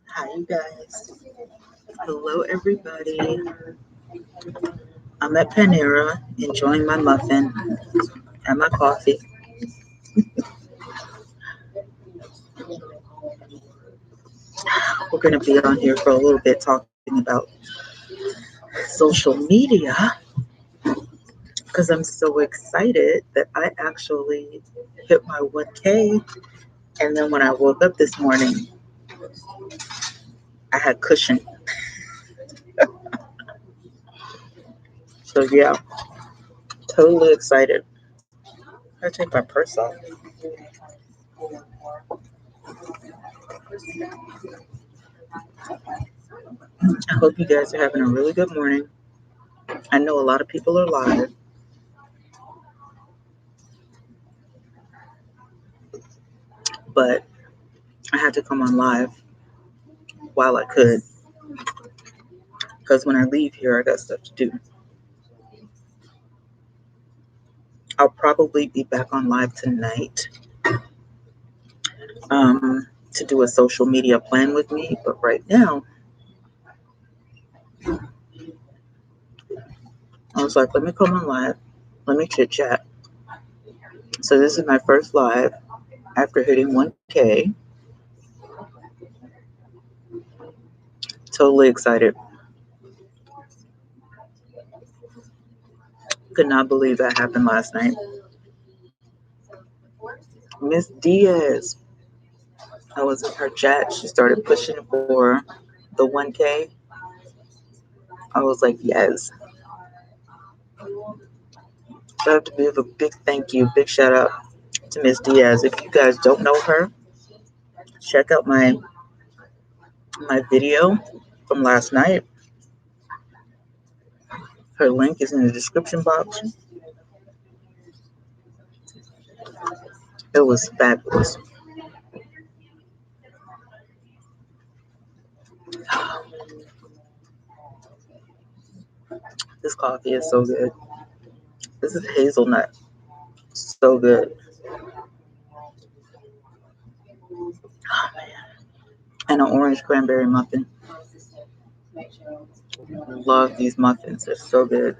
Hi, you guys. Hello, everybody. I'm at Panera enjoying my muffin and my coffee. We're going to be on here for a little bit talking about social media because I'm so excited that I actually hit my 1K. And then when I woke up this morning, I had cushion. So, yeah, totally excited. I take my purse off. I hope you guys are having a really good morning. I know a lot of people are live, but I had to come on live while I could because when I leave here, I got stuff to do. I'll probably be back on live tonight to do a social media plan with me, but right now, I was like, let me come on live, let me chit chat. So, this is my first live after hitting 1K. Totally excited. Could not believe that happened last night. Miss Diaz, I was in her chat. She started pushing for the 1K. I was like, yes. So I have to give a big thank you, big shout out to Miss Diaz. If you guys don't know her, check out my video from last night. Her link is in the description box. It was fabulous. This coffee is so good. This is hazelnut. So good. Oh, man. And an orange cranberry muffin. Love these muffins. They're so good.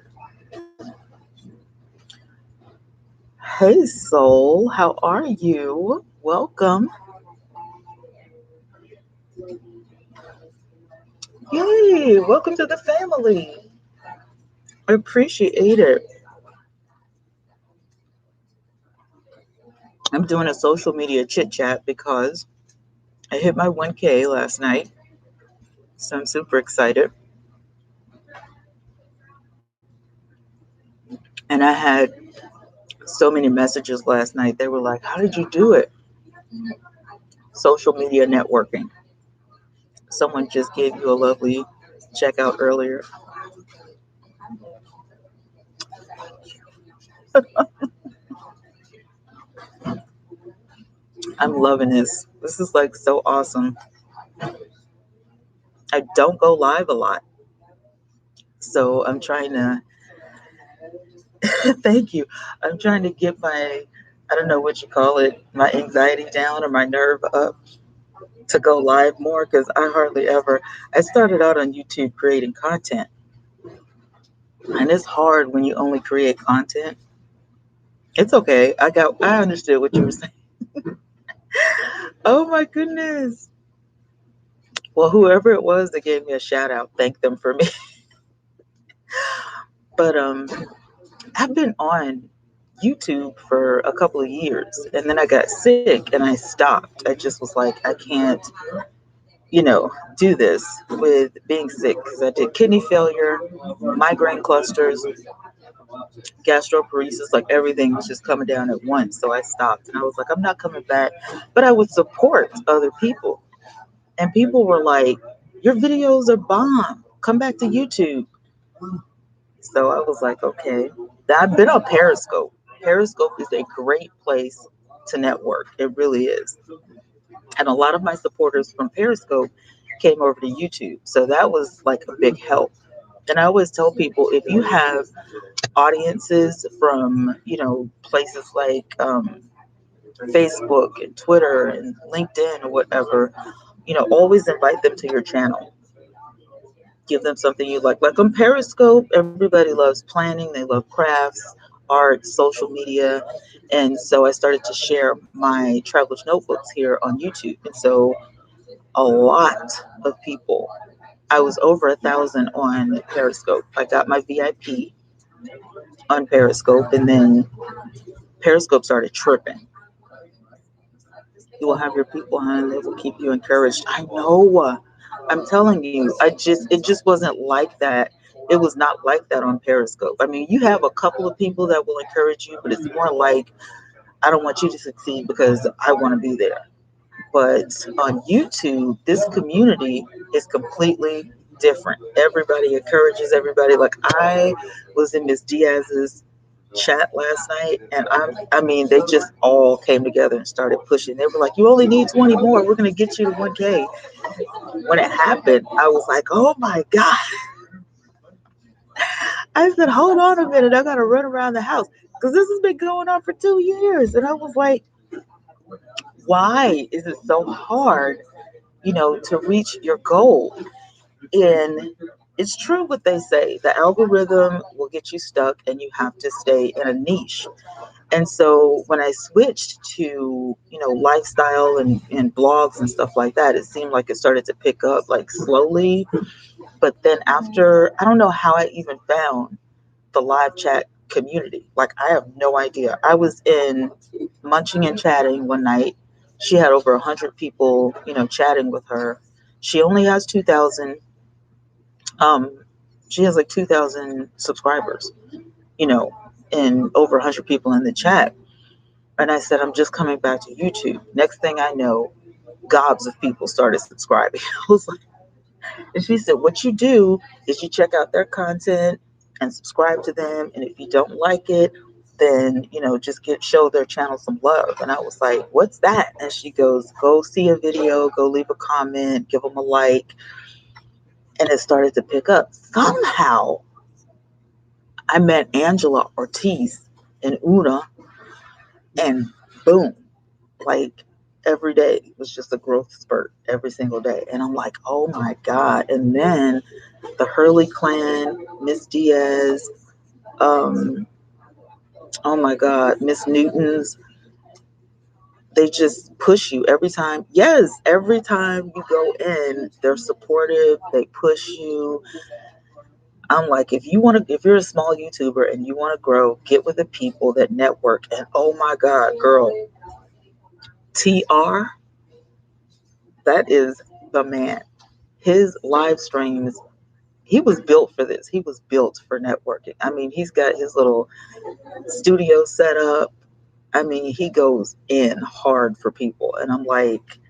Hey, Soul. How are you? Welcome. Yay. Welcome to the family. I appreciate it. I'm doing a social media chit chat because I hit my 1K last night. So I'm super excited. And I had so many messages last night. They were like, how did you do it? Social media networking. Someone just gave you a lovely checkout earlier. I'm loving this. This is like so awesome. I don't go live a lot. So I'm trying to, thank you. I'm trying to get I don't know what you call it, my anxiety down or my nerve up to go live more because I hardly ever, I started out on YouTube creating content. And it's hard when you only create content. It's okay. I understood what you were saying. Oh my goodness. Well, whoever it was that gave me a shout out, thank them for me. But I've been on YouTube for a couple of years and then I got sick and I stopped. I just was like, I can't, do this with being sick because I did kidney failure, migraine clusters, gastroparesis, like everything was just coming down at once. So I stopped and I was like, I'm not coming back. But I would support other people. And people were like, your videos are bomb. Come back to YouTube. So I was like, okay. I've been on Periscope. Periscope is a great place to network. It really is. And a lot of my supporters from Periscope came over to YouTube. So that was like a big help. And I always tell people if you have audiences from, places like Facebook and Twitter and LinkedIn or whatever, always invite them to your channel. Give them something you like. Like on Periscope, everybody loves planning, they love crafts, art, social media. And so I started to share my traveler's notebooks here on YouTube. And so a lot of people, I was over 1,000 on Periscope. I got my VIP on Periscope, and then Periscope started tripping. You will have your people on. They will keep you encouraged. I know. I'm telling you, it just wasn't like that. It was not like that on Periscope. I mean, you have a couple of people that will encourage you, but it's more like, I don't want you to succeed because I want to be there. But on YouTube, this community is completely different. Everybody encourages everybody. Like, I was in Miss Diaz's chat last night, and I mean, they just all came together and started pushing. They were like, "You only need 20 more. We're gonna get you to 1K." When it happened, I was like, "Oh my god!" I said, "Hold on a minute. I gotta run around the house because this has been going on for 2 years." And I was like, "Why is it so hard, to reach your goal?" And it's true what they say. The algorithm will get you stuck, and you have to stay in a niche. And so when I switched to, lifestyle and blogs and stuff like that, it seemed like it started to pick up like slowly. But then after, I don't know how I even found the live chat community. Like, I have no idea. I was in Munching and Chatting one night. She had over 100 people, chatting with her. She only has 2,000. Um, she has like 2,000 subscribers, you know, and over 100 people in the chat. And I said, I'm just coming back to YouTube. Next thing I know, gobs of people started subscribing. I was like, and she said, what you do is you check out their content and subscribe to them. And if you don't like it, then, just show their channel some love. And I was like, what's that? And she goes, go see a video, go leave a comment, give them a like. And it started to pick up. Somehow I met Angela Ortiz and Una, and boom, like every day was just a growth spurt every single day. And I'm like, oh my God. And then the Hurley clan, Miss Diaz, um, oh my God, Miss Newton's, they just push you every time. Yes, every time you go in, they're supportive, they push you. I'm like, if you're a small YouTuber and you want to grow, get with the people that network. And oh my God, girl, TR, that is the man. His live streams, he was built for this. He was built for networking. I mean, he's got his little studio set up. I mean, he goes in hard for people. And I'm like,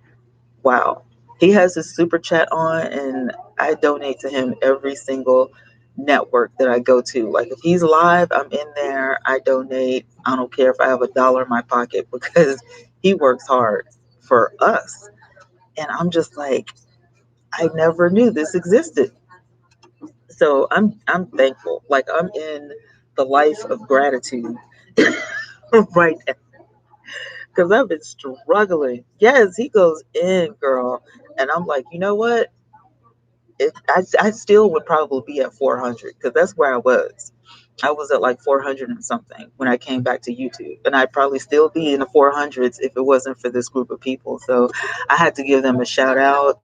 wow. He has his super chat on, and I donate to him every single network that I go to. Like, if he's live, I'm in there. I donate. I don't care if I have $1 in my pocket because he works hard for us. And I'm just like, I never knew this existed. So I'm thankful. Like, I'm in the life of gratitude right now because I've been struggling. Yes, he goes in, girl, and I'm like, you know what? I still would probably be at 400 because that's where I was. I was at like 400 and something when I came back to YouTube, and I'd probably still be in the 400s if it wasn't for this group of people. So I had to give them a shout out.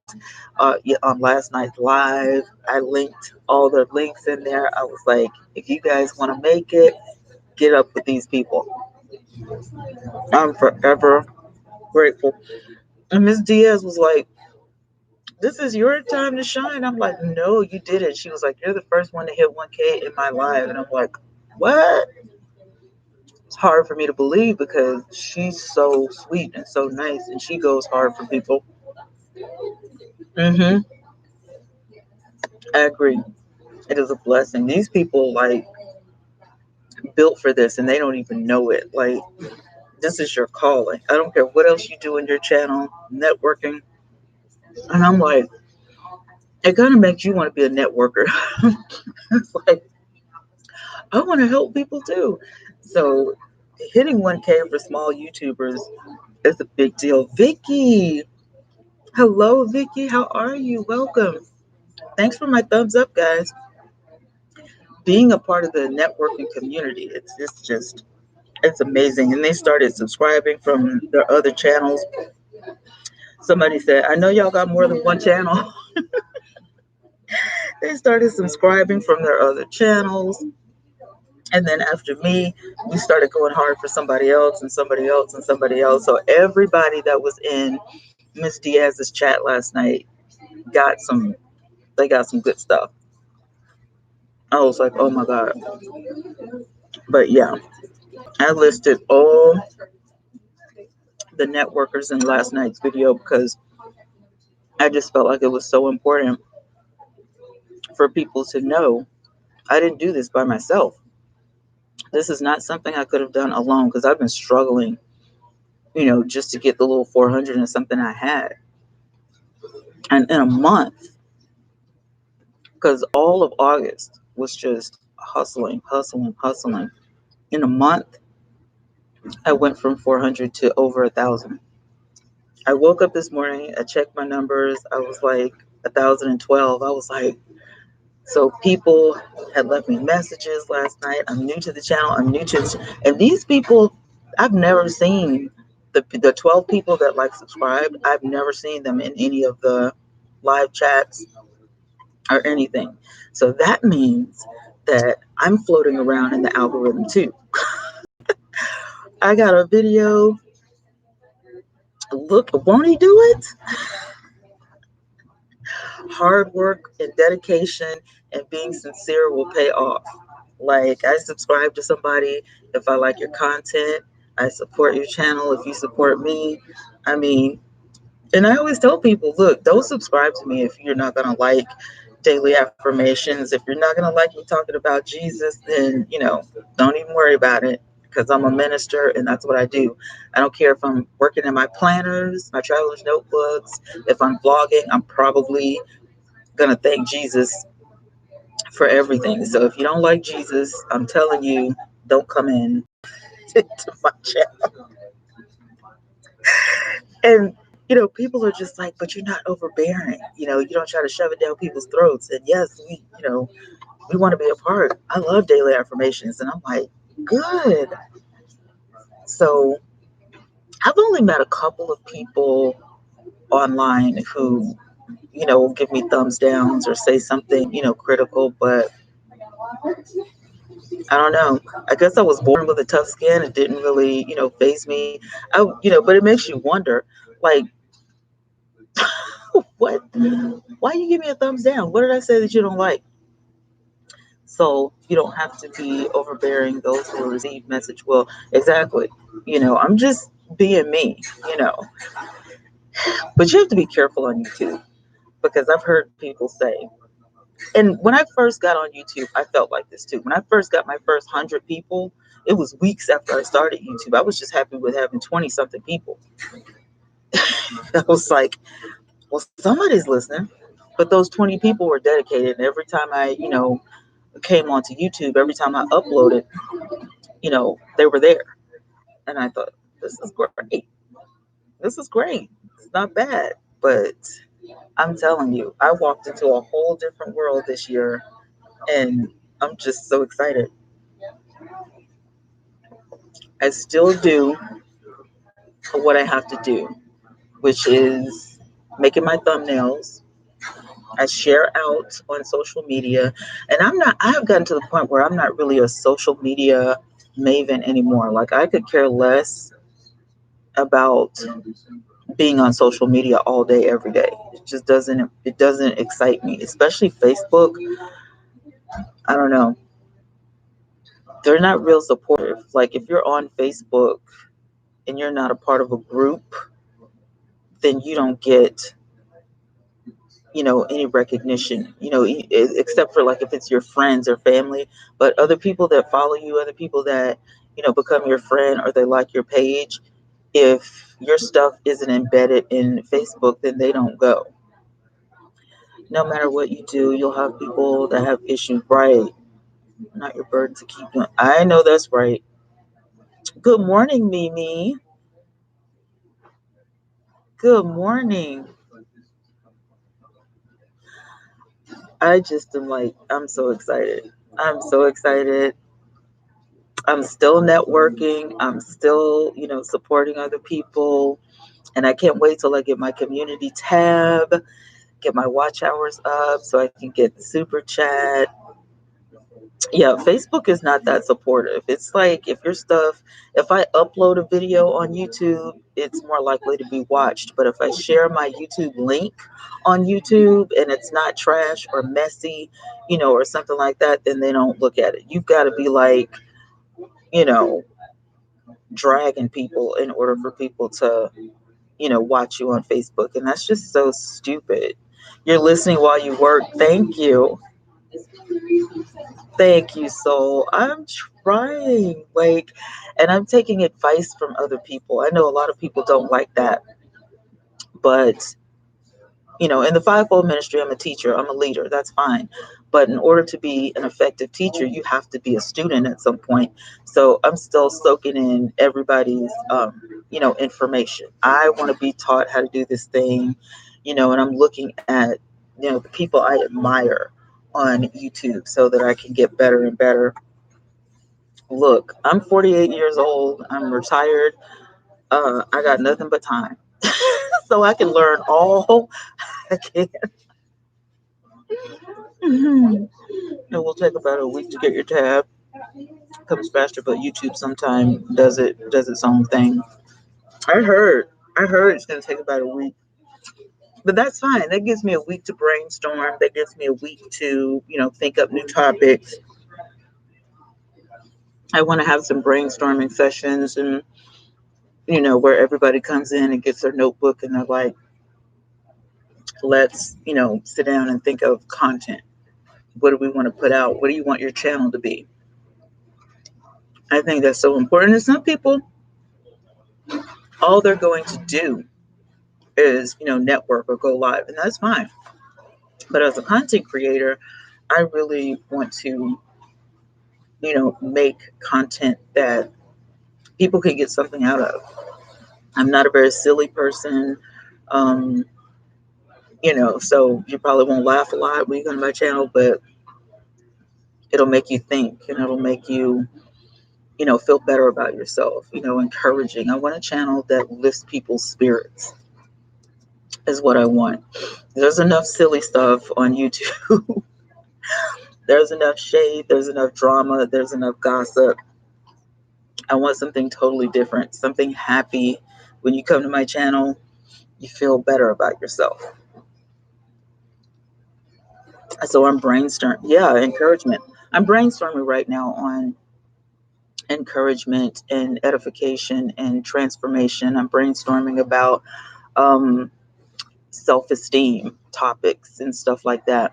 Yeah, on last night's live, I linked all the links in there. I was like, if you guys want to make it, get up with these people. I'm forever grateful. And Miss Diaz was like, this is your time to shine. I'm like, no, you didn't. She was like, you're the first one to hit 1K in my life. And I'm like, what? It's hard for me to believe because she's so sweet and so nice, and she goes hard for people. Hmm. I agree. It is a blessing. These people like built for this, and they don't even know it. Like, this is your calling. I don't care what else you do in your channel, networking. And I'm like, it kind of makes you want to be a networker. It's like, I want to help people too. So Hitting 1K for small YouTubers is a big deal. Vicky, hello, Vicky. How are you? Welcome. Thanks for my thumbs up, guys. Being a part of the networking community, it's just it's amazing. And they started subscribing from their other channels. Somebody said, I know y'all got more than one channel. They started subscribing from their other channels. And then after me, we started going hard for somebody else and somebody else and somebody else. So everybody that was in Miss Diaz's chat last night got some, they got some good stuff. I was like, oh my God. But yeah, I listed all the networkers in last night's video because I just felt like it was so important for people to know I didn't do this by myself. This is not something I could have done alone because I've been struggling, just to get the little 400 and something I had. And in a month, because all of August was just hustling, hustling, hustling. In a month, I went from 400 to over 1,000. I woke up this morning, I checked my numbers, I was like 1,012. I was like, so people had left me messages last night. I'm new to the channel. I'm new to and these people, I've never seen the 12 people that like subscribed. I've never seen them in any of the live chats or anything. So that means that I'm floating around in the algorithm too. I got a video. Look, won't he do it? Hard work and dedication and being sincere will pay off. Like, I subscribe to somebody if I like your content. I support your channel if you support me. I mean, and I always tell people, look, don't subscribe to me if you're not going to like daily affirmations. If you're not going to like me talking about Jesus, then, don't even worry about it because I'm a minister and that's what I do. I don't care if I'm working in my planners, my traveler's notebooks. If I'm vlogging, I'm probably going to thank Jesus for everything. So if you don't like Jesus, I'm telling you, don't come in to my channel. And people are just like, but you're not overbearing. You don't try to shove it down people's throats. And yes, we want to be a part. I love daily affirmations, and I'm like, good. So I've only met a couple of people online who, will give me thumbs downs or say something, critical, but I don't know. I guess I was born with a tough skin. It didn't really, phase me. But it makes you wonder, like, what? Why you give me a thumbs down? What did I say that you don't like? So you don't have to be overbearing. Those who receive message will exactly. I'm just being me. But you have to be careful on YouTube because I've heard people say, and when I first got on YouTube, I felt like this too. When I first got my first 100 people, it was weeks after I started YouTube. I was just happy with having 20 something people. I was like, well, somebody's listening. But those 20 people were dedicated. And every time I, came onto YouTube, every time I uploaded, they were there. And I thought, this is great. This is great. It's not bad. But I'm telling you, I walked into a whole different world this year. And I'm just so excited. I still do what I have to do, which is making my thumbnails. I share out on social media, and I have gotten to the point where I'm not really a social media maven anymore. Like, I could care less about being on social media all day, every day. It doesn't excite me, especially Facebook. I don't know. They're not real supportive. Like, if you're on Facebook and you're not a part of a group, then you don't get any recognition, except for like if it's your friends or family. But other people that follow you, other people that become your friend or they like your page, if your stuff isn't embedded in Facebook, then they don't go. No matter what you do, you'll have people that have issues. Right? Not your burden to keep doing. I know that's right. Good morning, Mimi. Good morning. I just am like, I'm so excited. I'm so excited. I'm still networking. I'm still, supporting other people. And I can't wait till I get my community tab, get my watch hours up so I can get the super chat. Yeah, Facebook is not that supportive. It's like if I upload a video on YouTube, it's more likely to be watched. But if I share my YouTube link on YouTube and it's not trash or messy, or something like that, then they don't look at it. You've got to be like, you know, dragging people in order for people to, watch you on Facebook. And that's just so stupid. You're listening while you work. Thank you. Thank you, Soul. I'm trying, and I'm taking advice from other people. I know a lot of people don't like that, but in the fivefold ministry, I'm a teacher, I'm a leader. That's fine. But in order to be an effective teacher, you have to be a student at some point. So I'm still soaking in everybody's, information. I want to be taught how to do this thing, and I'm looking at, the people I admire on YouTube so that I can get better and better. Look, I'm 48 years old. I'm retired. I got nothing but time. So I can learn all I can. It will take about a week to get your tab. Comes faster, but YouTube sometime does its own thing. I heard. I heard it's gonna take about a week. But that's fine. That gives me a week to brainstorm. That gives me a week to, think up new topics. I want to have some brainstorming sessions and where everybody comes in and gets their notebook and they're like, let's, sit down and think of content. What do we want to put out? What do you want your channel to be? I think that's so important. And some people, all they're going to do is, network or go live, and that's fine. But as a content creator, I really want to, make content that people can get something out of. I'm not a very silly person. Um, so you probably won't laugh a lot when you go to my channel, but it'll make you think and it'll make you, feel better about yourself, encouraging. I want a channel that lifts people's spirits, is what I want. There's enough silly stuff on YouTube. There's enough shade, there's enough drama, there's enough gossip. I want something totally different, something happy. When you come to my channel, you feel better about yourself. So I'm brainstorming. Yeah, encouragement. I'm brainstorming right now on encouragement and edification and transformation. I'm brainstorming about um, self esteem topics and stuff like that.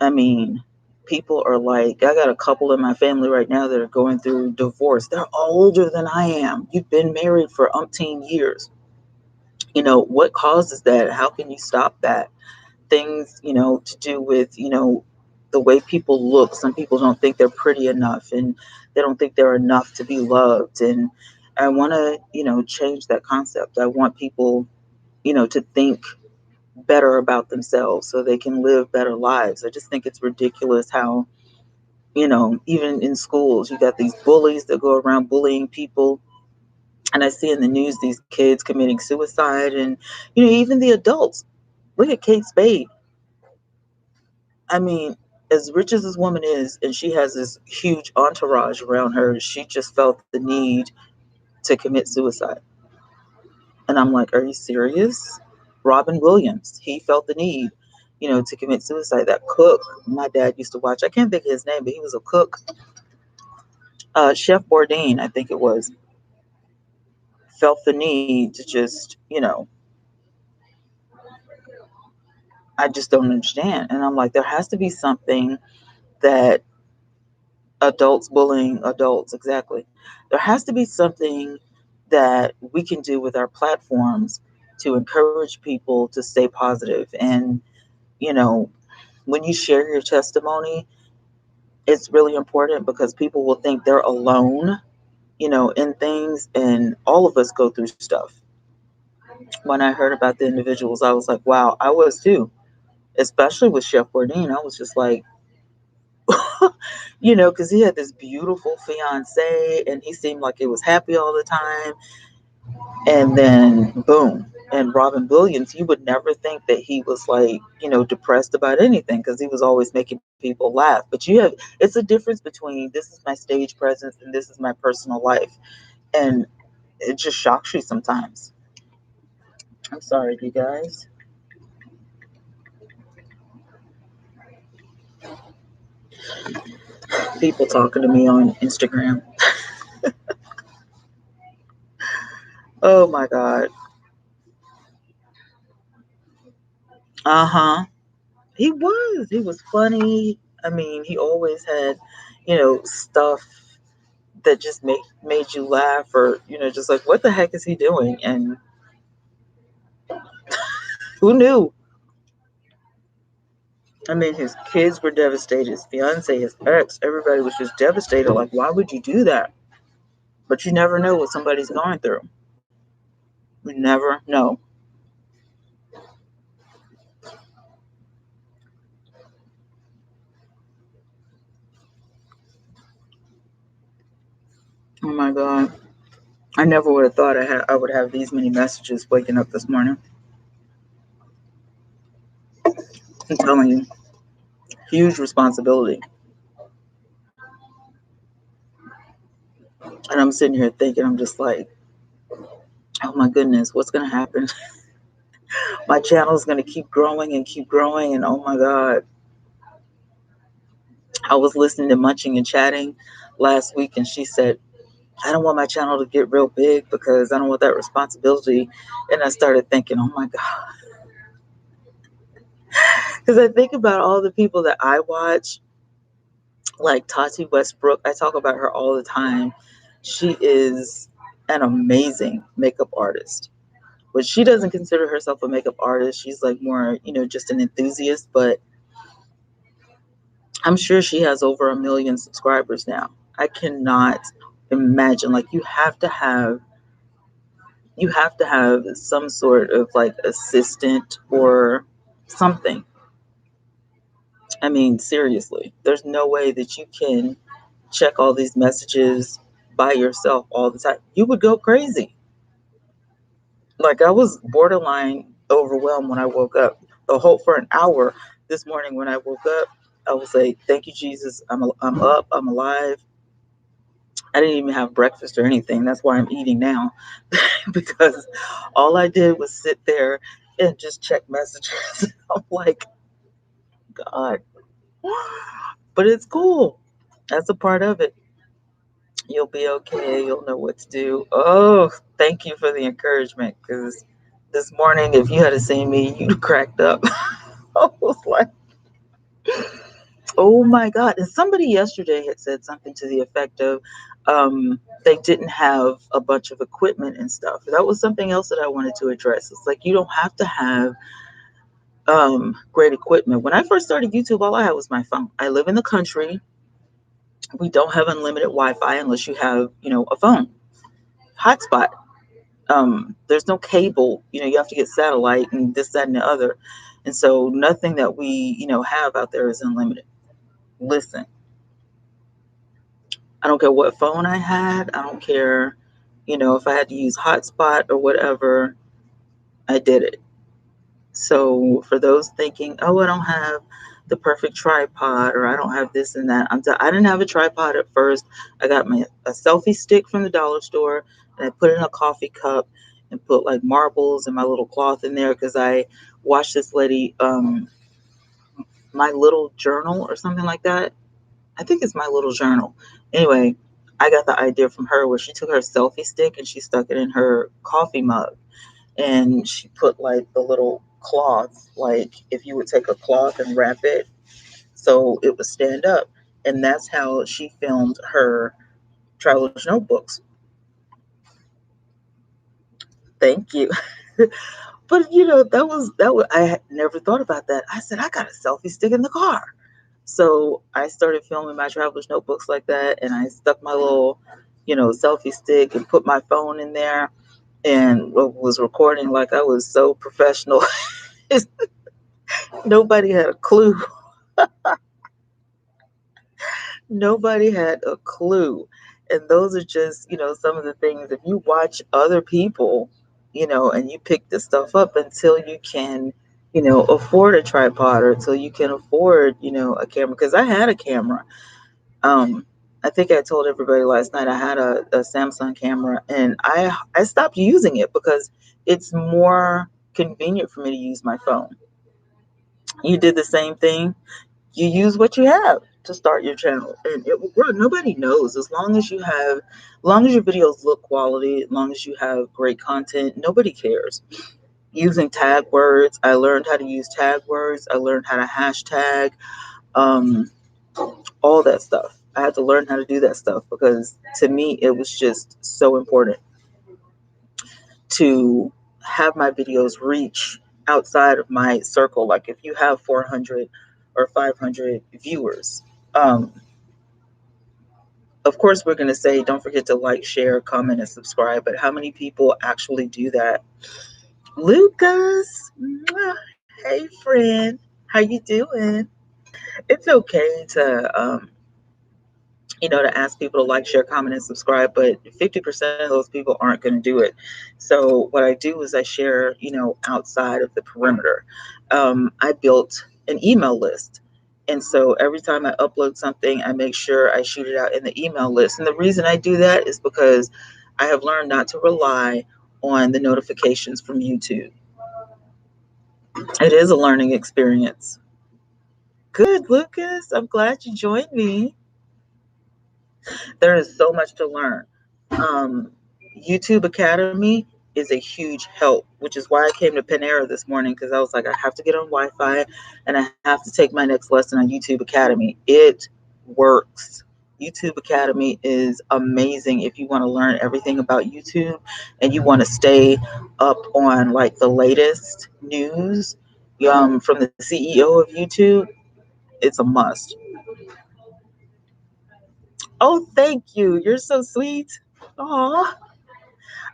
I mean, people are like, I got a couple in my family right now that are going through divorce. They're older than I am. You've been married for umpteen years. What causes that? How can you stop that? Things, to do with, the way people look. Some people don't think they're pretty enough and they don't think they're enough to be loved. And I want to, change that concept. I want people, to think better about themselves so they can live better lives. I just think it's ridiculous how, even in schools, you got these bullies that go around bullying people. And I see in the news these kids committing suicide and, even the adults. Look at Kate Spade. I mean, as rich as this woman is, and she has this huge entourage around her, she just felt the need to commit suicide. And I'm like, are you serious? Robin Williams, he felt the need, to commit suicide. That cook my dad used to watch, I can't think of his name, but he was a cook. Chef Bourdain, I think it was, felt the need to just, I just don't understand. And I'm like, there has to be something that adults bullying adults, exactly. There has to be something that we can do with our platforms to encourage people to stay positive. And, you know, when you share your testimony, it's really important because people will think they're alone in things, and all of us go through stuff. When I heard about the individuals, I was like, wow, I was too, especially with Chef Bourdain. I was just like, because he had this beautiful fiance and he seemed like he was happy all the time. And then, boom. And Robin Williams, you would never think that he was like, depressed about anything because he was always making people laugh. But it's a difference between this is my stage presence and this is my personal life. And it just shocks you sometimes. I'm sorry, you guys. People talking to me on Instagram. Oh my God. Uh huh. He was. He was funny. I mean, he always had, stuff that just made you laugh, or just like, what the heck is he doing? And who knew? I mean, his kids were devastated. His fiance, his ex, everybody was just devastated. Like, why would you do that? But you never know what somebody's going through. You never know. Oh my God. I never would have thought I would have these many messages waking up this morning. I'm telling you, huge responsibility. And I'm sitting here thinking, I'm just like, oh my goodness, what's going to happen? My channel is going to keep growing and keep growing. And oh my God, I was listening to Munching and Chatting last week, and she said, I don't want my channel to get real big because I don't want that responsibility. And I started thinking, oh my God, because I think about all the people that I watch, like Tati Westbrook. I talk about her all the time. She is an amazing makeup artist, but she doesn't consider herself a makeup artist. She's like more, just an enthusiast, but I'm sure she has over 1 million subscribers now. I cannot imagine. Like, you have to have some sort of like assistant or something. I mean, seriously, there's no way that you can check all these messages by yourself all the time. You would go crazy. Like, I was borderline overwhelmed when I woke up. The whole for an hour this morning when I woke up, I was like, "Thank you, Jesus. I'm up. I'm alive." I didn't even have breakfast or anything. That's why I'm eating now, because all I did was sit there and just check messages. I'm like, God, but it's cool. That's a part of it. You'll be okay. You'll know what to do. Oh, thank you for the encouragement. Because this morning, if you had seen me, you'd cracked up. I was like, oh my God. And somebody yesterday had said something to the effect of they didn't have a bunch of equipment and stuff. That was something else that I wanted to address. It's like, you don't have to have great equipment. When I first started YouTube, all I had was my phone. I live in the country. We don't have unlimited Wi-Fi unless you have, a phone hotspot. There's no cable. You have to get satellite and this, that, and the other. And so nothing that we, have out there is unlimited. Listen, I don't care what phone I had. I don't care, if I had to use hotspot or whatever, I did it. So for those thinking, oh, I don't have the perfect tripod, or I don't have this and that, I didn't have a tripod at first. I got a selfie stick from the dollar store, and I put it in a coffee cup and put like marbles and my little cloth in there because I watched this lady, My Little Journal or something like that. I think it's My Little Journal. Anyway, I got the idea from her where she took her selfie stick and she stuck it in her coffee mug, and she put like the little cloth, like if you would take a cloth and wrap it so it would stand up. And that's how she filmed her traveler's notebooks. Thank you. But that was I had never thought about that. I said, I got a selfie stick in the car. So I started filming my traveler's notebooks like that, and I stuck my little, selfie stick and put my phone in there and was recording like I was so professional. Nobody had a clue. Nobody had a clue. And those are just, some of the things. If you watch other people, and you pick this stuff up until you can, afford a tripod or until you can afford, a camera. Because I had a camera. Um, I think I told everybody last night I had a Samsung camera, and I stopped using it because it's more convenient for me to use my phone. You did the same thing. You use what you have to start your channel, and it will grow. Nobody knows, as long as your videos look quality, as long as you have great content, nobody cares. Using tag words, I learned how to use tag words. I learned how to hashtag, um, all that stuff. I had to learn how to do that stuff because to me it was just so important to have my videos reach outside of my circle. Like if you have 400 or 500 viewers, um, of course we're going to say don't forget to like, share, comment, and subscribe. But how many people actually do that? Lucas, hey friend, how you doing? It's okay to ask people to like, share, comment, and subscribe, but 50% of those people aren't going to do it. So what I do is I share, outside of the perimeter. I built an email list. And so every time I upload something, I make sure I shoot it out in the email list. And the reason I do that is because I have learned not to rely on the notifications from YouTube. It is a learning experience. Good, Lucas. I'm glad you joined me. There is so much to learn. Um, YouTube Academy is a huge help, which is why I came to Panera this morning because I was like, I have to get on Wi Fi and I have to take my next lesson on YouTube Academy. It works. YouTube Academy is amazing if you want to learn everything about YouTube and you want to stay up on like the latest news from the CEO of YouTube. It's a must. Oh, thank you. You're so sweet. Aw,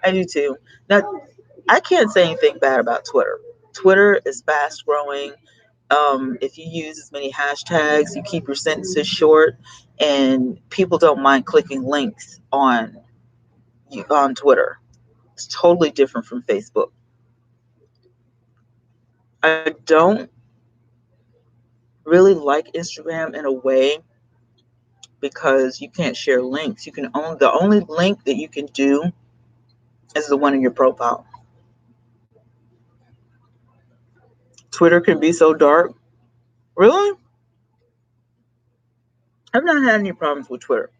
I do too. Now, I can't say anything bad about Twitter. Twitter is fast growing. If you use as many hashtags, you keep your sentences short, and people don't mind clicking links on Twitter. It's totally different from Facebook. I don't really like Instagram in a way because you can't share links. The only link that you can do is the one in your profile. Twitter can be so dark. Really? I've not had any problems with Twitter.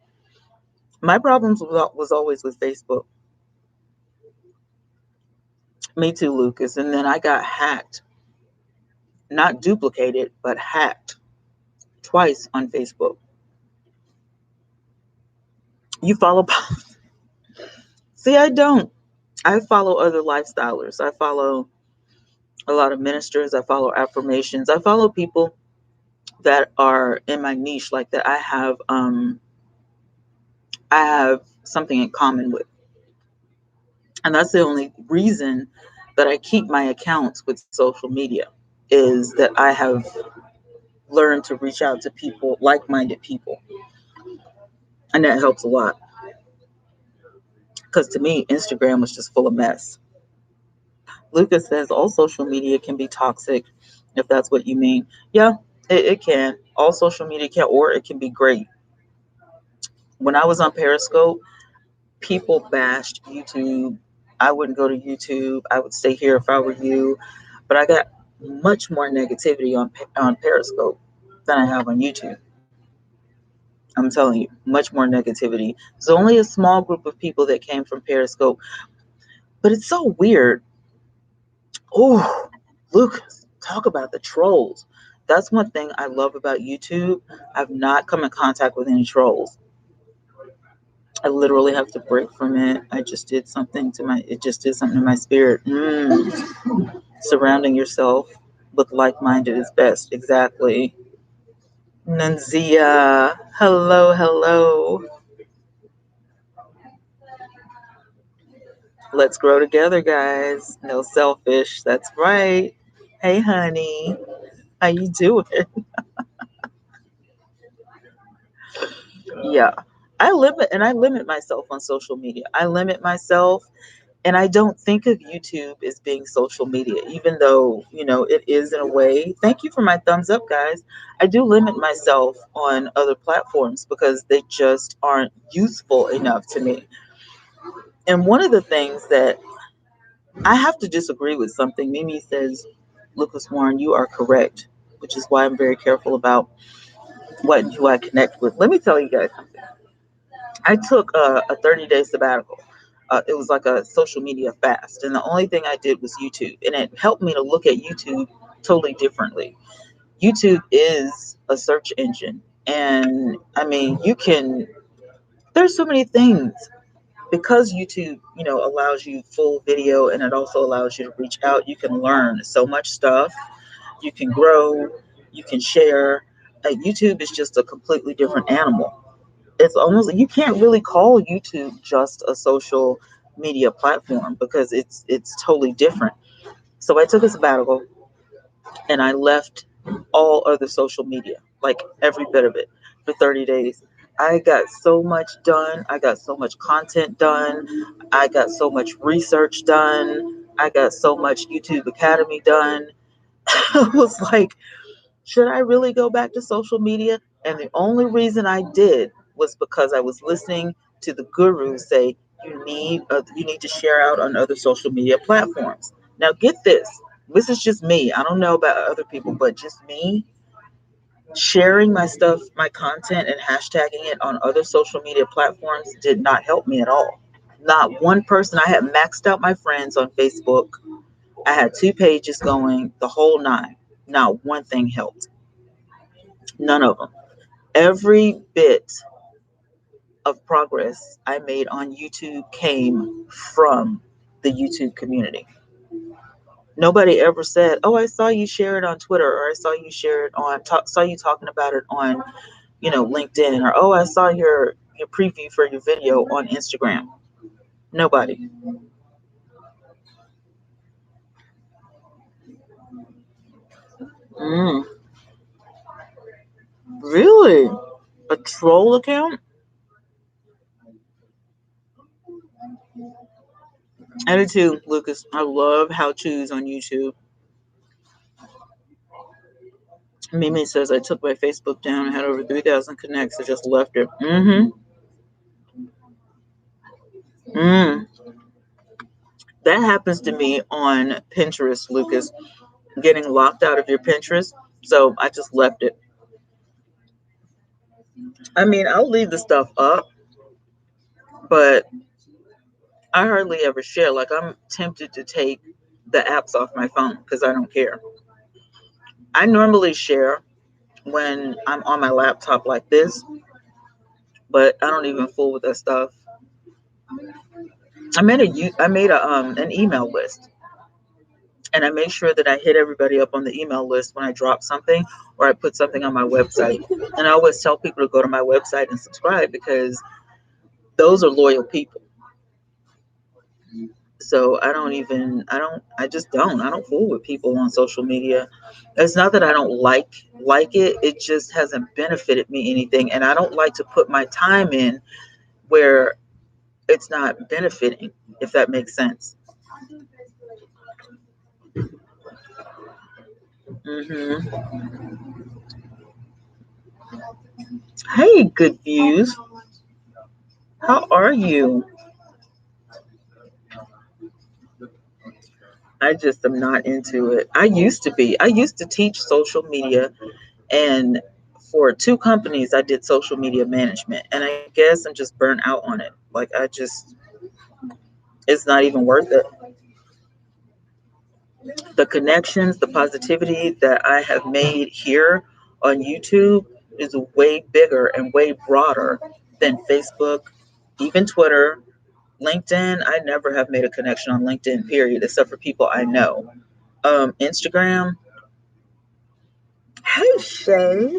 My problems was always with Facebook. Me too, Lucas. And then I got hacked. Not duplicated, but hacked twice on Facebook. You follow. See, I don't. I follow other lifestylers. I follow a lot of ministers. I follow affirmations. I follow people that are in my niche, like that I have something in common with. And that's the only reason that I keep my accounts with social media is that I have learned to reach out to people, like-minded people. And that helps a lot. Because to me, Instagram was just full of mess. Lucas says all social media can be toxic, if that's what you mean. Yeah, it can. All social media can, or it can be great. When I was on Periscope, people bashed YouTube. I wouldn't go to YouTube. I would stay here if I were you. But I got much more negativity on Periscope than I have on YouTube. I'm telling you, much more negativity. There's only a small group of people that came from Periscope. But it's so weird. Oh, Lucas, talk about the trolls. That's one thing I love about YouTube. I've not come in contact with any trolls. I literally have to break from it. It just did something to my spirit. Surrounding yourself with like-minded is best. Exactly. Nanzia, hello, hello. Let's grow together, guys. No selfish. That's right. Hey, honey, how you doing? Yeah. I limit myself on social media. I limit myself, and I don't think of YouTube as being social media, even though, it is in a way. Thank you for my thumbs up, guys. I do limit myself on other platforms because they just aren't useful enough to me. And one of the things that I have to disagree with something Mimi says, Lucas Warren, you are correct, which is why I'm very careful about what do I connect with. Let me tell you guys something. I took a 30-day sabbatical. It was like a social media fast, and the only thing I did was YouTube, and it helped me to look at YouTube totally differently. YouTube is a search engine, and I mean, there's so many things because YouTube, allows you full video, and it also allows you to reach out. You can learn so much stuff. You can grow. You can share. YouTube is just a completely different animal. It's almost, you can't really call YouTube just a social media platform because it's totally different. So I took a sabbatical and I left all other social media, like every bit of it, for 30 days. I got so much done. I got so much content done. I got so much research done. I got so much YouTube Academy done. I was like, should I really go back to social media? And the only reason I did was because I was listening to the guru say you need to share out on other social media platforms. Now get this. This is just me. I don't know about other people, but just me sharing my stuff, my content and hashtagging it on other social media platforms did not help me at all. Not one person. I had maxed out my friends on Facebook. I had 2 pages going, the whole nine. Not one thing helped. None of them. Every bit of progress I made on YouTube came from the YouTube community. Nobody ever said, "Oh, I saw you share it on Twitter," or "I saw you share it on saw you talking about it on, LinkedIn," or "Oh, I saw your preview for your video on Instagram." Nobody. Mm, really? A troll account? I do too, Lucas. I love how to's on YouTube. Mimi says I took my Facebook down and had over 3,000 connects. I just left it. Mm. That happens to me on Pinterest, Lucas. Getting locked out of your Pinterest. So I just left it. I mean, I'll leave the stuff up, but I hardly ever share. Like, I'm tempted to take the apps off my phone because I don't care. I normally share when I'm on my laptop like this, but I don't even fool with that stuff. I made an email list, and I make sure that I hit everybody up on the email list when I drop something or I put something on my website. And I always tell people to go to my website and subscribe because those are loyal people. So I don't fool with people on social media. It's not that I don't like it. It just hasn't benefited me anything. And I don't like to put my time in where it's not benefiting, if that makes sense. hmm Hey, good views. How are you? I just am not into it. I used to be. I used to teach social media, and for 2 companies, I did social media management. And I guess I'm just burnt out on it. Like, it's not even worth it. The connections, the positivity that I have made here on YouTube is way bigger and way broader than Facebook, even Twitter, LinkedIn. I never have made a connection on LinkedIn, period, except for people I know. Instagram, hey Shay.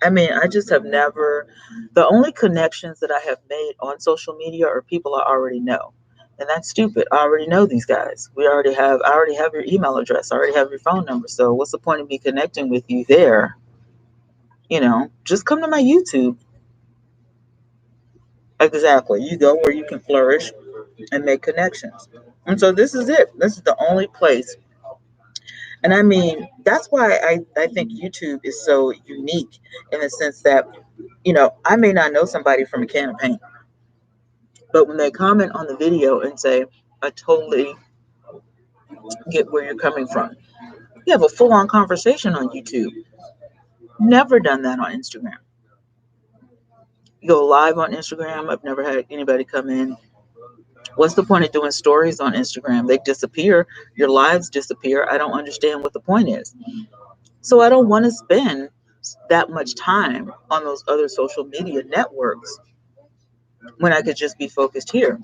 I mean, I just have never, the only connections that I have made on social media are people I already know. And that's stupid. I already know these guys. I already have your email address. I already have your phone number. So what's the point of me connecting with you there? Just come to my YouTube. Exactly. You go where you can flourish and make connections. And so this is it. This is the only place. And I mean, that's why I think YouTube is so unique in the sense that, I may not know somebody from a can of paint, but when they comment on the video and say, I totally get where you're coming from, you have a full on conversation on YouTube. Never done that on Instagram. You go live on Instagram. I've never had anybody come in. What's the point of doing stories on Instagram? They disappear. Your lives disappear. I don't understand what the point is. So I don't want to spend that much time on those other social media networks when I could just be focused here.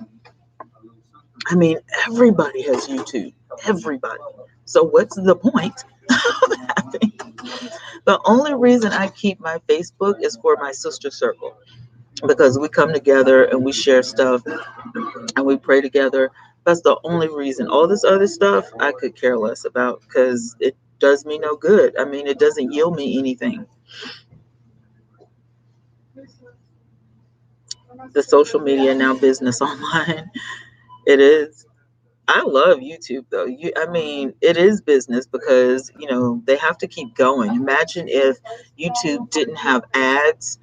I mean, everybody has YouTube. Everybody. So what's the point of having? The only reason I keep my Facebook is for my sister circle because we come together and we share stuff and we pray together. That's the only reason. All this other stuff I could care less about because it does me no good. I mean, it doesn't yield me anything. The social media now business online. It is. I love YouTube though. I mean, it is business because they have to keep going. Imagine if YouTube didn't have ads.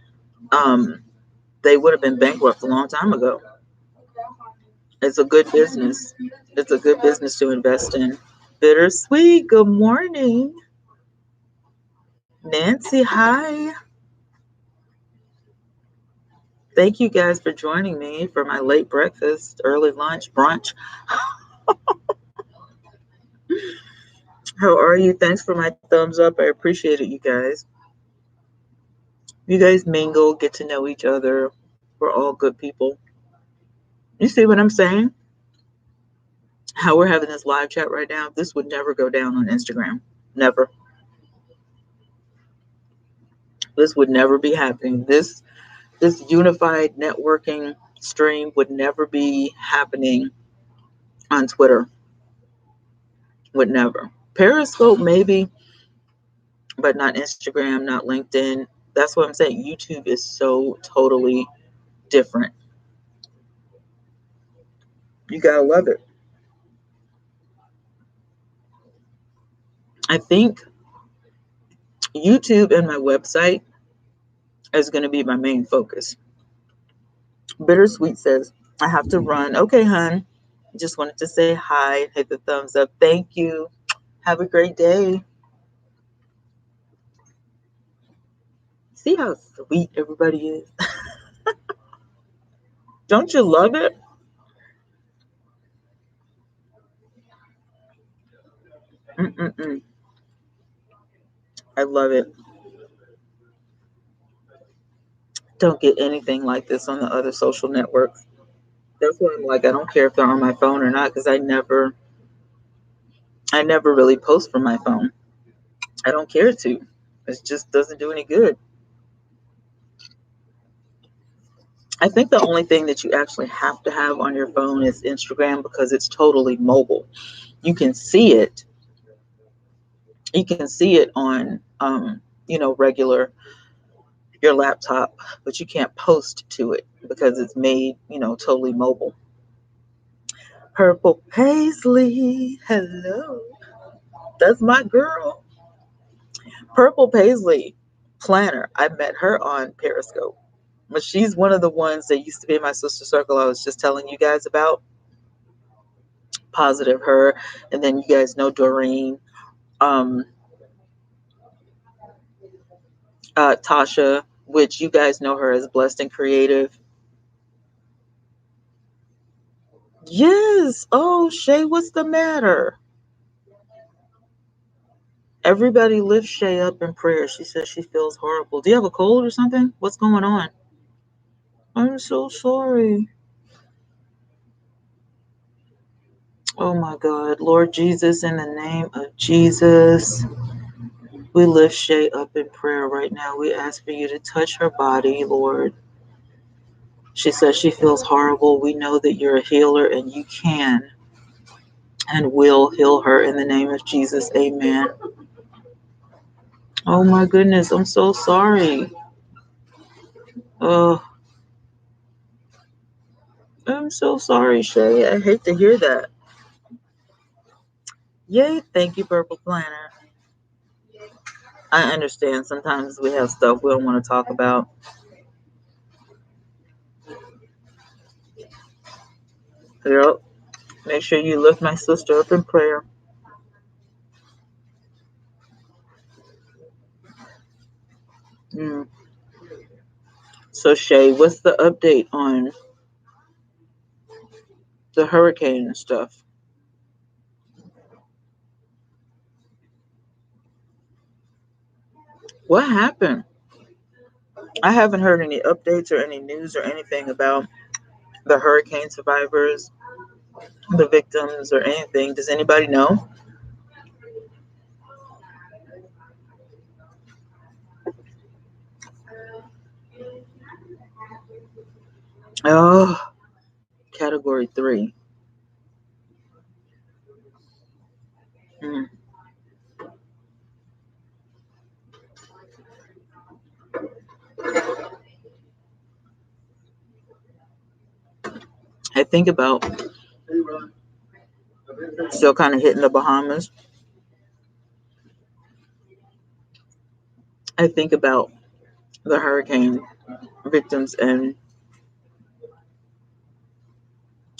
Um, they would have been bankrupt a long time ago. It's a good business. It's a good business to invest in. Bittersweet. Good morning, Nancy. Hi. Thank you guys for joining me for my late breakfast, early lunch, brunch. How are you? Thanks for my thumbs up. I appreciate it, you guys. You guys mingle, get to know each other. We're all good people. You see what I'm saying? How we're having this live chat right now. This would never go down on Instagram. Never. This would never be happening. This unified networking stream would never be happening on Twitter. Would never. Periscope maybe, but not Instagram, not LinkedIn. That's what I'm saying. YouTube is so totally different. You gotta love it. I think YouTube and my website is going to be my main focus. Bittersweet says, I have to run. Okay, hun. Just wanted to say hi, hit the thumbs up. Thank you. Have a great day. See how sweet everybody is? Don't you love it? Mm-mm-mm. I love it. Don't get anything like this on the other social networks. That's why I'm like, I don't care if they're on my phone or not, because I never really post from my phone. I don't care to. It just doesn't do any good. I think the only thing that you actually have to have on your phone is Instagram because it's totally mobile. You can see it. You can see it on, regular your laptop, but you can't post to it because it's made, totally mobile. Purple Paisley, hello. That's my girl. Purple Paisley planner. I met her on Periscope. But she's one of the ones that used to be in my sister circle I was just telling you guys about. Positive her. And then you guys know Doreen. Um, Tasha, which you guys know her as Blessed and Creative. Yes. Oh, Shay, what's the matter? Everybody lifts Shay up in prayer. She says she feels horrible. Do you have a cold or something? What's going on? I'm so sorry. Oh my God. Lord Jesus, in the name of Jesus, we lift Shay up in prayer right now. We ask for you to touch her body, Lord. She says she feels horrible. We know that you're a healer and you can and will heal her in the name of Jesus. Amen. Oh my goodness, I'm so sorry. Oh, I'm so sorry, Shay. I hate to hear that. Yay, thank you, Purple Planner. I understand sometimes we have stuff we don't want to talk about. Yep. Make sure you lift my sister up in prayer. Mm. So, Shay, what's the update on the hurricane and stuff? What happened? I haven't heard any updates or any news or anything about the hurricane survivors, the victims, or anything. Does anybody know? Oh, category three. Mm. I think about still kind of hitting the Bahamas. I think about the hurricane victims, and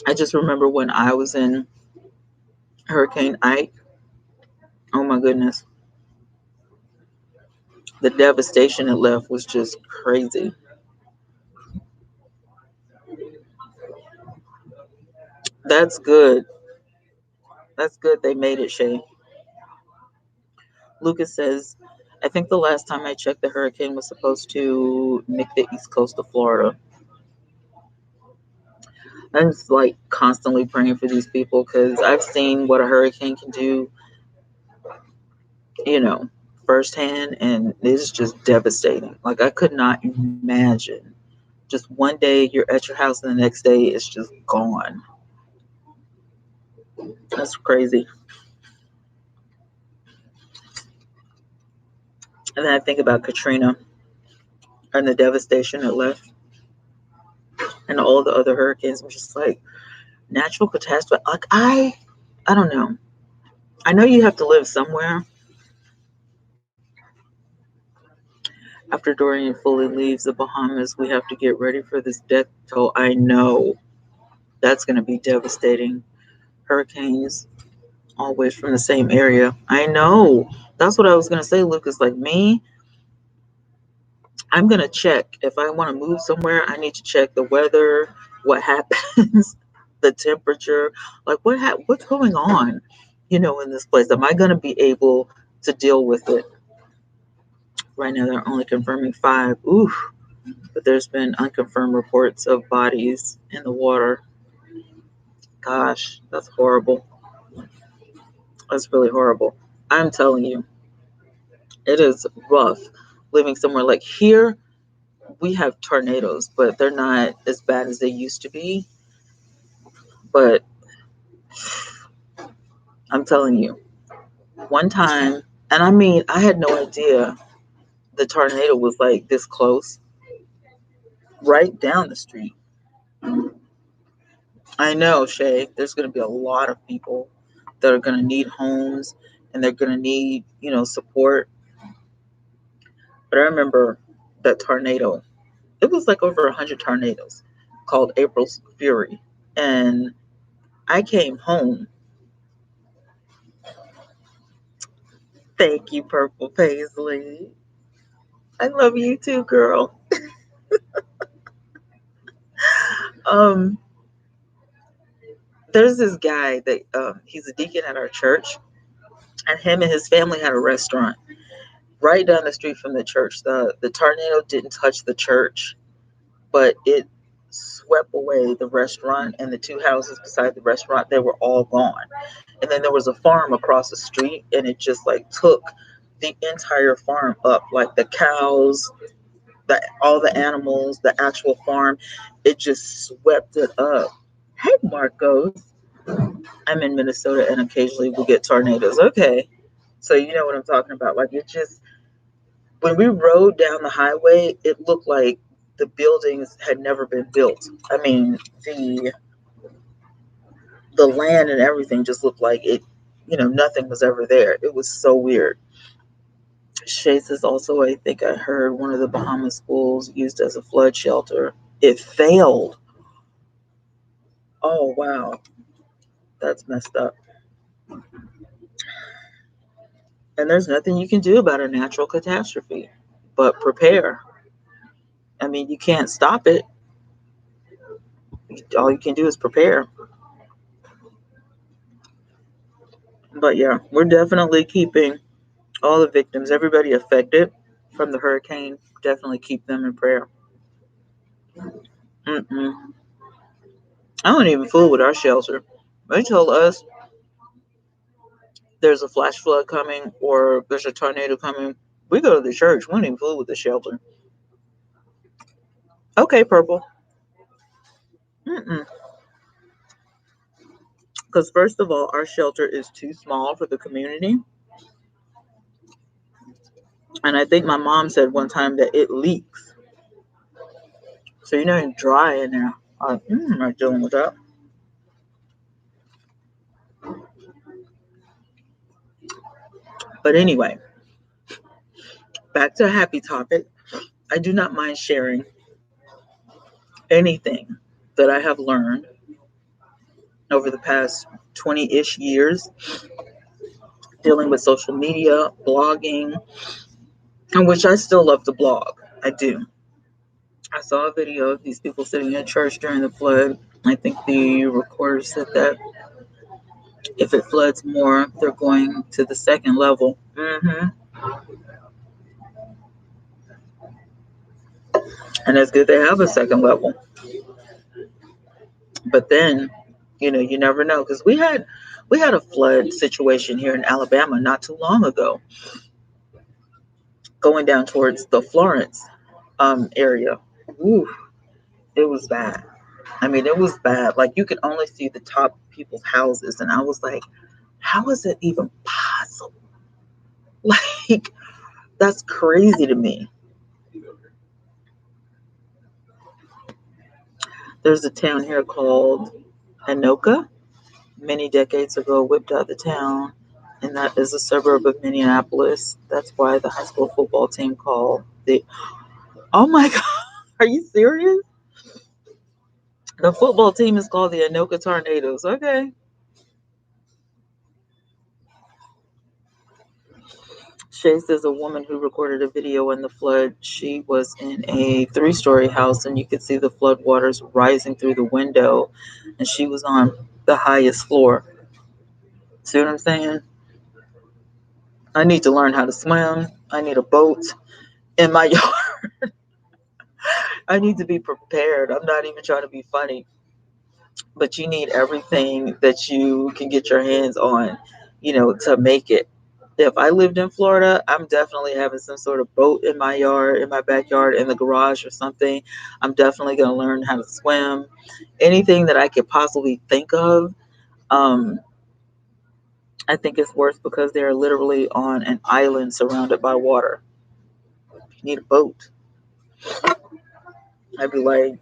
I just remember when I was in Hurricane Ike. Oh my goodness, the devastation it left was just crazy. That's good. That's good. They made it, Shay. Lucas says, I think the last time I checked, the hurricane was supposed to nick the east coast of Florida. I'm just like constantly praying for these people because I've seen what a hurricane can do, you know, firsthand, and it's just devastating. Like, I could not imagine just one day you're at your house and the next day it's just gone. That's crazy. And then I think about Katrina and the devastation it left and all the other hurricanes. I'm just like, natural catastrophe. Like, I don't know. I know you have to live somewhere after Dorian fully leaves the Bahamas. We have to get ready for this death toll. I know that's going to be devastating. Hurricanes always from the same area. I know. That's what I was going to say, Lucas. Like me, I'm going to check. If I want to move somewhere, I need to check the weather, what happens, the temperature, like what's going on, in this place. Am I going to be able to deal with it? Right now, they're only confirming 5. Ooh, but there's been unconfirmed reports of bodies in the water. Gosh, that's horrible. That's really horrible. I'm telling you, it is rough living somewhere like here. We have tornadoes, but they're not as bad as they used to be. But I'm telling you, one time, and I mean, I had no idea the tornado was like this close, right down the street. I know, Shay, there's going to be a lot of people that are going to need homes and they're going to need, support. But I remember that tornado. It was like over 100 tornadoes called April's Fury. And I came home. Thank you, Purple Paisley. I love you too, girl. Um, there's this guy that he's a deacon at our church, and him and his family had a restaurant right down the street from the church. The tornado didn't touch the church, but it swept away the restaurant and the 2 houses beside the restaurant. They were all gone. And then there was a farm across the street, and it just like took the entire farm up, like the cows, all the animals, the actual farm, it just swept it up. Hey, Marcos. I'm in Minnesota and occasionally we get tornadoes. Okay. So you know what I'm talking about. Like it just, when we rode down the highway, it looked like the buildings had never been built. I mean, the land and everything just looked like it, nothing was ever there. It was so weird. Shay says also, I think I heard one of the Bahamas schools used as a flood shelter. It failed. Oh, wow. That's messed up. And there's nothing you can do about a natural catastrophe but prepare. I mean, you can't stop it. All you can do is prepare. But yeah, we're definitely keeping all the victims, everybody affected from the hurricane, definitely keep them in prayer. Mm-mm. I don't even fool with our shelter. They told us there's a flash flood coming or there's a tornado coming. We go to the church. We don't even fool with the shelter. Okay, purple. Mm-mm. Because first of all, our shelter is too small for the community. And I think my mom said one time that it leaks. So you know it's dry in there. I'm not dealing with that. But anyway, back to a happy topic. I do not mind sharing anything that I have learned over the past 20-ish years dealing with social media, blogging, in which I still love to blog. I do. I saw a video of these people sitting in church during the flood. I think the recorder said that if it floods more, they're going to the second level. And it's good they have a second level. But then, you never know because we had a flood situation here in Alabama not too long ago, going down towards the Florence area. Ooh, it was bad. I mean, it was bad. Like you could only see the top of people's houses, and I was like, how is it even possible? Like that's crazy to me. There's a town here called Anoka. Many decades ago, whipped out of the town, and that is a suburb of Minneapolis. That's why the high school football team called the. Oh my God, are you serious? The football team is called the Anoka Tornadoes. Okay. Shay says a woman who recorded a video in the flood. She was in a three-story house, and you could see the flood waters rising through the window, and she was on the highest floor. See what I'm saying? I need to learn how to swim. I need a boat in my yard. I need to be prepared. I'm not even trying to be funny, but you need everything that you can get your hands on, to make it. If I lived in Florida, I'm definitely having some sort of boat in my yard, in my backyard, in the garage or something. I'm definitely going to learn how to swim. Anything that I could possibly think of, um, I think it's worse because they're literally on an island surrounded by water. You need a boat. I'd be like,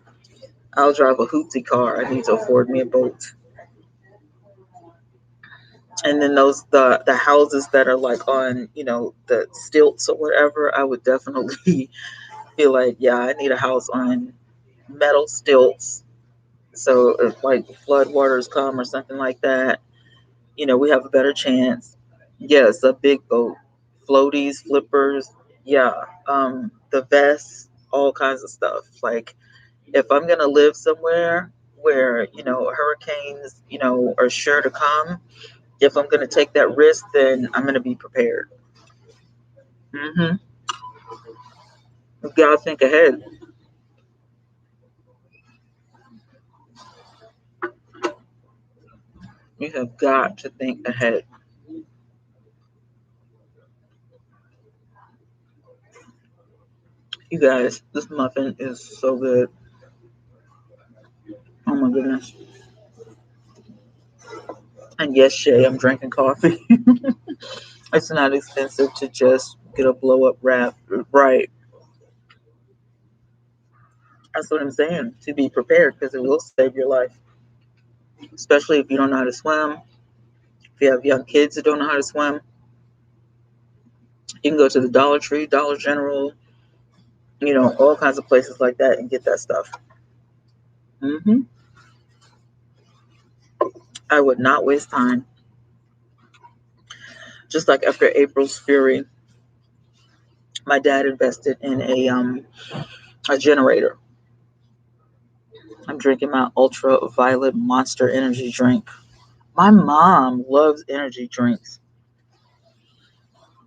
I'll drive a hoopty car. I need to afford me a boat. And then the houses that are like on the stilts or whatever, I would definitely feel like, yeah, I need a house on metal stilts, so if like flood waters come or something like that, we have a better chance. Yes, a big boat, floaties, flippers, yeah, the vests, all kinds of stuff. Like if I'm gonna live somewhere where hurricanes are sure to come, if I'm going to take that risk, then I'm going to be prepared. Mm-hmm. You got to think ahead. You have got to think ahead. You guys, this muffin is so good. Oh my goodness. And yes, Shay, I'm drinking coffee. It's not expensive to just get a blow up wrap. Right. That's what I'm saying. To be prepared because it will save your life. Especially if you don't know how to swim. If you have young kids that don't know how to swim, you can go to the Dollar Tree, Dollar General, all kinds of places like that and get that stuff. hmm I would not waste time. Just like after April's Fury, my dad invested in a generator. I'm drinking my ultraviolet monster energy drink. My mom loves energy drinks.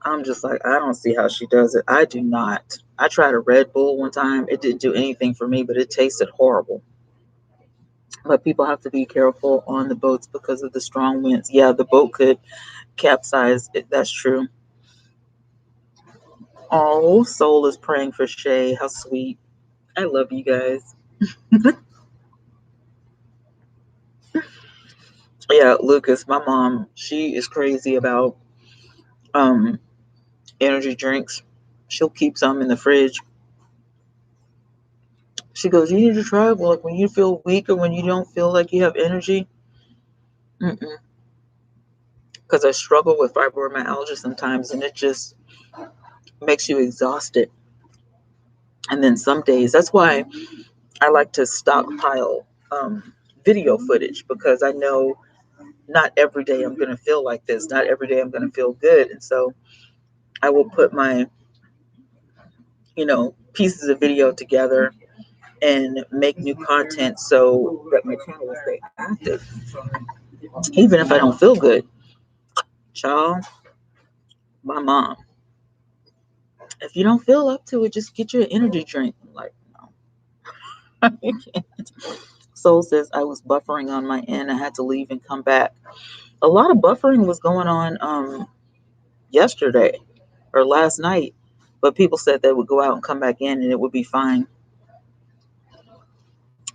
I'm just like, I don't see how she does it. I do not. I tried a Red Bull one time. It didn't do anything for me, but it tasted horrible. But people have to be careful on the boats because of the strong winds. Yeah, the boat could capsize. That's true. Oh, Soul is praying for Shay. How sweet. I love you guys. Yeah, Lucas, my mom, she is crazy about um energy drinks. She'll keep some in the fridge. She goes, "You need to try it. Well, like when you feel weak or when you don't feel like you have energy." Mm-mm. Because I struggle with fibromyalgia sometimes, and it just makes you exhausted. And then some days, that's why I like to stockpile video footage because I know not every day I'm going to feel like this. Not every day I'm going to feel good. And so I will put my, pieces of video together and make new content so that my channel will stay active, even if I don't feel good. Child, my mom, if you don't feel up to it, just get your energy drink. I'm like, no, you can't. Soul says I was buffering on my end. I had to leave and come back. A lot of buffering was going on yesterday or last night, but people said they would go out and come back in and it would be fine.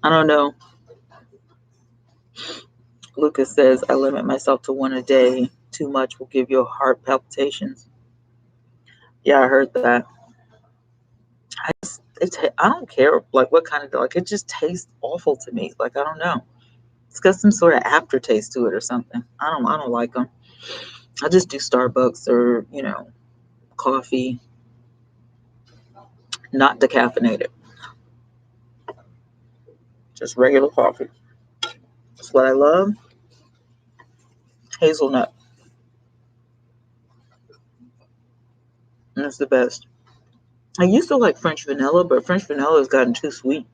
I don't know. Lucas says I limit myself to one a day. Too much will give you heart palpitations. Yeah, I heard that. I don't care like what kind of like it just tastes awful to me. Like I don't know. It's got some sort of aftertaste to it or something. I don't like them. I just do Starbucks or coffee, not decaffeinated, just regular coffee. That's what I love. Hazelnut. And it's the best. I used to like French vanilla, but French vanilla has gotten too sweet.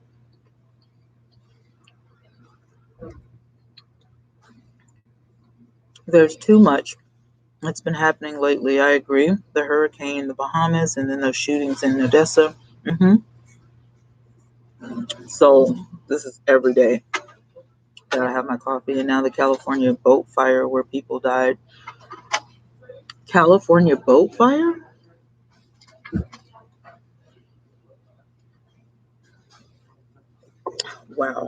There's too much that's been happening lately. I agree. The hurricane in the Bahamas and then those shootings in Odessa. hmm So this is every day that I have my coffee. And now the California boat fire where people died. California boat fire? Wow.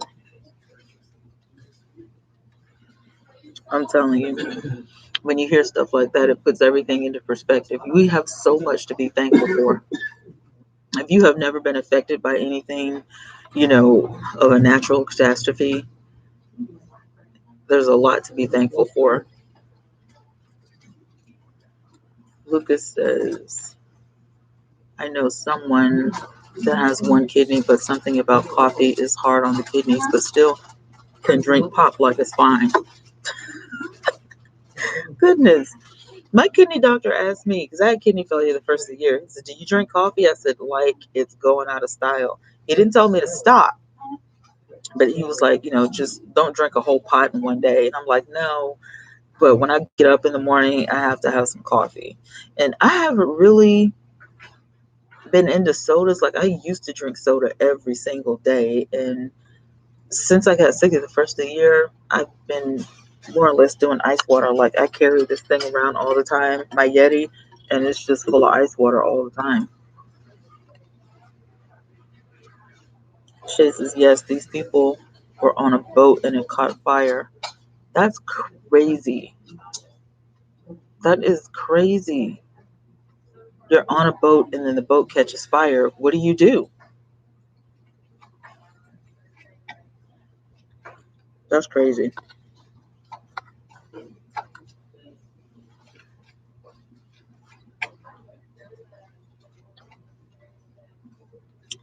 I'm telling you, when you hear stuff like that, it puts everything into perspective. We have so much to be thankful for. If you have never been affected by anything, of a natural catastrophe, there's a lot to be thankful for. Lucas says, I know someone that has one kidney, but something about coffee is hard on the kidneys, but still can drink pop like it's fine. Goodness. My kidney doctor asked me, because I had kidney failure the first of the year. He said, "Do you drink coffee?" I said, "Like it's going out of style." He didn't tell me to stop, but he was like, just don't drink a whole pot in one day. And I'm like, no. But when I get up in the morning, I have to have some coffee. And I haven't really been into sodas. Like I used to drink soda every single day. And since I got sick at the first of the year, I've been more or less doing ice water. Like I carry this thing around all the time, my Yeti, and it's just full of ice water all the time. Shay says, yes, these people were on a boat and it caught fire. That's crazy. That is crazy. You're on a boat and then the boat catches fire. What do you do? That's crazy.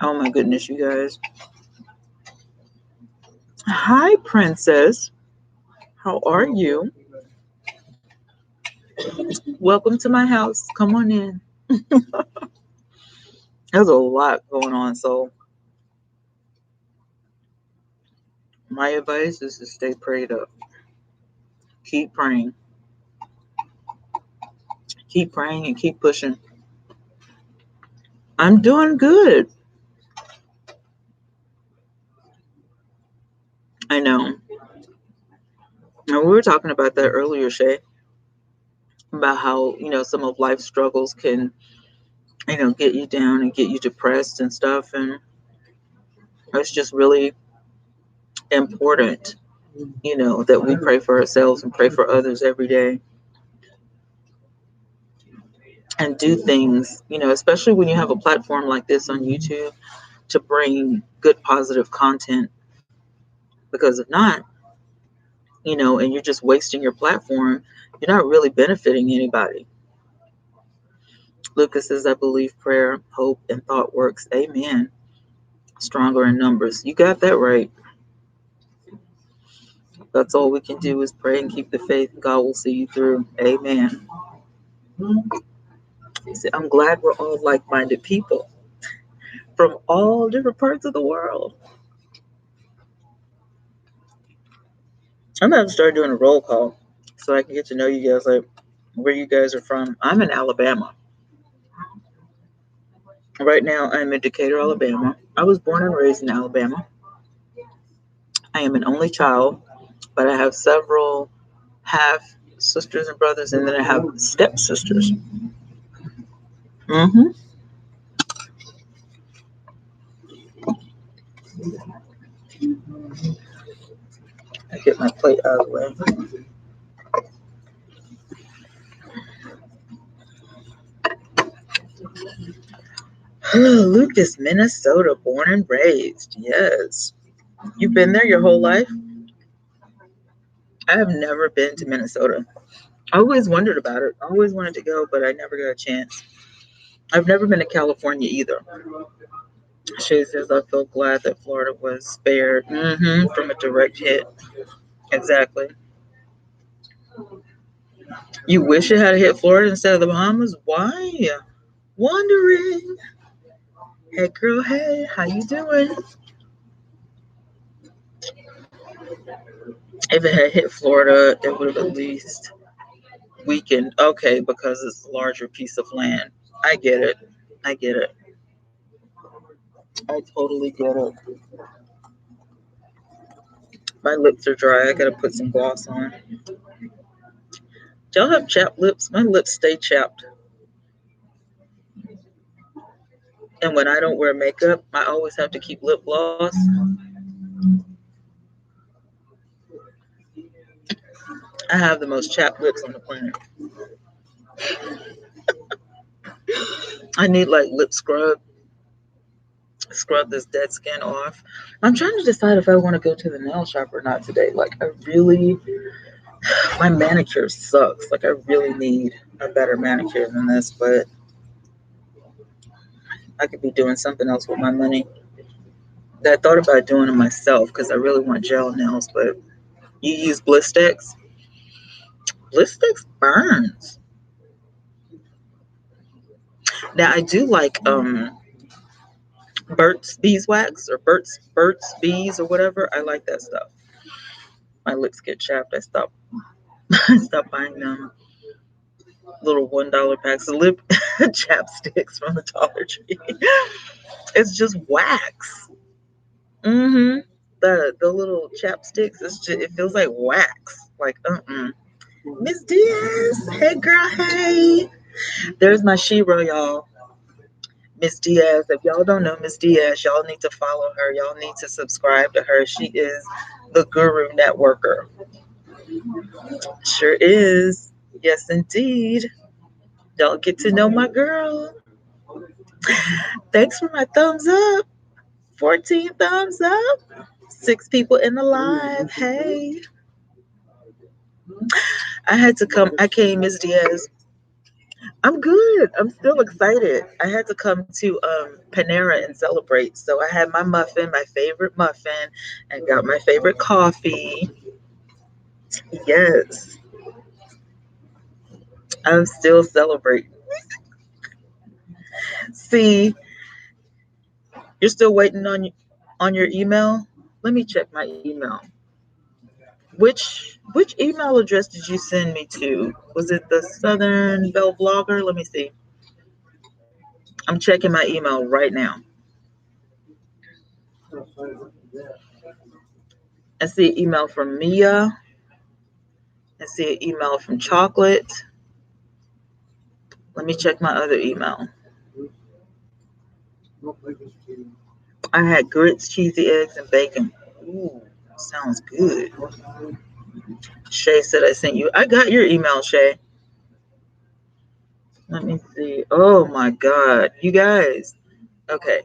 Oh my goodness, you guys. Hi, Princess. How are you? Welcome to my house. Come on in. There's a lot going on. So, my advice is to stay prayed up. Keep praying. Keep praying and keep pushing. I'm doing good. I know. And we were talking about that earlier, Shay, about how, some of life's struggles can, get you down and get you depressed and stuff. And it's just really important, that we pray for ourselves and pray for others every day and do things, especially when you have a platform like this on YouTube to bring good, positive content. Because if not, and you're just wasting your platform, you're not really benefiting anybody. Lucas says, I believe prayer, hope, and thought works. Amen. Stronger in numbers. You got that right. That's all we can do is pray and keep the faith. God will see you through. Amen. I'm glad we're all like-minded people from all different parts of the world. I'm going to start doing a roll call so I can get to know you guys, like where you guys are from. I'm in Alabama. Right now, I'm in Decatur, Alabama. I was born and raised in Alabama. I am an only child, but I have several half sisters and brothers, and then I have stepsisters. Mm-hmm. I get my plate out of the way. Lucas, Minnesota, born and raised. Yes. You've been there your whole life? I have never been to Minnesota. I always wondered about it. I always wanted to go, but I never got a chance. I've never been to California either. She says, I feel glad that Florida was spared from a direct hit. Exactly. You wish it had hit Florida instead of the Bahamas? Why? Wondering. Hey, girl, hey, how you doing? If it had hit Florida, it would have at least weakened. Okay, because it's a larger piece of land. I get it. I get it. I totally get it. My lips are dry. I gotta put some gloss on. Do y'all have chapped lips? My lips stay chapped. And when I don't wear makeup, I always have to keep lip gloss. I have the most chapped lips on the planet. I need like lip scrub this dead skin off. I'm trying to decide if I want to go to the nail shop or not today. Like my manicure sucks. Like I really need a better manicure than this, but I could be doing something else with my money. I thought about doing it myself because I really want gel nails, but you use Blistex. Blistex burns. Now I do like Burt's Beeswax or Burt's Bees or whatever. I like that stuff. My lips get chapped. I stop I stop buying them little $1 packs of lip chapsticks from the Dollar Tree. It's just wax. The little chapsticks. It feels like wax. Like Miss Diaz, hey girl, hey. There's my Shiro, y'all. Miss Diaz. If y'all don't know Miss Diaz, y'all need to follow her. Y'all need to subscribe to her. She is the guru networker. Sure is. Yes, indeed. Y'all get to know my girl. Thanks for my thumbs up. 14 thumbs up. 6 people in the live. Hey. I had to come. I came, Miss Diaz. I'm good. I'm still excited. I had to come to Panera and celebrate. So I had my muffin, my favorite muffin, and got my favorite coffee. Yes, I'm still celebrating. See, you're still waiting on your email? Let me check my email. Which email address did you send me to? Was it the Southern Belle Blogger? Let me see. I'm checking my email right now. I see an email from Mia. I see an email from Chocolate. Let me check my other email. I had grits, cheesy eggs, and bacon. Ooh, sounds good. Shay said I sent you. I got your email, Shay. Let me see. Oh my God. You guys. Okay.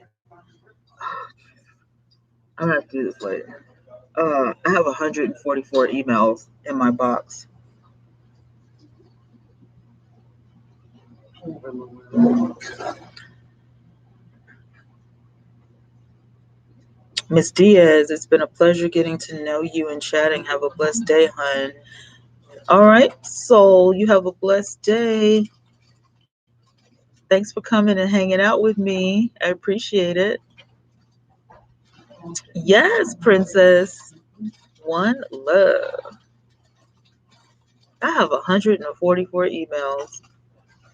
I'm going to have to do this later. I have 144 emails in my box. Miss Diaz, it's been a pleasure getting to know you and chatting. Have a blessed day, hon. All right, soul, you have a blessed day. Thanks for coming and hanging out with me. I appreciate it. Yes, princess. One love. I have 144 emails.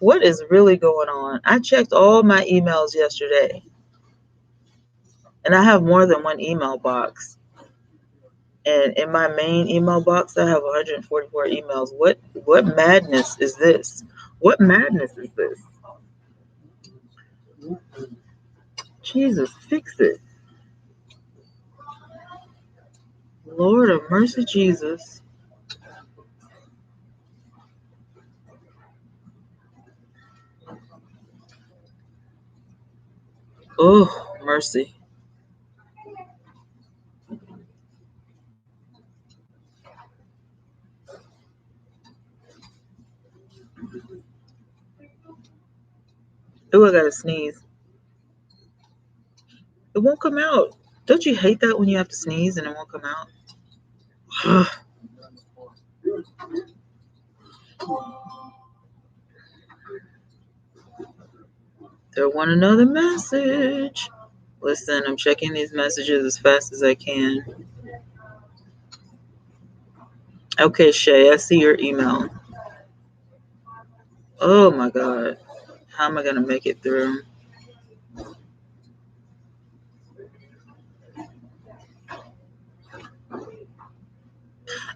What is really going on? I checked all my emails yesterday, and I have more than one email box. And in my main email box, I have 144 emails. What madness is this? What madness is this? Jesus, fix it. Lord of mercy, Jesus. Oh, mercy. Oh, I gotta sneeze. It won't come out. Don't you hate that when you have to sneeze and it won't come out? There want another message. Listen, I'm checking these messages as fast as I can. Okay, Shay, I see your email. Oh my God. How am I going to make it through?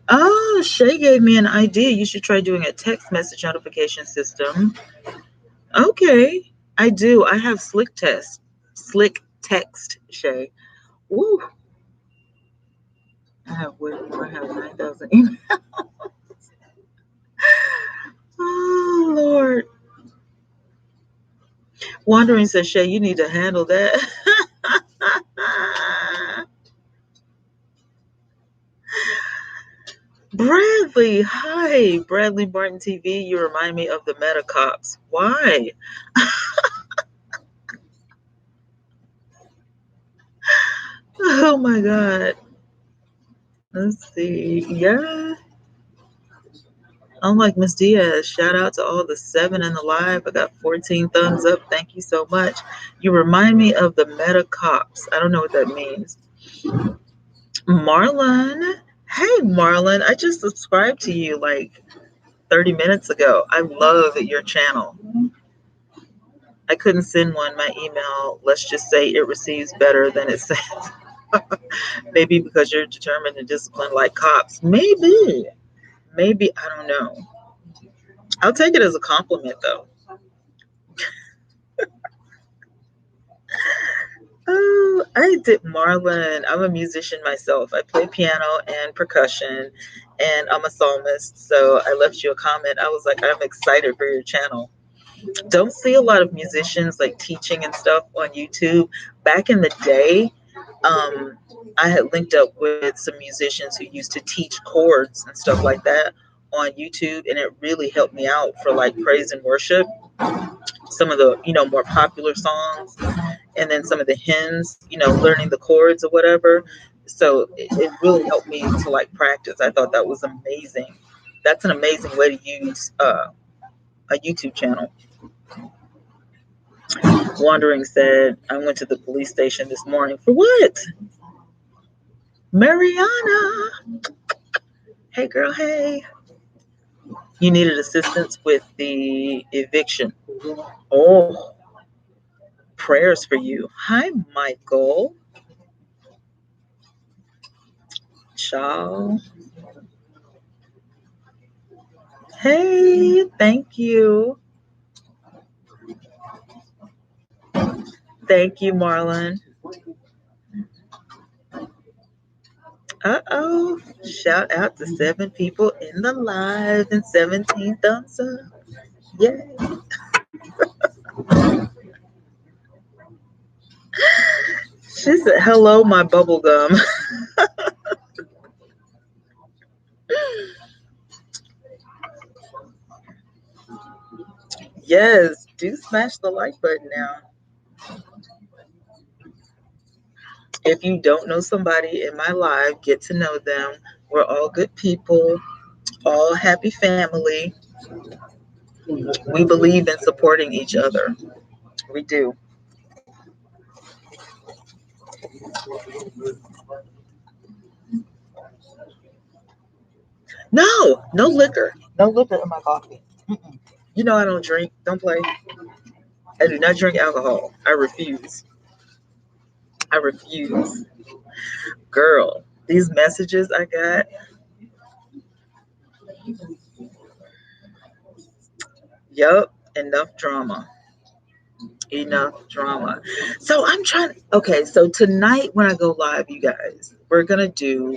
Oh, Shay gave me an idea. You should try doing a text message notification system. Okay, I do. I have Slick text, Shay. Woo. I have way more. I have 9,000 emails. Oh, Lord. Wandering says, Shay, you need to handle that. Bradley, hi. Bradley Barton TV. You remind me of the Meta Cops. Why? Oh my God. Let's see. Yeah. Unlike Miss Diaz, shout out to all the 7 in the live. I got 14 thumbs up. Thank you so much. You remind me of the Meta Cops. I don't know what that means. Marlon. Hey, Marlon. I just subscribed to you like 30 minutes ago. I love your channel. I couldn't send one. My email, let's just say it receives better than it sends. Maybe because you're determined and disciplined like cops. Maybe. Maybe. I don't know. I'll take it as a compliment, though. Oh, I did Marlon. I'm a musician myself. I play piano and percussion, and I'm a psalmist. So I left you a comment. I was like, I'm excited for your channel. Don't see a lot of musicians like teaching and stuff on YouTube. Back in the day, um, I had linked up with some musicians who used to teach chords and stuff like that on YouTube, and it really helped me out for like praise and worship. Some of the more popular songs, and then some of the hymns, learning the chords or whatever. So it really helped me to like practice. I thought that was amazing. That's an amazing way to use a YouTube channel. Wandering said, I went to the police station this morning. For what? Mariana. Hey, girl, hey. You needed assistance with the eviction. Oh, prayers for you. Hi, Michael. Ciao. Hey, thank you. Thank you, Marlon. Uh-oh. Shout out to 7 people in the live and 17 thumbs up. Yeah. She said, hello, my bubble gum. Yes, do smash the like button now. If you don't know somebody in my live, get to know them. We're all good people, all happy family. We believe in supporting each other. We do. No, no liquor. No liquor in my coffee. Mm-mm. You know I don't drink. Don't play. I do not drink alcohol. I refuse. I refuse. Girl, these messages I got, yup, enough drama. Enough drama. So I'm trying. Okay, so tonight when I go live, you guys, we're going to do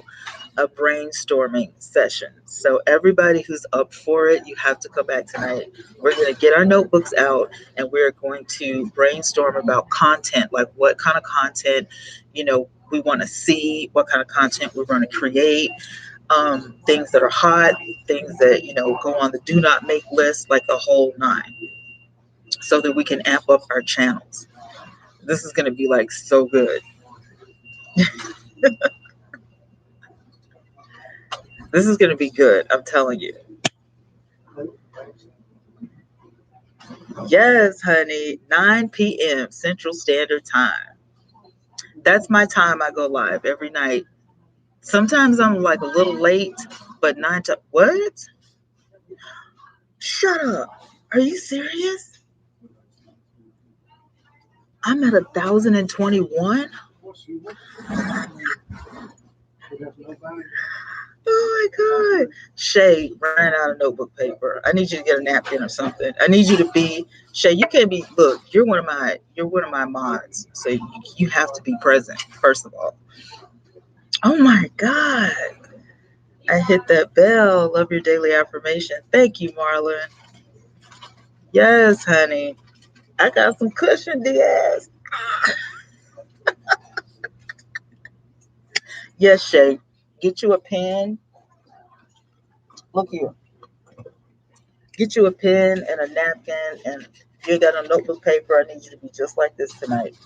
a brainstorming session. So everybody who's up for it, you have to come back tonight. We're going to get our notebooks out and we're going to brainstorm about content, like what kind of content, we want to see, what kind of content we're going to create, things that are hot, things that, go on the do not make list, like the whole nine, so that we can amp up our channels. This is going to be like so good. This is going to be good. I'm telling you. Yes, honey. 9 p.m. Central Standard Time. That's my time I go live every night. Sometimes I'm like a little late, but 9 to what? Shut up. Are you serious? I'm at 1,021. Oh my God. Shay ran out of notebook paper. I need you to get a napkin or something. I need you to be Shay, you can't be look, you're one of my mods. So you have to be present, first of all. Oh my God. I hit that bell. Love your daily affirmation. Thank you, Marlon. Yes, honey. I got some cushion, Diaz. Yes, Shay. Get you a pen. Look here. Get you a pen and a napkin, and if you got a notebook paper, I need you to be just like this tonight.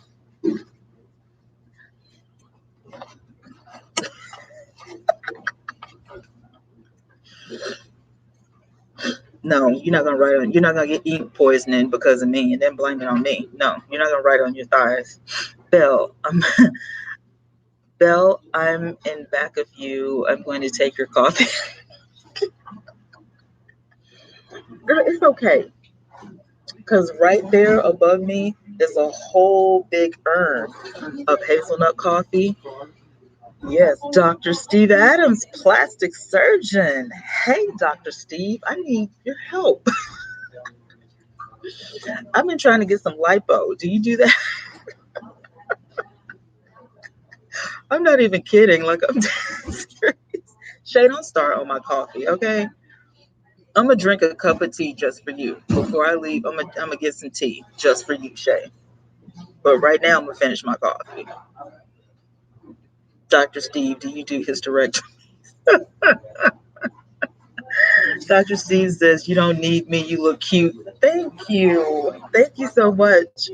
No, you're not gonna get ink poisoning because of me and then blame it on me. No, you're not gonna write on your thighs. Belle, Belle, I'm in back of you. I'm going to take your coffee. Girl, it's okay. Because right there above me is a whole big urn of hazelnut coffee. Yes, Dr. Steve Adams, plastic surgeon. Hey, Dr. Steve, I need your help. I've been trying to get some lipo. Do you do that? I'm not even kidding. Like I'm serious. Shay, don't start on my coffee, okay? I'm gonna drink a cup of tea just for you. Before I leave, I'm gonna get some tea just for you, Shay. But right now, I'm gonna finish my coffee. Dr. Steve, do you do hysterectomy? Dr. Steve says, you don't need me. You look cute. Thank you. Thank you so much.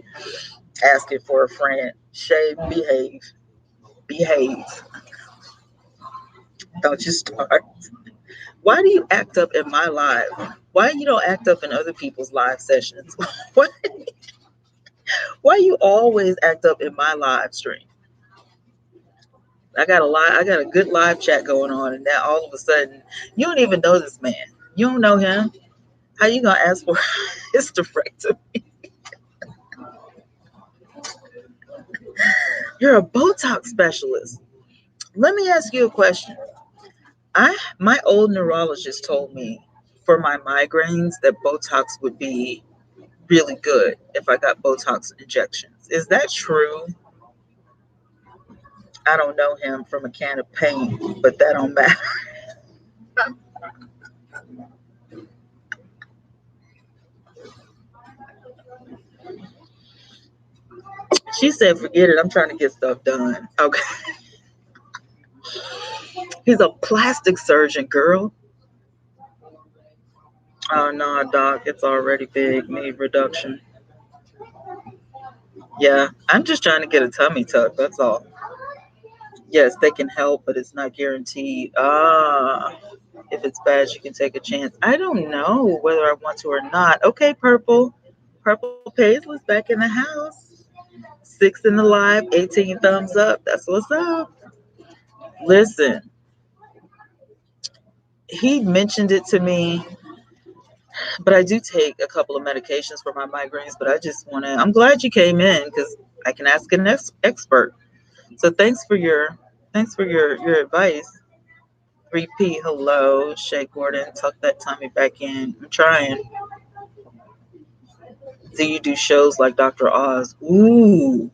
Asking for a friend. Shay, behave. Behave. Don't you start. Why do you act up in my live? Why you don't act up in other people's live sessions? Why, why you always act up in my live stream? I got a good live chat going on, and now all of a sudden you don't even know this man. You don't know him. How you gonna ask for his directive? You're a Botox specialist. Let me ask you a question. My old neurologist told me for my migraines that Botox would be really good if I got Botox injections. Is that true? I don't know him from a can of paint, but that don't matter. She said, forget it. I'm trying to get stuff done. Okay. He's a plastic surgeon, girl. Oh, no, doc. It's already big. Need reduction. Yeah. I'm just trying to get a tummy tuck. That's all. Yes, they can help, but it's not guaranteed. If it's bad, you can take a chance. I don't know whether I want to or not. Okay, Purple. Purple Paisley's back in the house. 6 in the live, 18 thumbs up. That's what's up. Listen, he mentioned it to me, but I do take a couple of medications for my migraines. But I just want to. I'm glad you came in because I can ask an expert. So thanks for your advice. 3P, hello, Shay Gordon. Tuck that tummy back in. I'm trying. Do you do shows like Dr. Oz? Ooh,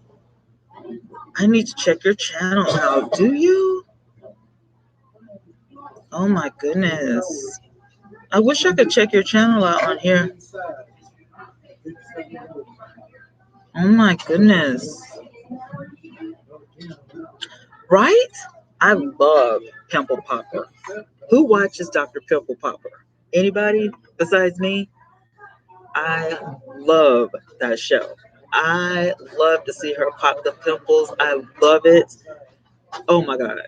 I need to check your channel out. Do you? Oh my goodness. I wish I could check your channel out on here. Oh my goodness. Right? I love Pimple Popper. Who watches Dr. Pimple Popper? Anybody besides me? I love that show. I love to see her pop the pimples. I love it. Oh my God.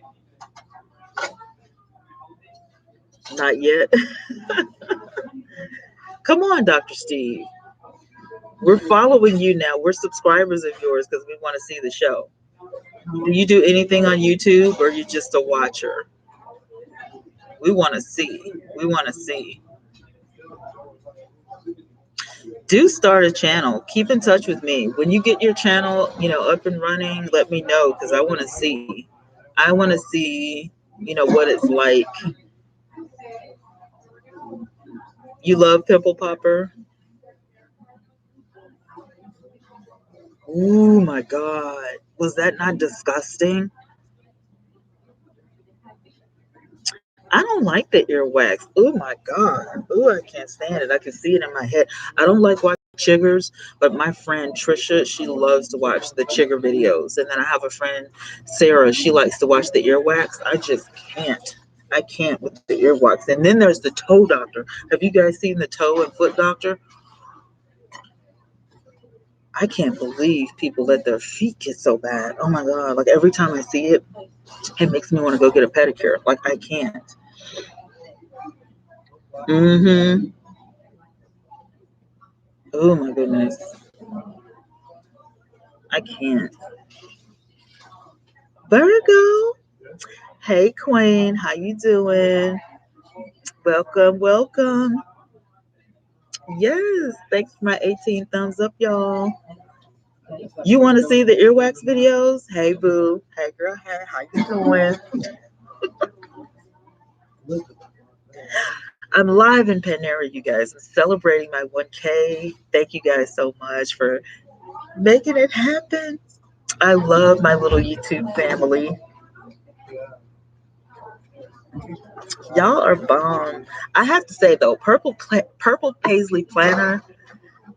Not yet. Come on, Dr. Steve. We're following you now. We're subscribers of yours because we want to see the show. Do you do anything on YouTube or are you just a watcher? We want to see. We want to see. Do start a channel. Keep in touch with me. When you get your channel, up and running, let me know because I want to see. I want to see, what it's like. You love Pimple Popper? Oh my God. Was that not disgusting? I don't like the earwax. Oh my God. Oh, I can't stand it. I can see it in my head. I don't like watching chiggers, but my friend Trisha, she loves to watch the chigger videos. And then I have a friend, Sarah, she likes to watch the earwax. I just can't. I can't with the earwax. And then there's the toe doctor. Have you guys seen the toe and foot doctor? I can't believe people let their feet get so bad. Oh my God. Like every time I see it, it makes me want to go get a pedicure. Like I can't. Mm-hmm. Oh my goodness. I can't. Virgo. Hey Queen, how you doing? Welcome, welcome. Yes, thanks for my 18 thumbs up, y'all. You want to see the earwax videos? Hey boo. Hey girl, hey, how you doing? I'm live in Panera, you guys. I'm celebrating my 1K. Thank you guys so much for making it happen. I love my little YouTube family. Y'all are bomb. I have to say though, Purple Paisley Planner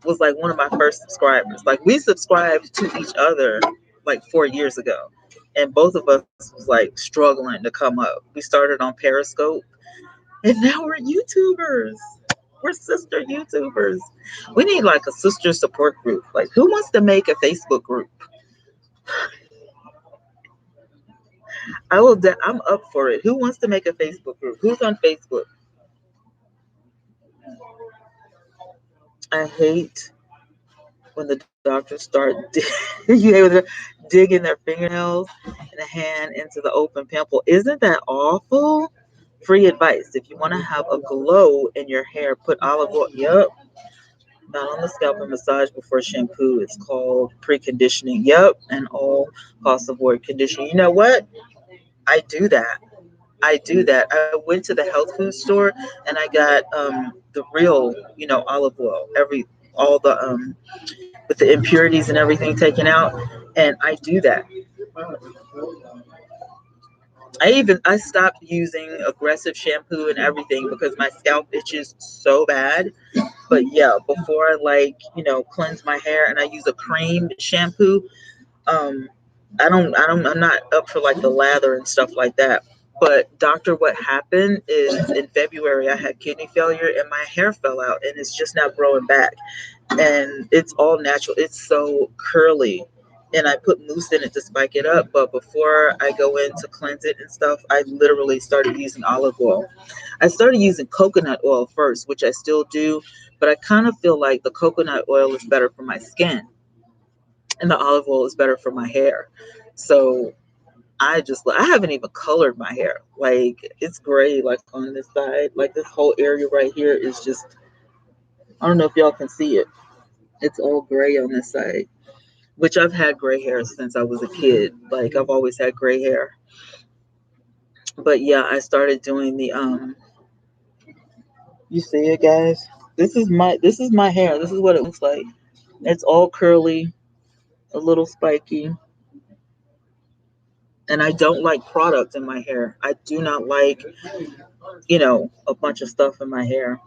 was like one of my first subscribers. Like we subscribed to each other like 4 years ago, and both of us was like struggling to come up. We started on Periscope, and now we're YouTubers. We're sister YouTubers. We need like a sister support group. Like, who wants to make a Facebook group? I'm up for it. Who wants to make a Facebook group? Who's on Facebook? I hate when the doctors start you able to digging their fingernails and a hand into the open pimple. Isn't that awful? Free advice: if you want to have a glow in your hair, put olive oil. Yep. Not on the scalp and massage before shampoo. It's called preconditioning. Yep. And all costs avoid conditioning. You know what? I do that. I do that. I went to the health food store and I got the real, olive oil. All the with the impurities and everything taken out, and I do that. I stopped using aggressive shampoo and everything because my scalp itches so bad. But yeah, before I cleanse my hair and I use a cream shampoo, um I'm not up for like the lather and stuff like that. But doctor, what happened is in February I had kidney failure and my hair fell out and it's just now growing back, and it's all natural. It's so curly, and I put mousse in it to spike it up. But before I go in to cleanse it and stuff, I literally started using olive oil. I started using coconut oil first, which I still do, but I kind of feel like the coconut oil is better for my skin and the olive oil is better for my hair. So I haven't even colored my hair. Like it's gray, like on this side, like this whole area right here is just, I don't know if y'all can see it. It's all gray on this side, which I've had gray hair since I was a kid. Like I've always had gray hair. But yeah, I started doing the you see it, guys? This is my hair. This is what it looks like. It's all curly, a little spiky, and I don't like product in my hair. I do not like, a bunch of stuff in my hair.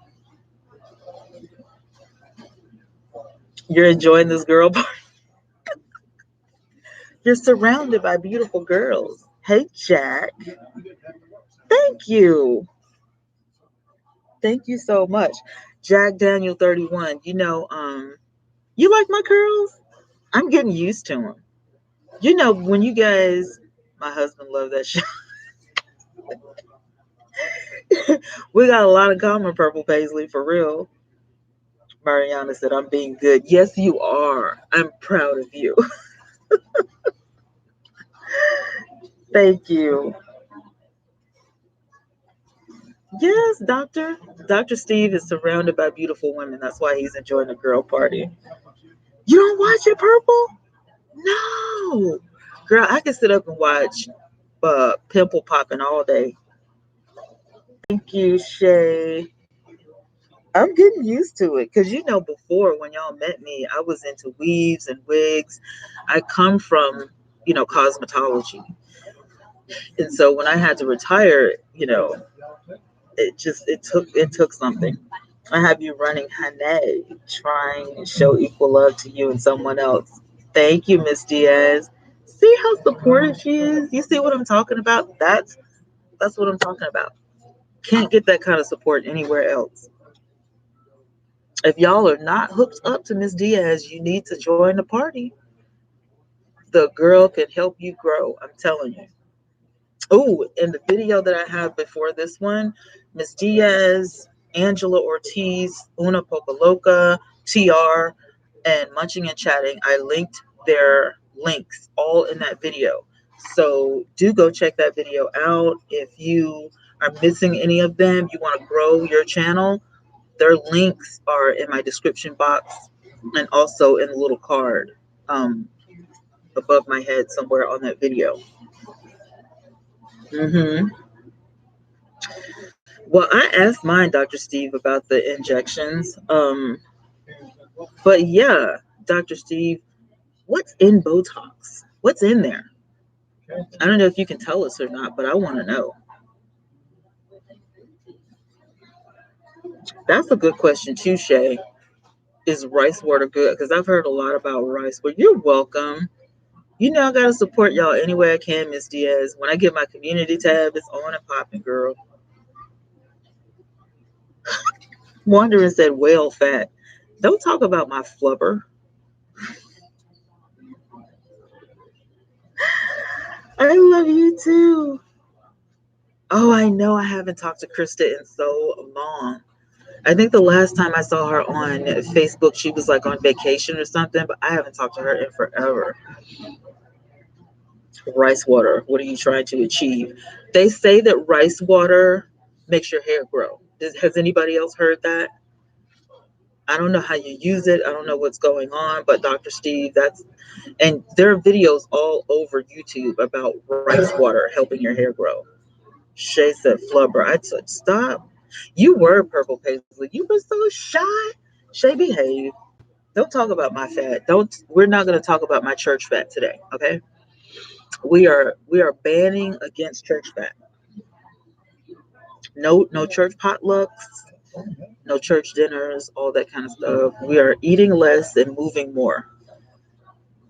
You're enjoying this girl part. You're surrounded by beautiful girls. Hey, Jack. Thank you. Thank you so much. Jack Daniel 31. You like my curls? I'm getting used to them. When you guys, my husband loved that show. We got a lot of common, Purple Paisley, for real. Mariana said, I'm being good. Yes, you are. I'm proud of you. Thank you. Yes, doctor. Dr. Steve is surrounded by beautiful women. That's why he's enjoying the girl party. You don't watch it, Purple? No. Girl, I can sit up and watch pimple popping all day. Thank you, Shay. I'm getting used to it because before when y'all met me, I was into weaves and wigs. I come from cosmetology, and so when I had to retire, it took something. I have you running Hane, trying to show equal love to you and someone else. Thank you, Miss Diaz. See how supportive she is? You see what I'm talking about? That's what I'm talking about. Can't get that kind of support anywhere else. If y'all are not hooked up to Miss Diaz, you need to join the party. The girl can help you grow. I'm telling you. Oh, in the video that I have before this one, Miss Diaz, Angela Ortiz, Una Popoloca, TR, and Munching and Chatting, I linked their links all in that video. So do go check that video out. If you are missing any of them, you want to grow your channel, their links are in my description box and also in the little card um, above my head somewhere on that video. hmm Well, I asked mine, Dr. Steve, about the injections. But yeah, Dr. Steve, what's in Botox? What's in there? I don't know if you can tell us or not, but I want to know. That's a good question too, Shay. Is rice water good? Because I've heard a lot about rice. But you're welcome. You know I gotta support y'all any way I can, Miss Diaz. When I get my community tab, it's on and popping, girl. Wondering said whale fat. Don't talk about my flubber. I love you too. Oh, I know I haven't talked to Krista in so long. I think the last time I saw her on Facebook, she was like on vacation or something, but I haven't talked to her in forever. Rice water, what are you trying to achieve? They say that rice water makes your hair grow. Has anybody else heard that? I don't know how you use it. I don't know what's going on, but Dr. Steve, and there are videos all over YouTube about rice water helping your hair grow. Shay said, Flubber. I said, stop. You were purple paisley. You were so shy. Shay, behave. Don't talk about my fat. Don't. We're not going to talk about my church fat today. Okay. We are banning against church fat. No church potlucks. No church dinners. All that kind of stuff. We are eating less and moving more.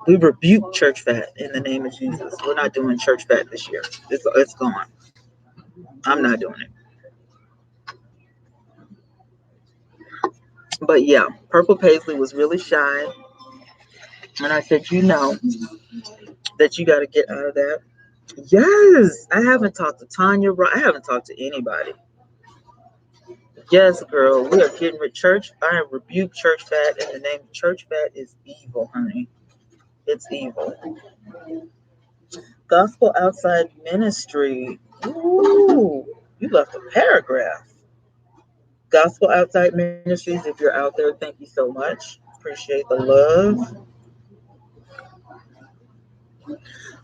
We rebuke church fat in the name of Jesus. We're not doing church fat this year. It's gone. I'm not doing it. But yeah, Purple Paisley was really shy. And I said, that you got to get out of that. Yes, I haven't talked to Tanya. I haven't talked to anybody. Yes, girl, we are getting rid church. I rebuke church fat in the name of church fat is evil, honey. It's evil. Gospel outside ministry. Ooh, you left a paragraph. Gospel outside ministries. If you're out there, thank you so much. Appreciate the love.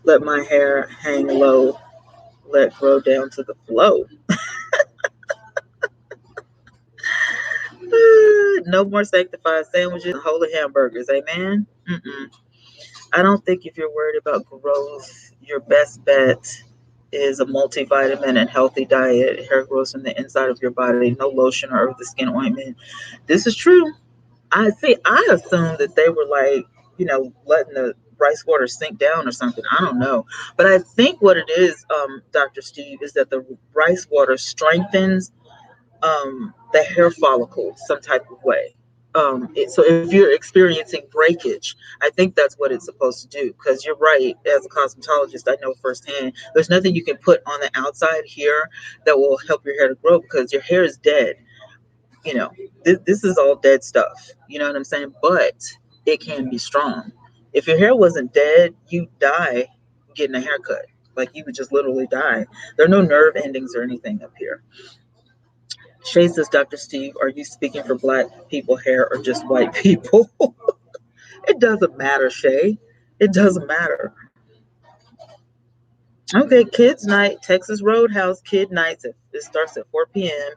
Let my hair hang low. Let grow down to the flow. No more sanctified sandwiches and holy hamburgers. Amen. Mm-mm. I don't think if you're worried about growth, your best bet is a multivitamin and healthy diet. Hair grows from the inside of your body. No lotion or over the skin ointment. This is true. I see. I assumed that they were like, letting the rice water sink down or something. I don't know, but I think what it is, Dr. Steve, is that the rice water strengthens the hair follicle some type of way. So if you're experiencing breakage, I think that's what it's supposed to do. Because you're right, as a cosmetologist, I know firsthand. There's nothing you can put on the outside here that will help your hair to grow because your hair is dead. You know, this is all dead stuff. You know what I'm saying? But it can be strong. If your hair wasn't dead, you die getting a haircut. Like you would just literally die. There are no nerve endings or anything up here. Shay says, Dr. Steve, are you speaking for black people hair or just white people? It doesn't matter, Shay. It doesn't matter. Okay, kids night, Texas Roadhouse kid nights. It starts at 4 p.m.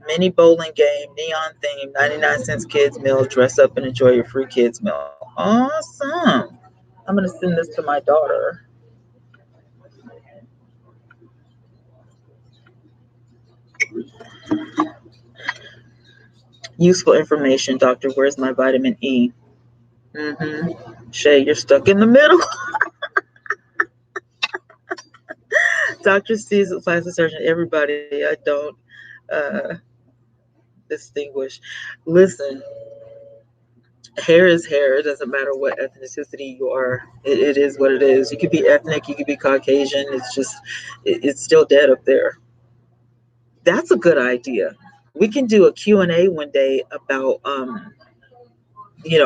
Mini bowling game, neon theme, 99 cents kids meal. Dress up and enjoy your free kids meal. Awesome. I'm going to send this to my daughter. Useful information, doctor. Where's my vitamin E? Shay, you're stuck in the middle. Dr. C's a plastic surgeon. Everybody, I don't uh, distinguish. Listen, hair is hair. It doesn't matter what ethnicity you are. It is what it is. You could be ethnic. You could be Caucasian. It's just, it's still dead up there. That's a good idea. We can do a Q&A one day about,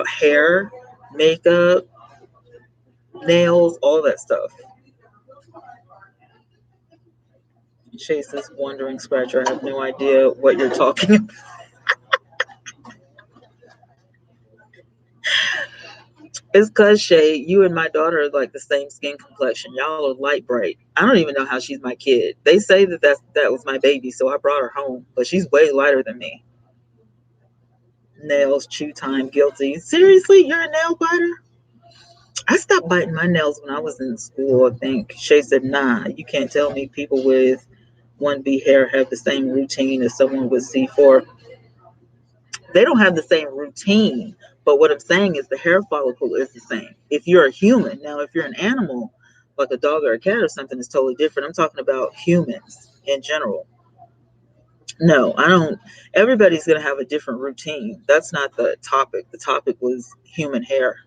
hair, makeup, nails, all that stuff. Chase is wondering, Scratcher. I have no idea what you're talking about. It's cause Shay, you and my daughter are like the same skin complexion. Y'all are light bright. I don't even know how she's my kid. They say that was my baby, so I brought her home, but she's way lighter than me. Nails, chew time, guilty. Seriously, you're a nail biter? I stopped biting my nails when I was in school. I think Shay said, "Nah, you can't tell me people with 1B hair have the same routine as someone with C4." They don't have the same routine, but what I'm saying is the hair follicle is the same. If you're a human, now if you're an animal, like a dog or a cat or something, is totally different. I'm talking about humans in general. No, I don't. Everybody's going to have a different routine. That's not the topic. The topic was human hair.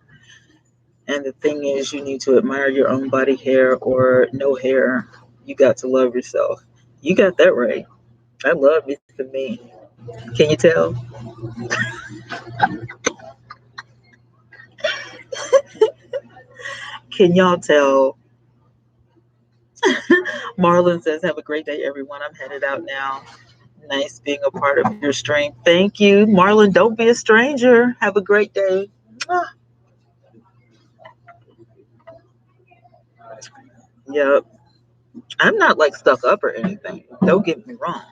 And the thing is, you need to admire your own body hair or no hair. You got to love yourself. You got that right. I love me some me. Can you tell? Can y'all tell? Marlon says, have a great day, everyone. I'm headed out now. Nice being a part of your stream. Thank you. Marlon, don't be a stranger. Have a great day. Yep. I'm not like stuck up or anything. Don't get me wrong.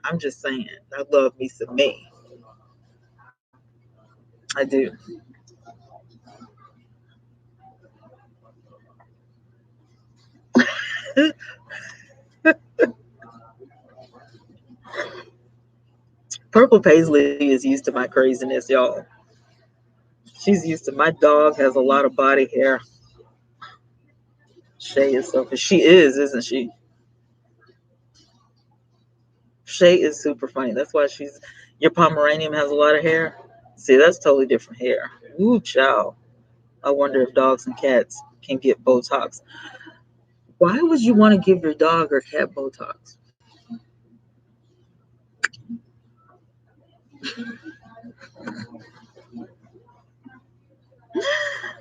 I'm just saying, I love me some me. I do. Purple Paisley is used to my craziness, y'all. She's used to my dog has a lot of body hair. Shay is selfish. She is, isn't she? Shay is super funny. That's why she's your Pomeranian has a lot of hair. See, that's totally different hair. Ooh, child. I wonder if dogs and cats can get Botox. Why would you want to give your dog or cat Botox?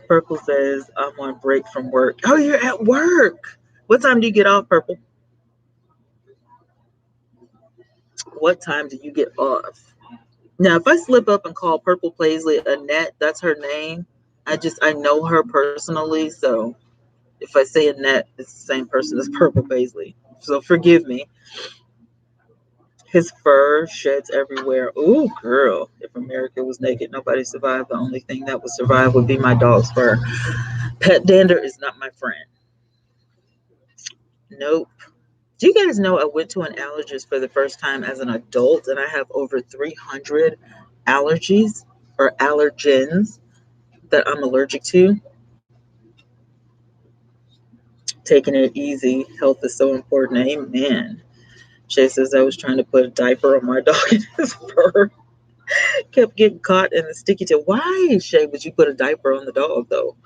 Purple says, I'm on break from work. Oh, you're at work. What time do you get off, Purple? What time do you get off? Now, if I slip up and call Purple Paisley Annette, that's her name. I know her personally, so if I say Annette, it's the same person as Purple Paisley. So forgive me. His fur sheds everywhere. Ooh, girl. If America was naked, nobody survived. The only thing that would survive would be my dog's fur. Pet dander is not my friend. Nope. Do you guys know I went to an allergist for the first time as an adult and I have over 300 allergies or allergens that I'm allergic to? Taking it easy. Health is so important. Amen. Shay says I was trying to put a diaper on my dog and his fur kept getting caught in the sticky tail. Why, Shay, would you put a diaper on the dog though?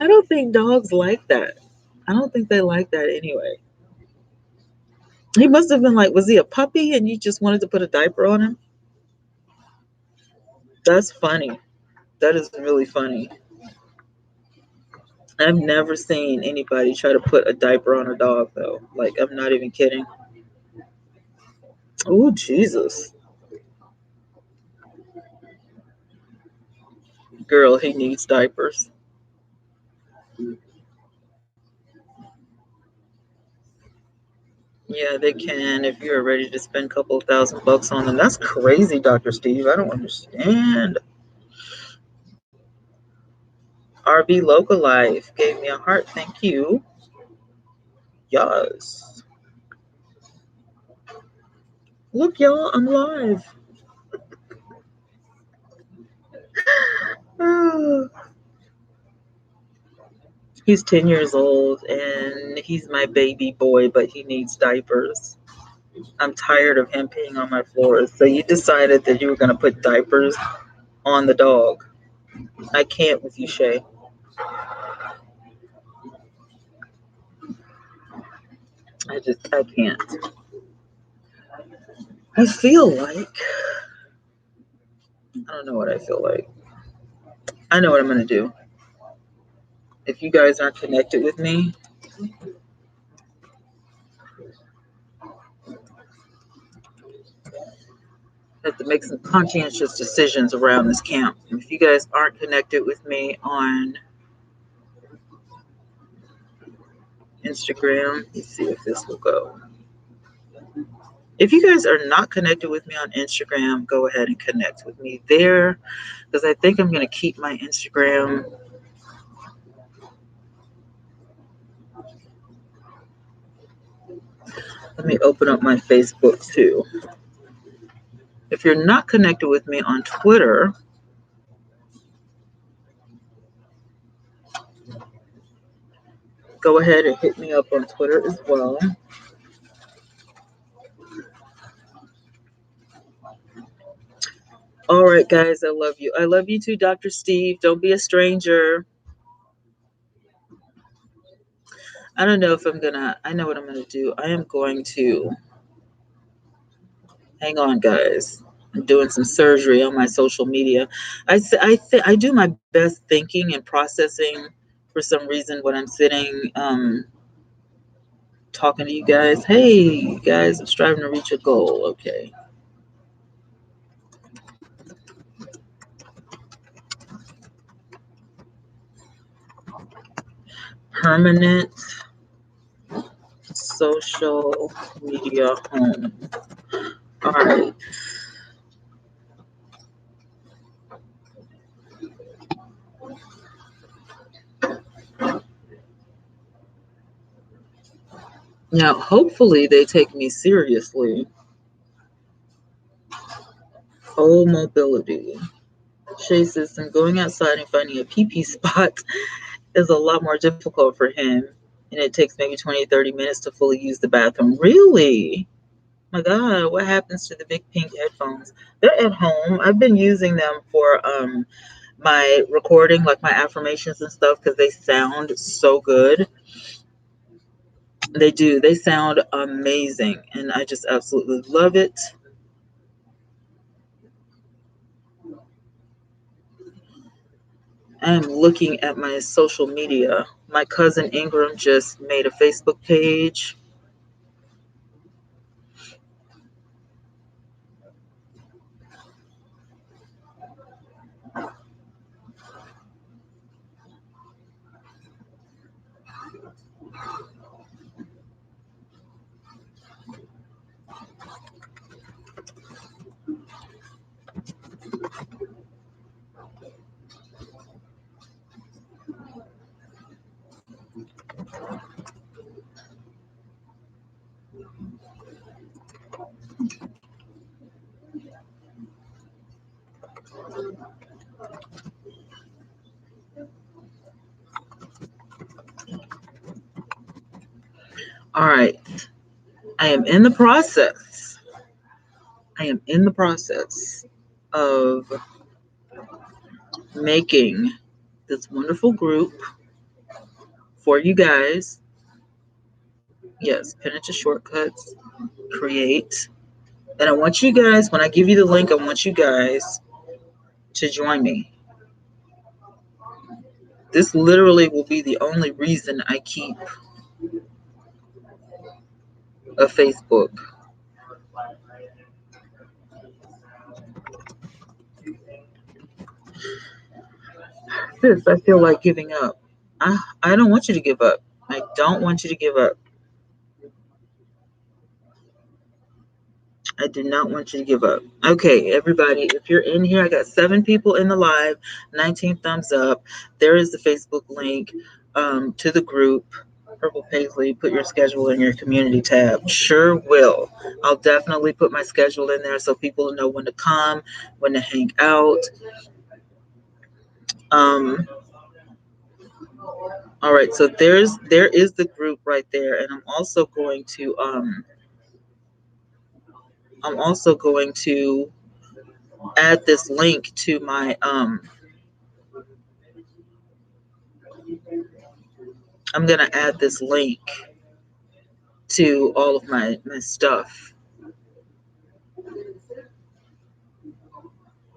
I don't think dogs like that. I don't think they like that anyway. He must have been like, was he a puppy and you just wanted to put a diaper on him? That's funny. That is really funny. I've never seen anybody try to put a diaper on a dog though. Like, I'm not even kidding. Oh, Jesus. Girl, he needs diapers. Yeah, they can if you're ready to spend a couple of $1,000 on them. That's crazy, Dr. Steve. I don't understand. RB Local Life gave me a heart. Thank you. Yes. Look, y'all, I'm live. He's 10 years old and he's my baby boy, but he needs diapers. I'm tired of him peeing on my floors. So you decided that you were going to put diapers on the dog. I can't with you, Shay. I can't. I feel like, I don't know what I feel like. I know what I'm going to do. If you guys aren't connected with me, I have to make some conscientious decisions around this camp. If you guys aren't connected with me on Instagram, let's see if this will go. If you guys are not connected with me on Instagram, go ahead and connect with me there because I think I'm going to keep my Instagram. Let me open up my Facebook too. If you're not connected with me on Twitter, go ahead and hit me up on Twitter as well. All right, guys, I love you. I love you too, Dr. Steve. Don't be a stranger. I don't know if I know what I'm gonna do. I am going to, hang on, guys. I'm doing some surgery on my social media. I do my best thinking and processing for some reason when I'm sitting talking to you guys. Hey, you guys, I'm striving to reach a goal. Okay. Permanent social media home. All right. Now, hopefully, they take me seriously. Whole mobility. Shay says, I'm going outside and finding a pee spot is a lot more difficult for him. And it takes maybe 20, 30 minutes to fully use the bathroom. Really? My God, what happens to the big pink headphones? They're at home. I've been using them for my recording, like my affirmations and stuff, because they sound so good. They do. They sound amazing. And I just absolutely love it. I'm looking at my social media. My cousin Ingram just made a Facebook page. All right. I am in the process. I am in the process of making this wonderful group for you guys. Yes, Pinterest shortcuts, create. And I want you guys, when I give you the link, I want you guys to join me. This literally will be the only reason I keep a Facebook. Sis, I feel like giving up. I don't want you to give up. I don't want you to give up. I do not want you to give up. Okay, everybody, if you're in here, I got 7 people in the live, 19 thumbs up. There is the Facebook link to the group. Purple Paisley, put your schedule in your community tab. Sure will. I'll definitely put my schedule in there so people know when to come, when to hang out. All right, so there is the group right there, and I'm also going to add this link to my I'm gonna add this link to all of my stuff.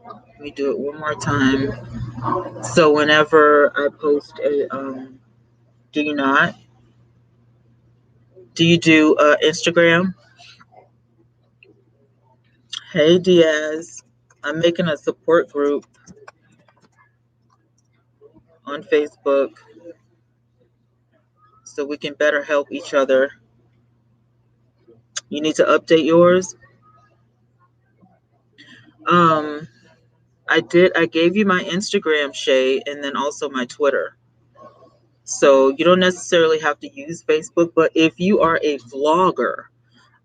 Let me do it one more time. So whenever I post a do you not? Do you do Instagram? Hey Diaz, I'm making a support group on Facebook so we can better help each other. You need to update yours. Um, I did. I gave you my Instagram, Shay, and then also my Twitter. So you don't necessarily have to use Facebook, but if you are a vlogger,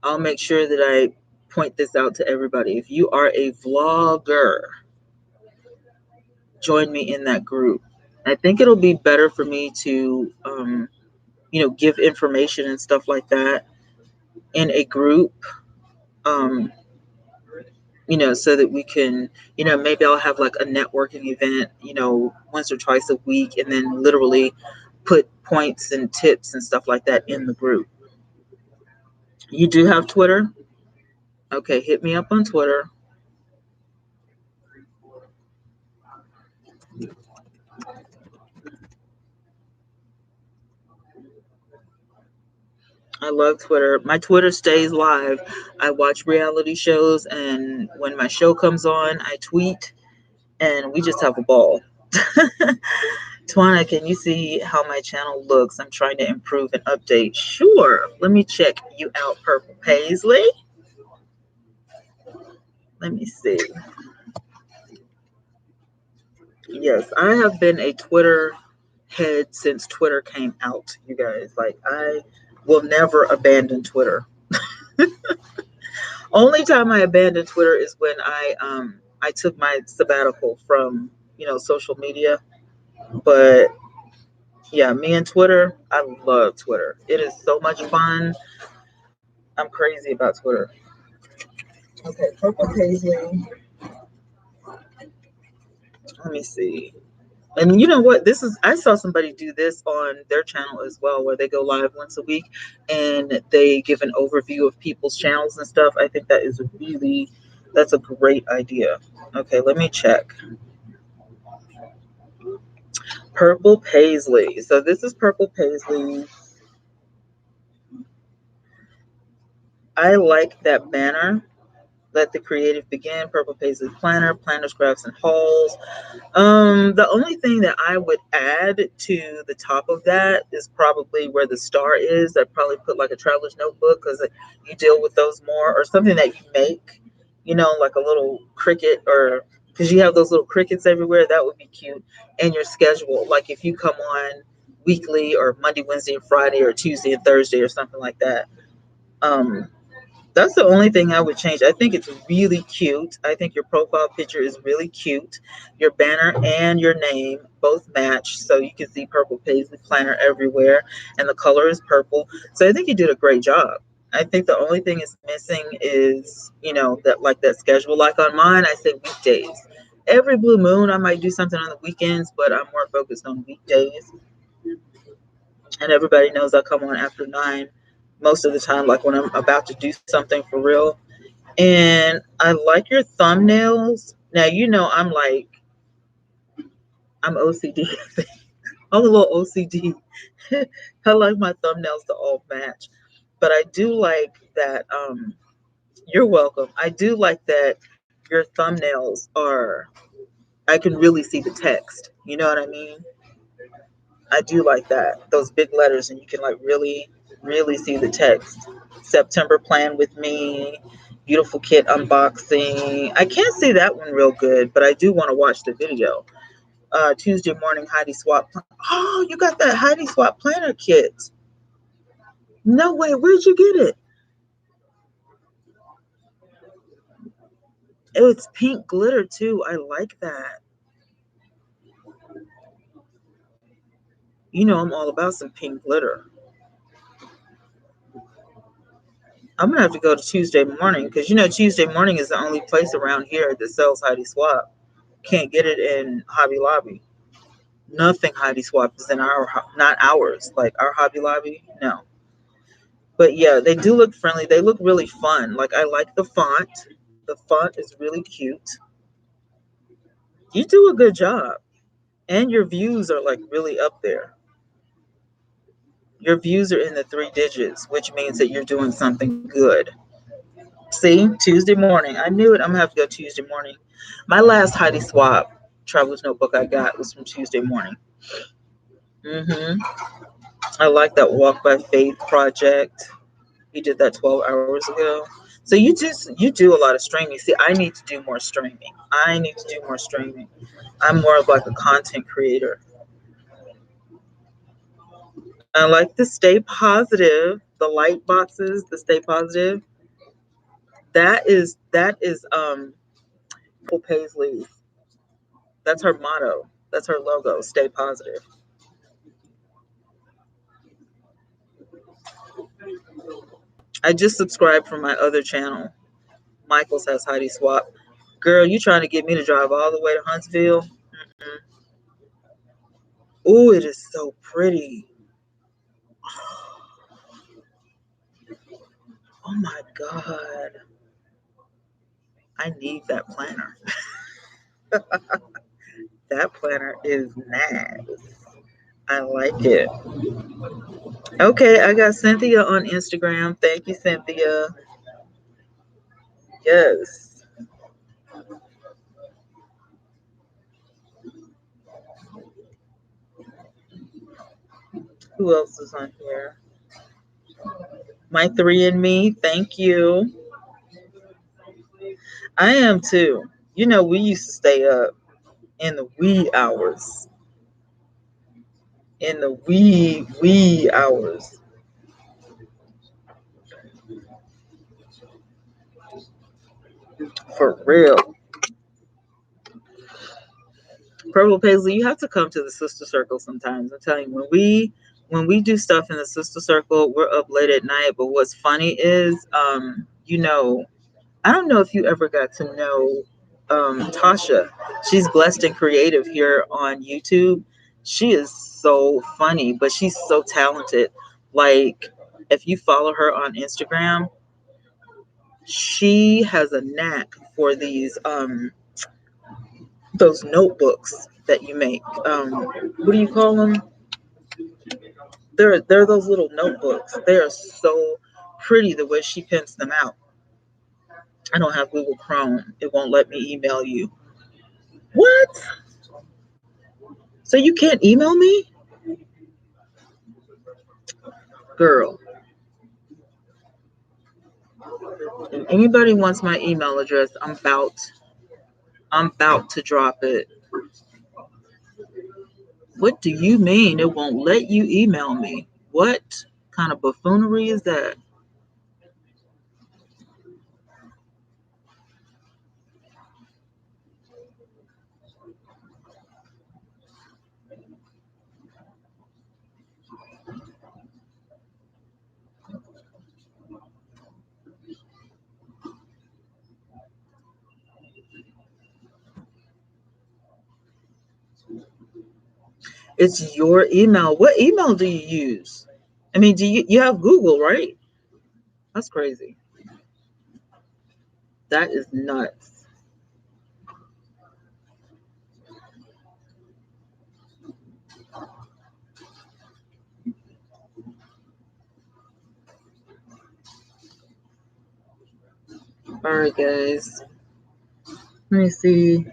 I'll make sure that I point this out to everybody. If you are a vlogger, join me in that group. I think it'll be better for me to, give information and stuff like that in a group, um, so that we can, maybe I'll have like a networking event, once or twice a week, and then literally put points and tips and stuff like that in the group. You do have Twitter? Okay, hit me up on Twitter. I love Twitter. My Twitter stays live. I watch reality shows, and when my show comes on, I tweet, and we just have a ball. Twana, can you see how my channel looks? I'm trying to improve and update. Sure. Let me check you out, Purple Paisley. Let me see. Yes, I have been a Twitter head since Twitter came out, you guys. Like, I will never abandon Twitter. Only time I abandoned Twitter is when I took my sabbatical from, social media. But yeah, me and Twitter, I love Twitter. It is so much fun. I'm crazy about Twitter. Okay, Purple Paisley. Let me see. And you know what? I saw somebody do this on their channel as well, where they go live once a week and they give an overview of people's channels and stuff. I think that's a great idea. Okay, let me check. Purple Paisley. So this is Purple Paisley. I like that banner. Let the creative begin. Purple Paisley planner, planners, crafts, and hauls. The only thing that I would add to the top of that is probably where the star is. I'd probably put like a traveler's notebook, because you deal with those more, or something that you make, like a little cricket, or because you have those little crickets everywhere. That would be cute. And your schedule, like if you come on weekly, or Monday, Wednesday, and Friday, or Tuesday and Thursday, or something like that. Um, that's the only thing I would change. I think it's really cute. I think your profile picture is really cute. Your banner and your name both match, so you can see Purple Paisley Planner everywhere, and the color is purple. So I think you did a great job. I think the only thing is missing is, that, like, that schedule. Like on mine, I say weekdays. Every blue moon, I might do something on the weekends, but I'm more focused on weekdays. And everybody knows I come on after 9 most of the time, like when I'm about to do something for real. And I like your thumbnails. Now, I'm OCD. I'm a little OCD. I like my thumbnails to all match. But I do like that. You're welcome. I do like that your thumbnails I can really see the text. You know what I mean? I do like that. Those big letters, and you can like really, really see the text. September plan with me, beautiful kit unboxing. I can't see that one real good, but I do want to watch the video. Tuesday morning Heidi Swap. Oh, you got that Heidi Swap planner kit. No way, where'd you get it? Oh, it's pink glitter too. I like that. I'm all about some pink glitter. I'm gonna have to go to Tuesday morning, because Tuesday morning is the only place around here that sells Heidi Swap. Can't get it in Hobby Lobby. Nothing Heidi Swap is in not ours, like our Hobby Lobby. No. But yeah, they do look friendly. They look really fun. Like, I like the font. The font is really cute. You do a good job. And your views are like really up there. Your views are in the 3 digits, which means that you're doing something good. See, Tuesday morning. I knew it. I'm gonna have to go Tuesday morning. My last Heidi Swap traveler's notebook I got was from Tuesday morning. I like that Walk by Faith project. You did that 12 hours ago. So you do a lot of streaming. See, I need to do more streaming. I'm more of like a content creator. I like the stay positive, the light boxes, the stay positive. That is Paisley's. That's her motto. That's her logo. Stay positive. I just subscribed from my other channel. Michael's has Heidi Swap. Girl, you trying to get me to drive all the way to Huntsville? Ooh, it is so pretty. Oh my God. I need that planner. That planner is nice. I like it. Okay, I got Cynthia on Instagram. Thank you, Cynthia. Yes. Who else is on here? My three and me. Thank you. I am too. You know, we used to stay up in the wee hours. In the wee hours. For real. Purple Paisley, you have to come to the sister circle sometimes. I'm telling you, when we do stuff in the sister circle, we're up late at night. But what's funny is, I don't know if you ever got to know Tasha. She's blessed and creative here on YouTube. She is so funny, but she's so talented. Like, if you follow her on Instagram, she has a knack for those notebooks that you make. What do you call them? They're those little notebooks. They are so pretty the way she prints them out. I don't have Google Chrome. It won't let me email you. What? So you can't email me? Girl, if anybody wants my email address, I'm about to drop it. What do you mean it won't let you email me? What kind of buffoonery is that? It's your email. What email do you use? I mean, do you have Google, right? That's crazy. That is nuts. All right, guys. Let me see.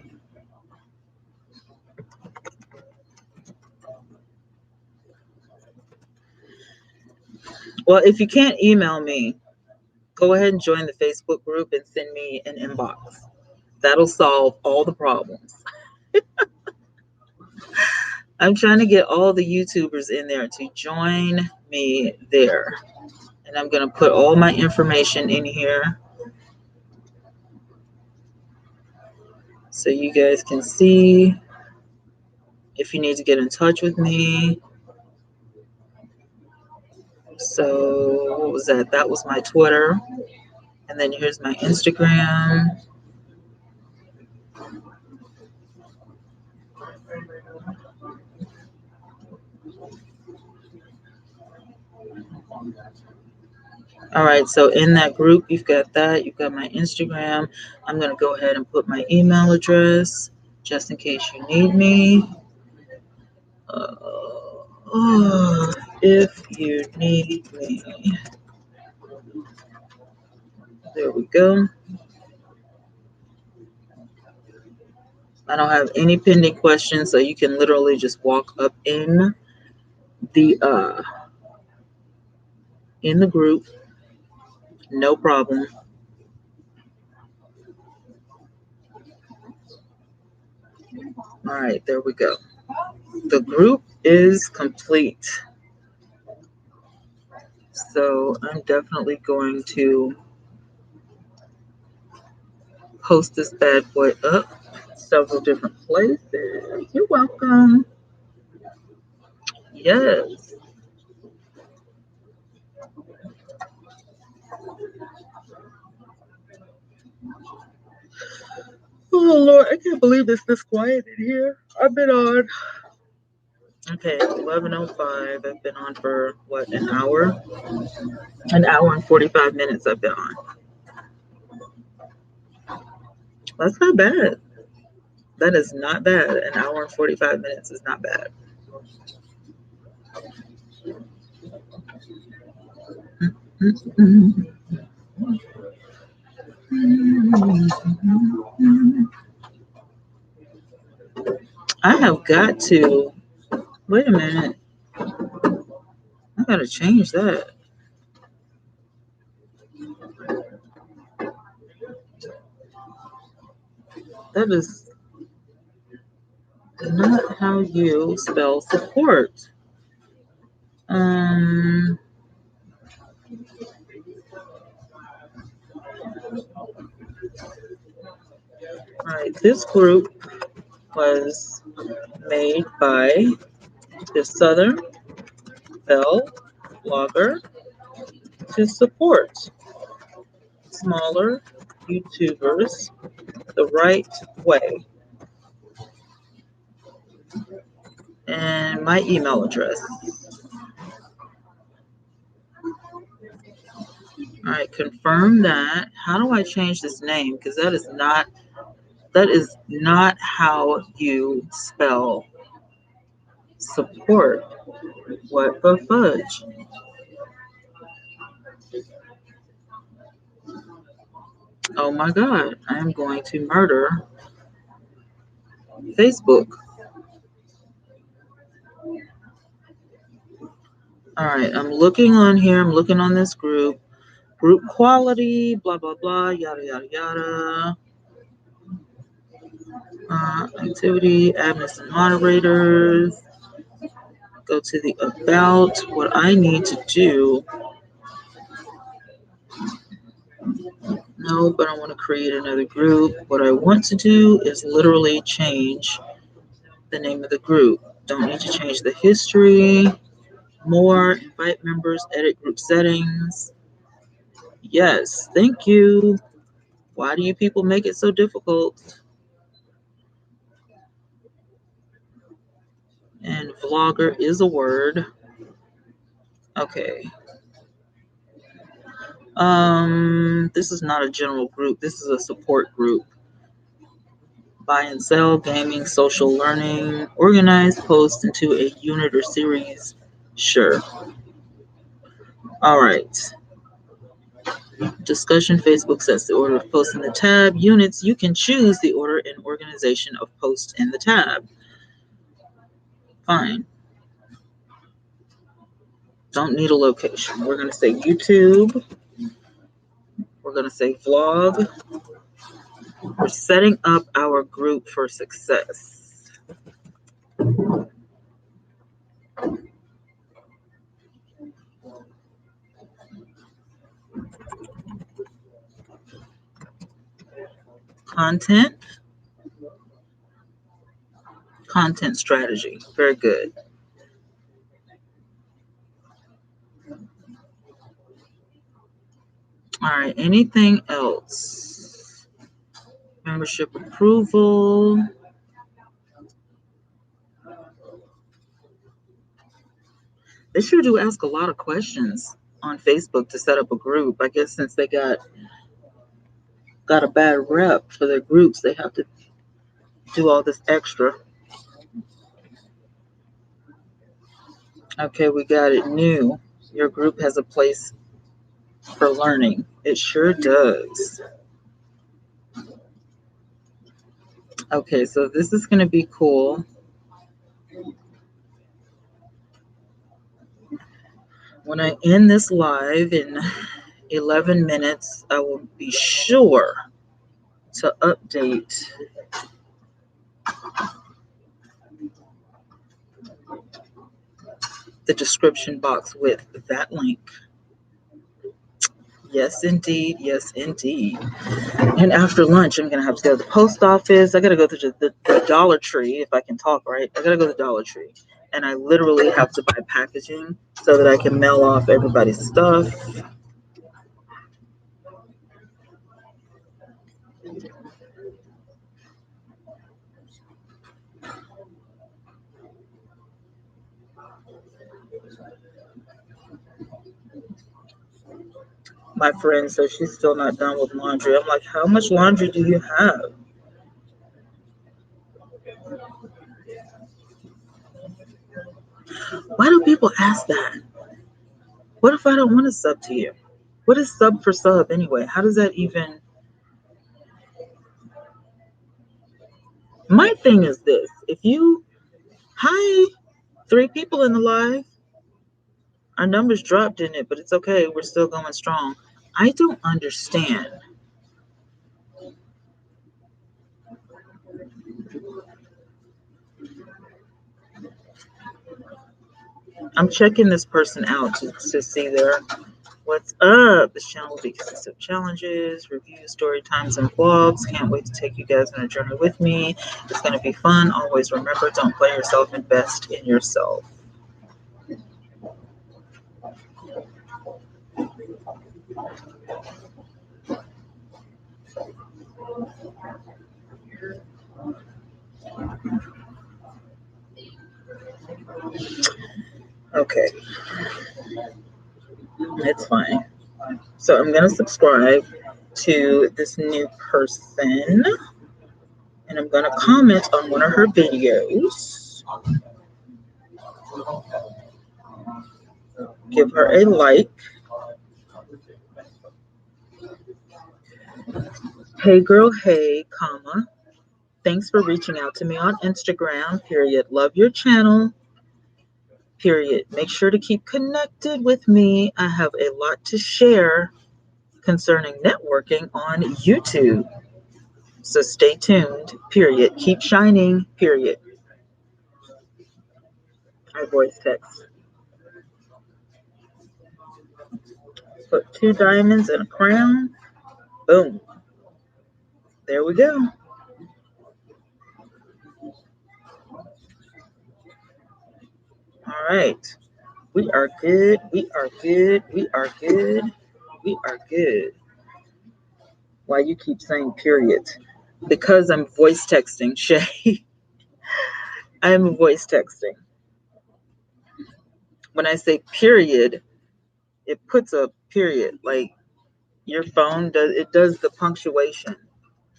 Well, if you can't email me, go ahead and join the Facebook group and send me an inbox. That'll solve all the problems. I'm trying to get all the YouTubers in there to join me there. And I'm going to put all my information in here so you guys can see if you need to get in touch with me. So, what was that? That was my Twitter. And then here's my Instagram. All right, so in that group, you've got that. You've got my Instagram. I'm going to go ahead and put my email address just in case you need me. If you need me. There we go. I don't have any pending questions, so you can literally just walk up the uh in the group, no problem. All right, there we go. The group is complete. So I'm definitely going to post this bad boy up several different places. You're welcome. Yes. Oh Lord, I can't believe it's this quiet in here. I've been on. Okay, 11:05. I've been on for what, an hour? An hour and 45 minutes I've been on. That's not bad. That is not bad. An hour and 45 minutes is not bad. I have got to, wait a minute. I gotta change that. That is not how you spell support. Um, all right, this group was made by the Southern Belle blogger to support smaller YouTubers the right way. And my email address. All right, confirm that. How do I change this name? Because that is not how you spell support. What the fudge? Oh my God, I am going to murder Facebook. All right, I'm looking on here. I'm looking on this group. Group quality, blah, blah, blah, yada, yada, yada. Activity, admins and moderators. Go to the about. What I need to do. No, but I want to create another group. What I want to do is literally change the name of the group. Don't need to change the history. More, invite members, edit group settings. Yes, thank you. Why do you people make it so difficult? And vlogger is a word. Okay. This is not a general group. This is a support group. Buy and sell, gaming, social learning, organize, post into a unit or series. Sure. All right. Discussion, Facebook sets the order of posts in the tab. Units, you can choose the order and organization of posts in the tab. Fine. Don't need a location. We're going to say YouTube. We're going to say vlog. We're setting up our group for success. Content. Content strategy. Very good. All right. Anything else? Membership approval. They sure do ask a lot of questions on Facebook to set up a group. I guess since they got a bad rep for their groups, they have to do all this extra. Okay, we got it new. Your group has a place for learning. It sure does. Okay, so this is going to be cool. When I end this live in 11 minutes, I will be sure to update the description box with that link. Yes, indeed. Yes, indeed. And after lunch, I'm going to have to go to the post office. I got to go to the Dollar Tree, if I can talk right. I got to go to the Dollar Tree. And I literally have to buy packaging so that I can mail off everybody's stuff. My friend says she's still not done with laundry. I'm like, how much laundry do you have? Why do people ask that? What if I don't want to sub to you? What is sub for sub anyway? How does that even? My thing is this: if you, hi, 3 people in the live, our numbers dropped in it, but it's okay. We're still going strong. I don't understand. I'm checking this person out to see their what's up. This channel will be consistent of challenges, reviews, story times, and vlogs. Can't wait to take you guys on a journey with me. It's going to be fun. Always remember, don't play yourself, invest in yourself. Okay, it's fine. So I'm going to subscribe to this new person and I'm going to comment on one of her videos. Give her a like. Hey girl, hey, comma. Thanks for reaching out to me on Instagram, period. Love your channel, period. Make sure to keep connected with me. I have a lot to share concerning networking on YouTube. So stay tuned, period. Keep shining, period. I voice text. Put 2 diamonds and a crown. Boom. There we go. All right. We are good. We are good. We are good. We are good. Why you keep saying period? Because I'm voice texting, Shay. I'm voice texting. When I say period, it puts a period. Like your phone does the punctuation.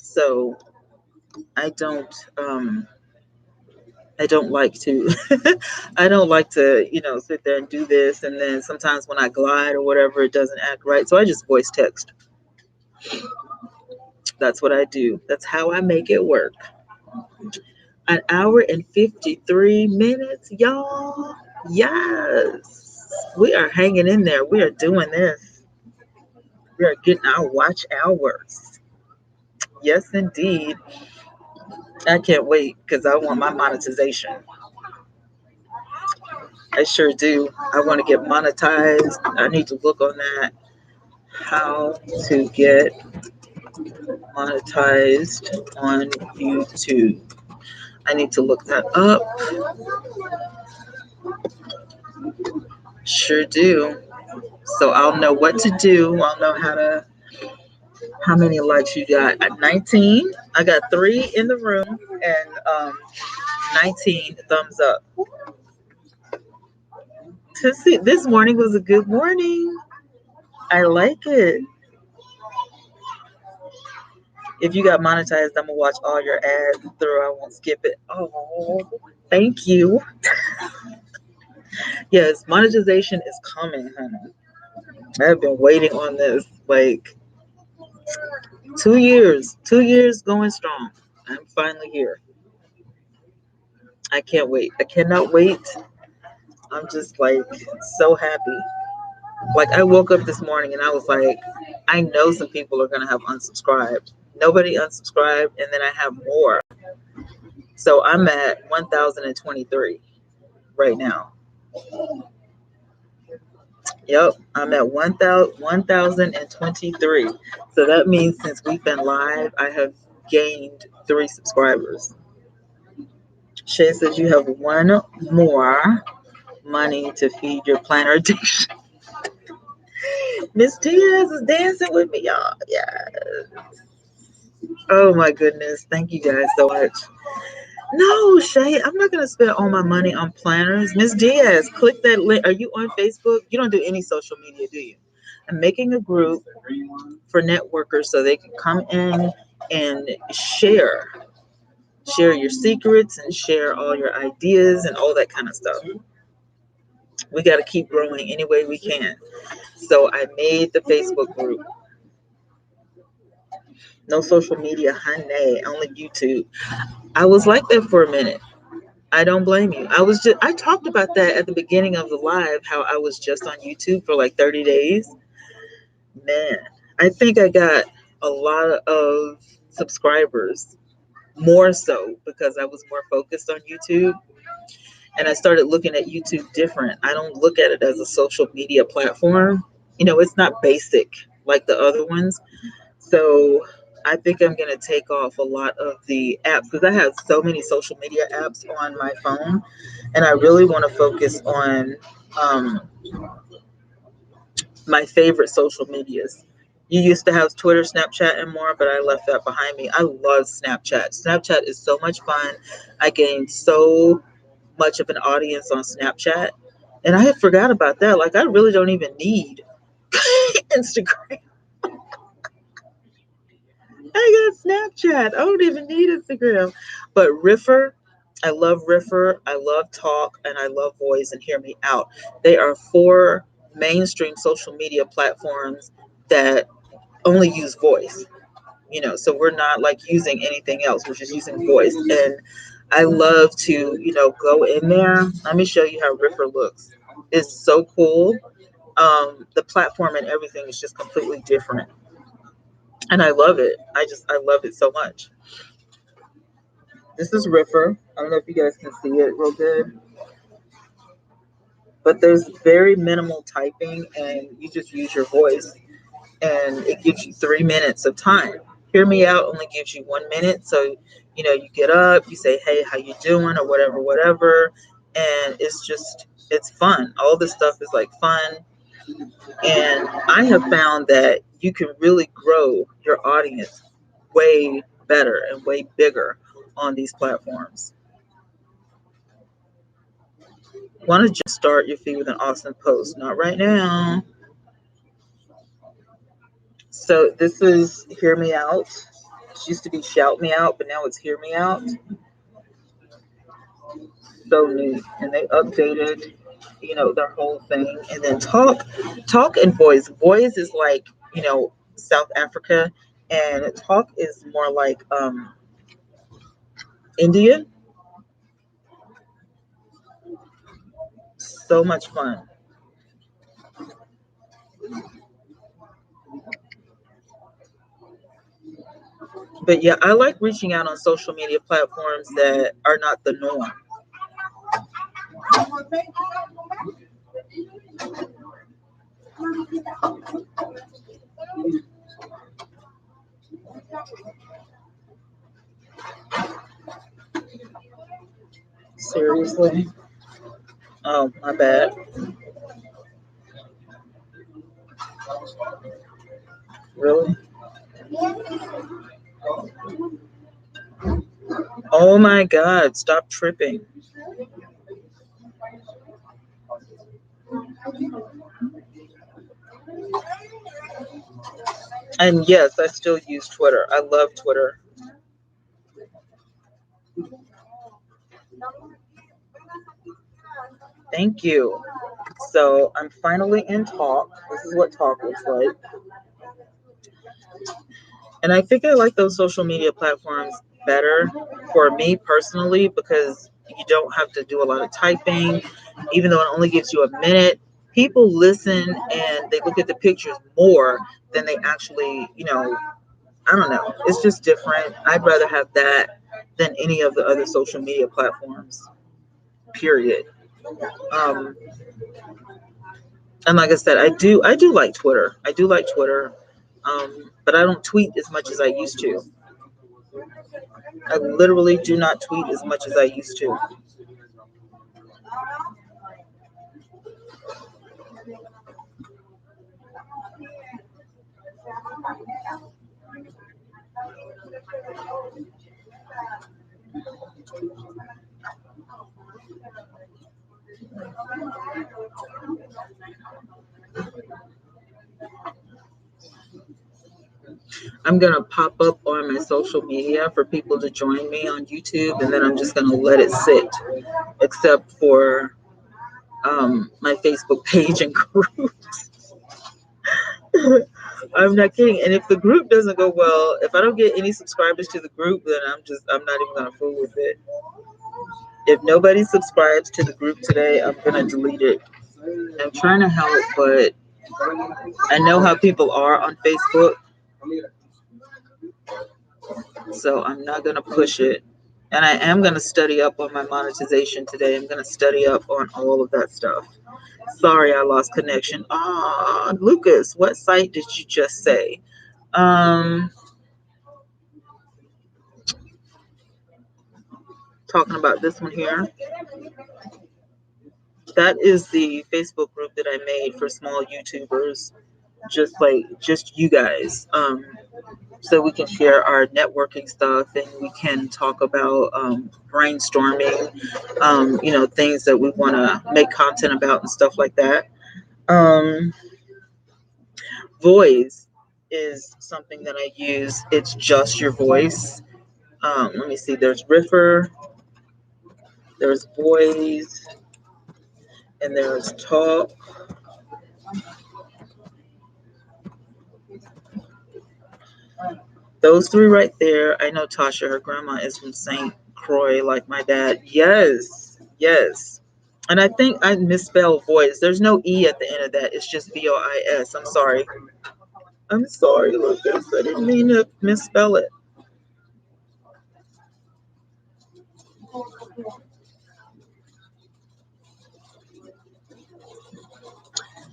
So I don't I don't like to I don't like to, sit there and do this and then sometimes when I glide or whatever it doesn't act right. So I just voice text. That's what I do. That's how I make it work. An hour and 53 minutes, y'all. Yes. We are hanging in there. We are doing this. We are getting our watch hours. Yes, indeed. I can't wait because I want my monetization. I sure do. I want to get monetized. I need to look on that. How to get monetized on YouTube. I need to look that up. Sure do. So I'll know what to do. I'll know how many likes you got. At 19, I got 3 in the room and 19 thumbs up. To see, this morning was a good morning. I like it. If you got monetized, I'm gonna watch all your ads through. I won't skip it. Oh, thank you. Yes, monetization is coming, honey. I've been waiting on this like 2 years. 2 years going strong. I'm finally here. I can't wait. I cannot wait. I'm just like so happy. Like I woke up this morning and I was like, I know some people are gonna have unsubscribed. Nobody unsubscribed, and then I have more. So I'm at 1,023 right now. Yep, I'm at 1,023. So that means since we've been live, I have gained 3 subscribers. Shay says you have one more money to feed your planner addiction. Miss Diaz is dancing with me, y'all. Yeah. Oh my goodness. Thank you guys so much. No, Shay, I'm not gonna spend all my money on planners. Miss Diaz, click that link. Are you on Facebook? You don't do any social media, do you? I'm making a group for networkers so they can come in and share your secrets and share all your ideas and all that kind of stuff. We got to keep growing any way we can. So I made the Facebook group. No social media, honey, only YouTube. I was like that for a minute. I don't blame you. I talked about that at the beginning of the live, how I was just on YouTube for like 30 days. Man, I think I got a lot of subscribers, more so because I was more focused on YouTube, and I started looking at YouTube different. I don't look at it as a social media platform. It's not basic like the other ones. So I think I'm going to take off a lot of the apps because I have so many social media apps on my phone, and I really want to focus on um, my favorite social medias. You used to have Twitter, Snapchat, and more, but I left that behind me. I love Snapchat. Snapchat is so much fun. I gained so much of an audience on Snapchat, and I had forgot about that. Like, I really don't even need Instagram. I got Snapchat. I don't even need Instagram. But Riffer, I love Riffer. I love Talk, and I love Voice and Hear Me Out. They are 4 mainstream social media platforms that only use voice. So we're not like using anything else. We're just using voice. And I love to, go in there. Let me show you how Riffer looks. It's so cool. The platform and everything is just completely different. And I love it. I love it so much. This is Riffer. I don't know if you guys can see it real good, but there's very minimal typing, and you just use your voice, and it gives you 3 minutes of time. Hear Me Out only gives you 1 minute, so you get up, you say, "Hey, how you doing?" or whatever, whatever, and it's fun. All this stuff is like fun, and I have found that you can really grow your audience way better and way bigger on these platforms. Want to just start your feed with an awesome post? Not right now. So this is Hear Me Out. It used to be Shout Me Out, but now it's Hear Me Out. So neat. And they updated, their whole thing. And then Talk and Voice. Voice is like, South Africa, and Talk is more like India. So much fun. But yeah, I like reaching out on social media platforms that are not the norm. Seriously? Oh, my bad. Really? Oh my God, stop tripping. And yes, I still use Twitter. I love Twitter. Thank you. So I'm finally in Talk. This is what Talk looks like. And I think I like those social media platforms better for me personally because you don't have to do a lot of typing, even though it only gives you a minute. People listen and they look at the pictures more than they actually, I don't know. It's just different. I'd rather have that than any of the other social media platforms, period. Um, And like I said, I do like Twitter. I do like Twitter, but I don't tweet as much as I used to. I literally do not tweet as much as I used to. I'm gonna pop up on my social media for people to join me on YouTube, and then I'm just gonna let it sit, except for my Facebook page and group. I'm not kidding. And if the group doesn't go well, if I don't get any subscribers to the group, then I'm not even gonna fool with it. If nobody subscribes to the group today, I'm gonna delete it. I'm trying to help, but I know how people are on Facebook, so I'm not gonna push it. And I am gonna study up on my monetization today. I'm gonna study up on all of that stuff. Sorry, I lost connection. Ah, Lucas, what site did you just say? Um, Talking about this one here. That is the Facebook group that I made for small YouTubers, just you guys. So we can share our networking stuff and we can talk about brainstorming, things that we want to make content about and stuff like that. Um, Voice is something that I use. It's just your voice. Let me see. There's Riffer, there's Voice, and there's Talk. Those three right there. I know Tasha, her grandma is from St. Croix, like my dad. Yes, yes. And I think I misspelled voice. There's no E at the end of that. It's just VOIS. I'm sorry. I'm sorry, Lucas. I didn't mean to misspell it.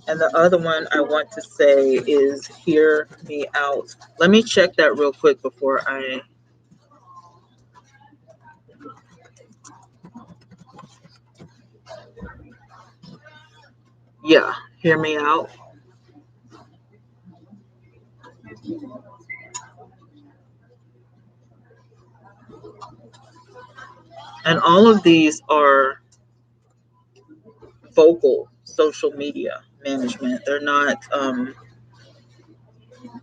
And the other one I want to say is Hear Me Out. Let me check that real quick before I. Yeah, Hear Me Out. And all of these are vocal social media management. They're not,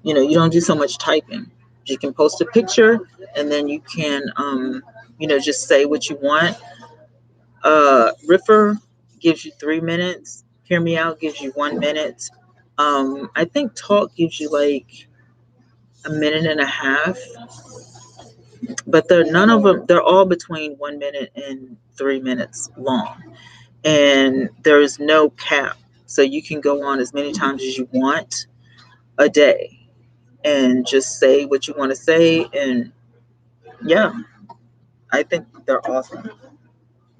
you don't do so much typing. You can post a picture and then you can, just say what you want. Riffer gives you 3 minutes. Hear Me Out gives you 1 minute. I think Talk gives you like a minute and a half, but they're none of them. They're all between 1 minute and 3 minutes long, and there's no cap. So you can go on as many times as you want a day and just say what you want to say. And yeah, I think they're awesome.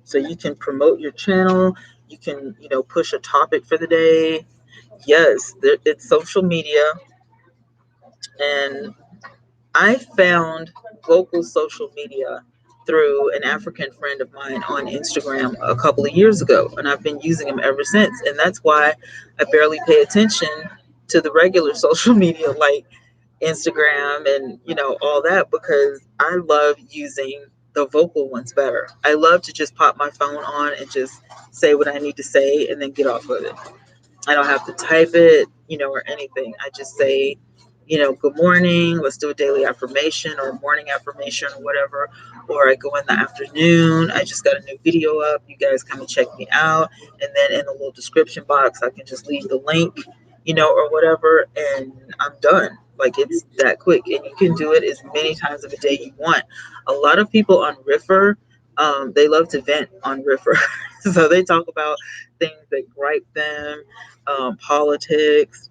So you can promote your channel. You can, push a topic for the day. Yes, it's social media. And I found vocal social media through an African friend of mine on Instagram a couple of years ago. And I've been using them ever since. And that's why I barely pay attention to the regular social media like Instagram and, all that, because I love using the vocal ones better. I love to just pop my phone on and just say what I need to say and then get off of it. I don't have to type it, or anything. I just say, good morning, let's do a daily affirmation or a morning affirmation or whatever. Or I go in the afternoon, I just got a new video up. You guys come and check me out. And then in the little description box, I can just leave the link, or whatever, and I'm done. Like, it's that quick. And you can do it as many times of a day you want. A lot of people on Riffer, they love to vent on Riffer. So they talk about things that gripe them, politics.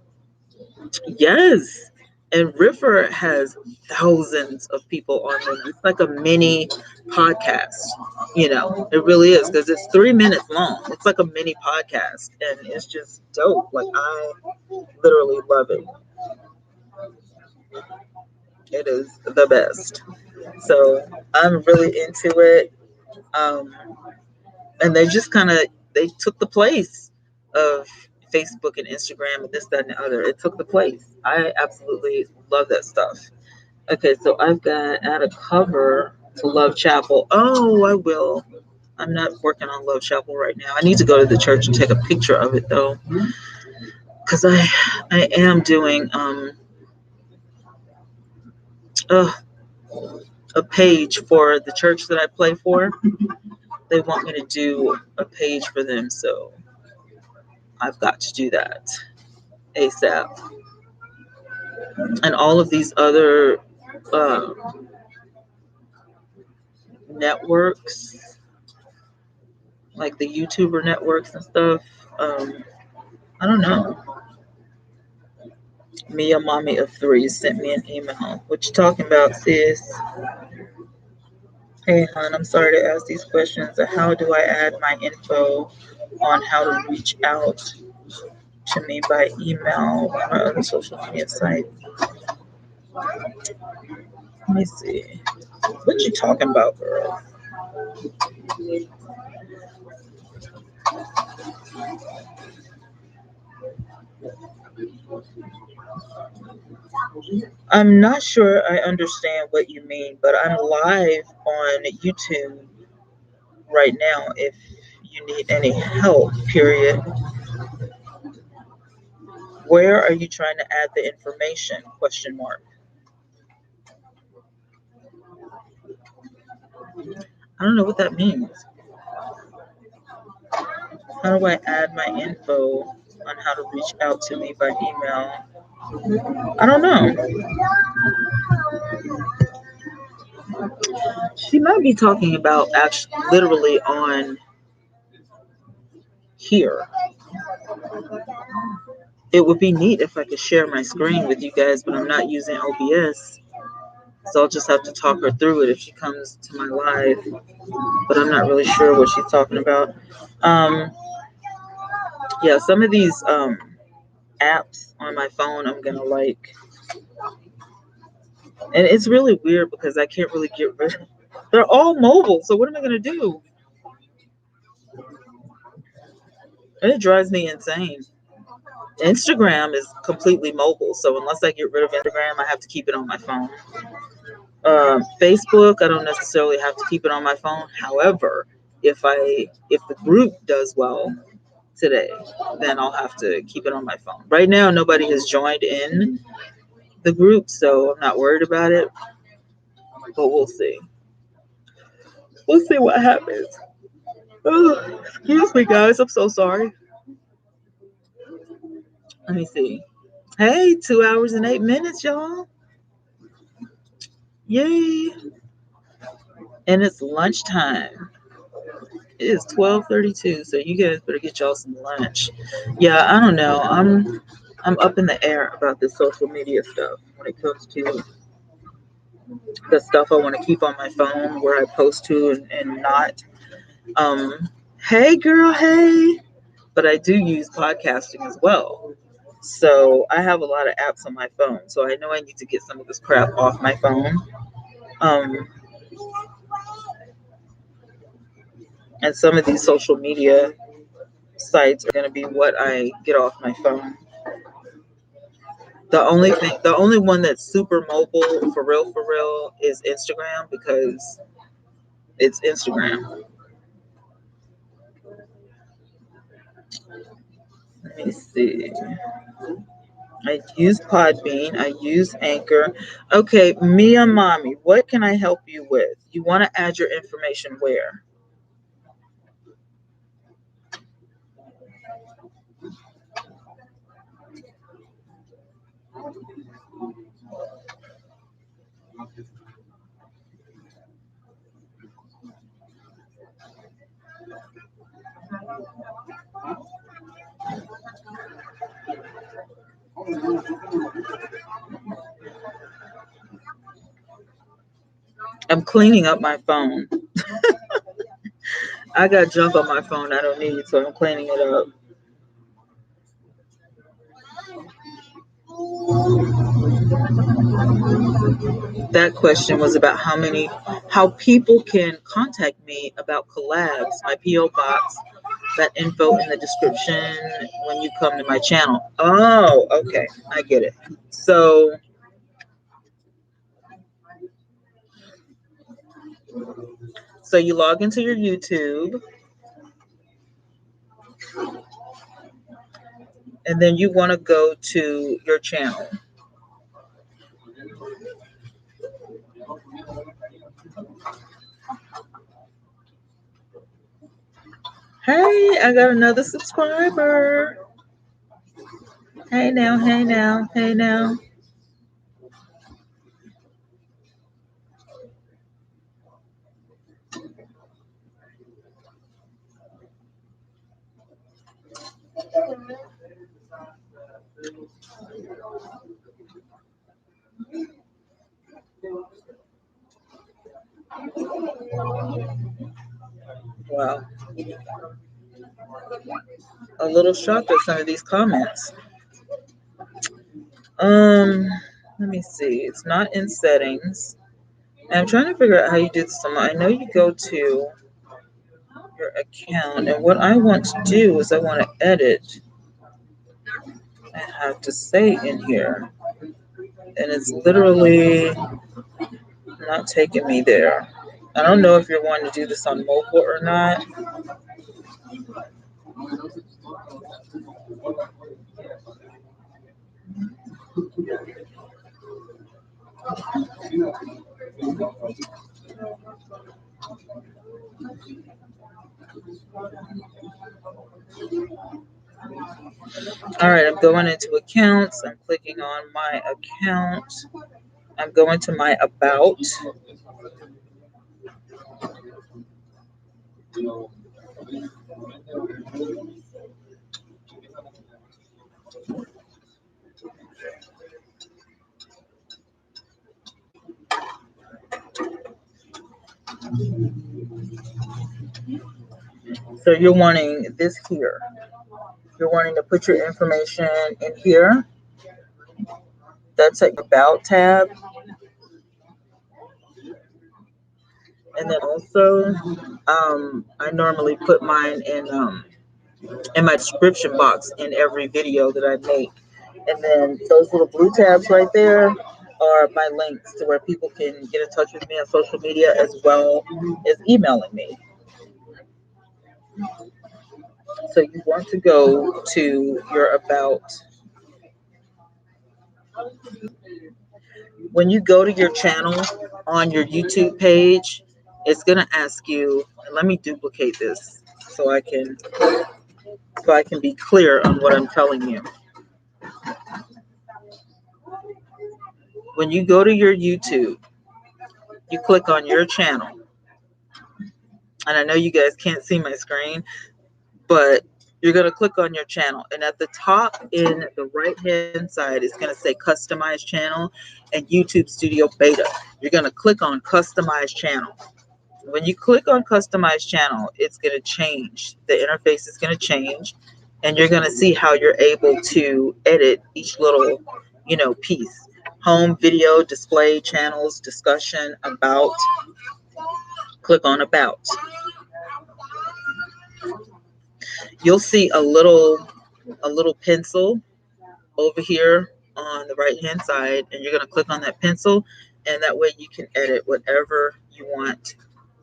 Yes. And Riffer has thousands of people on there. It's like a mini podcast. It really is because it's 3 minutes long. It's like a mini podcast, and it's just dope. Like I literally love it. It is the best. So I'm really into it. Um, and they just kind of they took the place of Facebook and Instagram and this, that, and the other. It took the place. I absolutely love that stuff. Okay, so I've got add a cover to Love Chapel. Oh, I will. I'm not working on Love Chapel right now. I need to go to the church and take a picture of it though, because I am doing uh, a page for the church that I play for. They want me to do a page for them, so I've got to do that ASAP. And all of these other uh, networks, like the YouTuber networks and stuff. Um, I don't know. Mia Mommy of Three sent me an email. What you talking about, sis? Hey, hon, I'm sorry to ask these questions. How do I add my info on how to reach out to me by email or other social media sites? Let me see. What you talking about, girl? I'm not sure I understand what you mean, but I'm live on YouTube right now if you need any help, period. Where are you trying to add the information? Question mark. I don't know what that means. How do I add my info on how to reach out to me by email? I don't know. She might be talking about actually literally on here. It would be neat if I could share my screen with you guys, but I'm not using OBS. So I'll just have to talk her through it if she comes to my live. But I'm not really sure what she's talking about. Um, yeah, some of these apps on my phone I'm gonna like, and it's really weird because I can't really get rid of. They're all mobile, so what am I gonna do? It drives me insane. Instagram is completely mobile, so unless I get rid of Instagram, I have to keep it on my phone. Facebook, I don't necessarily have to keep it on my phone. However, if the group does well today, then I'll have to keep it on my phone. Right now, nobody has joined in the group, so I'm not worried about it. But we'll see. We'll see what happens. Oh, excuse me, guys. I'm so sorry. Let me see. Hey, 2 hours and 8 minutes, y'all. Yay! And it's lunchtime. It is 12:32, so you guys better get y'all some lunch. Yeah, I don't know. I'm up in the air about this social media stuff when it comes to the stuff I want to keep on my phone, where I post to and not. Um, hey, girl, hey. But I do use podcasting as well. So I have a lot of apps on my phone. So I know I need to get some of this crap off my phone. Um, and some of these social media sites are going to be what I get off my phone. The only one that's super mobile for real, is Instagram because it's Instagram. Let me see. I use Podbean. I use Anchor. Okay, Mia Mommy, what can I help you with? You want to add your information where? I'm cleaning up my phone. I got junk on my phone I don't need, so I'm cleaning it up. That question was about how people can contact me about collabs. My PO box, that info in the description when you come to my channel. Oh, okay, I get it. So, you log into your YouTube, and then you want to go to your channel. Hey, I got another subscriber. Hey now, hey now, hey now. Wow. A little shocked at some of these comments. Um, Let me see. It's not in settings. And I'm trying to figure out how you do this. I know you go to your account, and what I want to do is I want to edit. I have to say in here, and it's literally not taking me there. I don't know if you're wanting to do this on mobile or not. All right, I'm going into accounts. I'm clicking on my account. I'm going to my about. So you're wanting this here. You're wanting to put your information in here. That's at your about tab. And then also, I normally put mine in my description box in every video that I make. And then those little blue tabs right there are my links to where people can get in touch with me on social media as well as emailing me. So you want to go to your about. When you go to your channel on your YouTube page, it's going to ask you, and let me duplicate this so I can be clear on what I'm telling you. When you go to your YouTube, you click on your channel. And I know you guys can't see my screen, but you're going to click on your channel. And at the top in the right hand side, it's going to say Customize Channel and YouTube Studio Beta. You're going to click on Customize Channel. When you click on Customize Channel, it's going to change. The interface is going to change. And you're going to see how you're able to edit each little, piece. Home, video, display, channels, discussion, about. Click on About. You'll see a little pencil over here on the right hand side, and you're going to click on that pencil, and that way you can edit whatever you want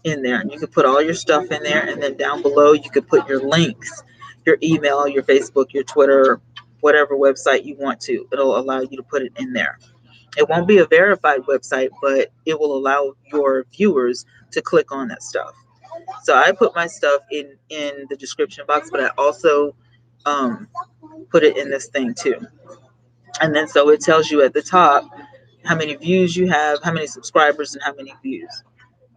in there. And you can put all your stuff in there, and then down below you can put your links, your email, your Facebook, your Twitter, whatever website you want to. It'll allow you to put it in there. It won't be a verified website, but it will allow your viewers to click on that stuff. So I put my stuff in the description box, but I also put it in this thing too. And then so it tells you at the top how many views you have, how many subscribers, and how many views.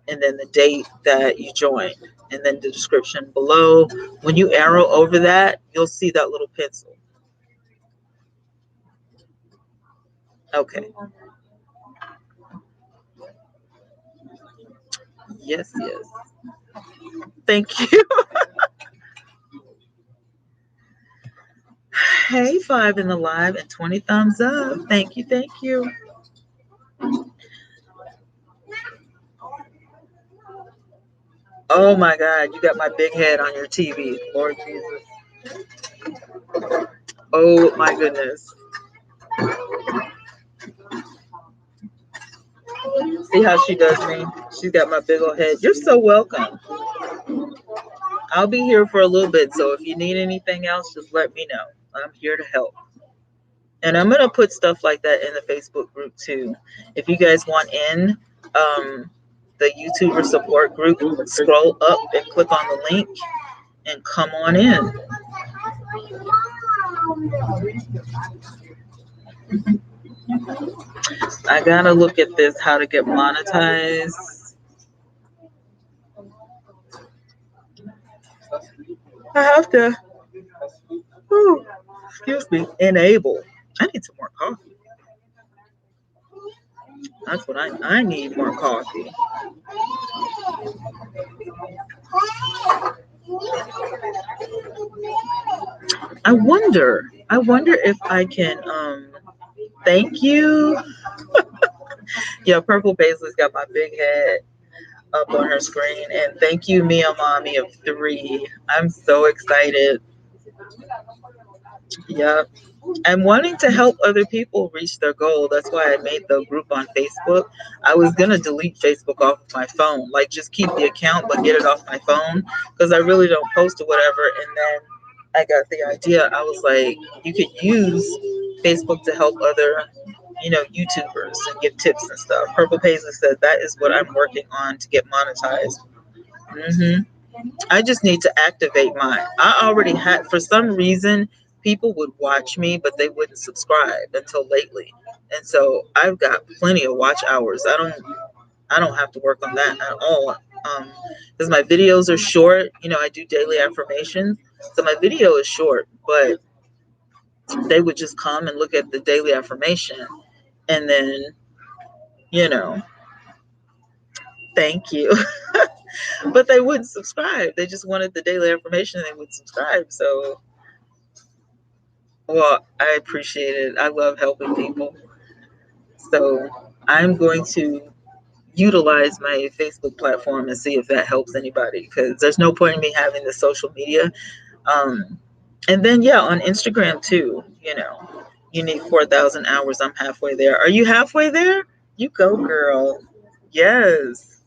And then the date that you joined. And then the description below. When you arrow over that, you'll see that little pencil. Okay. Yes, yes. Thank you. Hey, 5 in the live and 20 thumbs up. Thank you. Thank you. Oh my God, you got my big head on your TV. Lord Jesus. Oh my goodness. See how she does me? She's got my big old head. You're so welcome. I'll be here for a little bit, so if you need anything else, just let me know. I'm here to help. And I'm gonna put stuff like that in the Facebook group too. If you guys want in the YouTuber support group, scroll up and click on the link and come on in. I gotta look at this, how to get monetized. I have to, excuse me, enable. I need some more coffee. That's what I need, more coffee. I wonder if I can, thank you. Yeah, Purple Paisley's got my big head up on her screen. And thank you, Mia Mommy of 3. I'm so excited. Yep. I'm wanting to help other people reach their goal. That's why I made the group on Facebook. I was going to delete Facebook off of my phone, like just keep the account, but get it off my phone because I really don't post or whatever. And then I got the idea. I was like, you could use Facebook to help other, YouTubers and give tips and stuff. Purple Paisley said that is what I'm working on to get monetized. I just need to activate mine. I already had, for some reason, people would watch me, but they wouldn't subscribe until lately. And so I've got plenty of watch hours. I don't have to work on that at all. Because my videos are short. I do daily affirmations. So my video is short, but they would just come and look at the daily affirmation and then, you know, thank you. But they wouldn't subscribe. They just wanted the daily affirmation and they would subscribe. So, well, I appreciate it. I love helping people. So I'm going to utilize my Facebook platform and see if that helps anybody because there's no point in me having the social media. Um, and then, yeah, on Instagram too, you need 4,000 hours. I'm halfway there. Are you halfway there? You go, girl. Yes.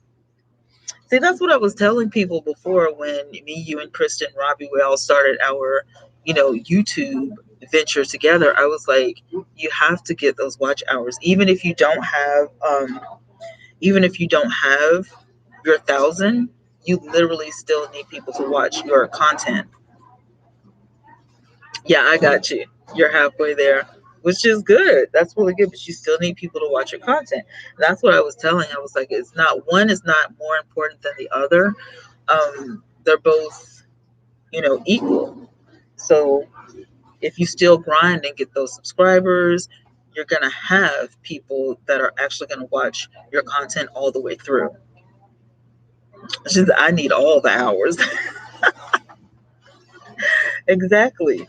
See, that's what I was telling people before when me, you, and Kristen, Robbie, we all started our, YouTube venture together. I was like, you have to get those watch hours, even if you don't have your 1,000, you literally still need people to watch your content. Yeah, I got you. You're halfway there, which is good. That's really good, but you still need people to watch your content. That's what I was telling. I was like, it's not one is not more important than the other. They're both, equal. So if you still grind and get those subscribers, you're gonna have people that are actually gonna watch your content all the way through. It's just I need all the hours. Exactly.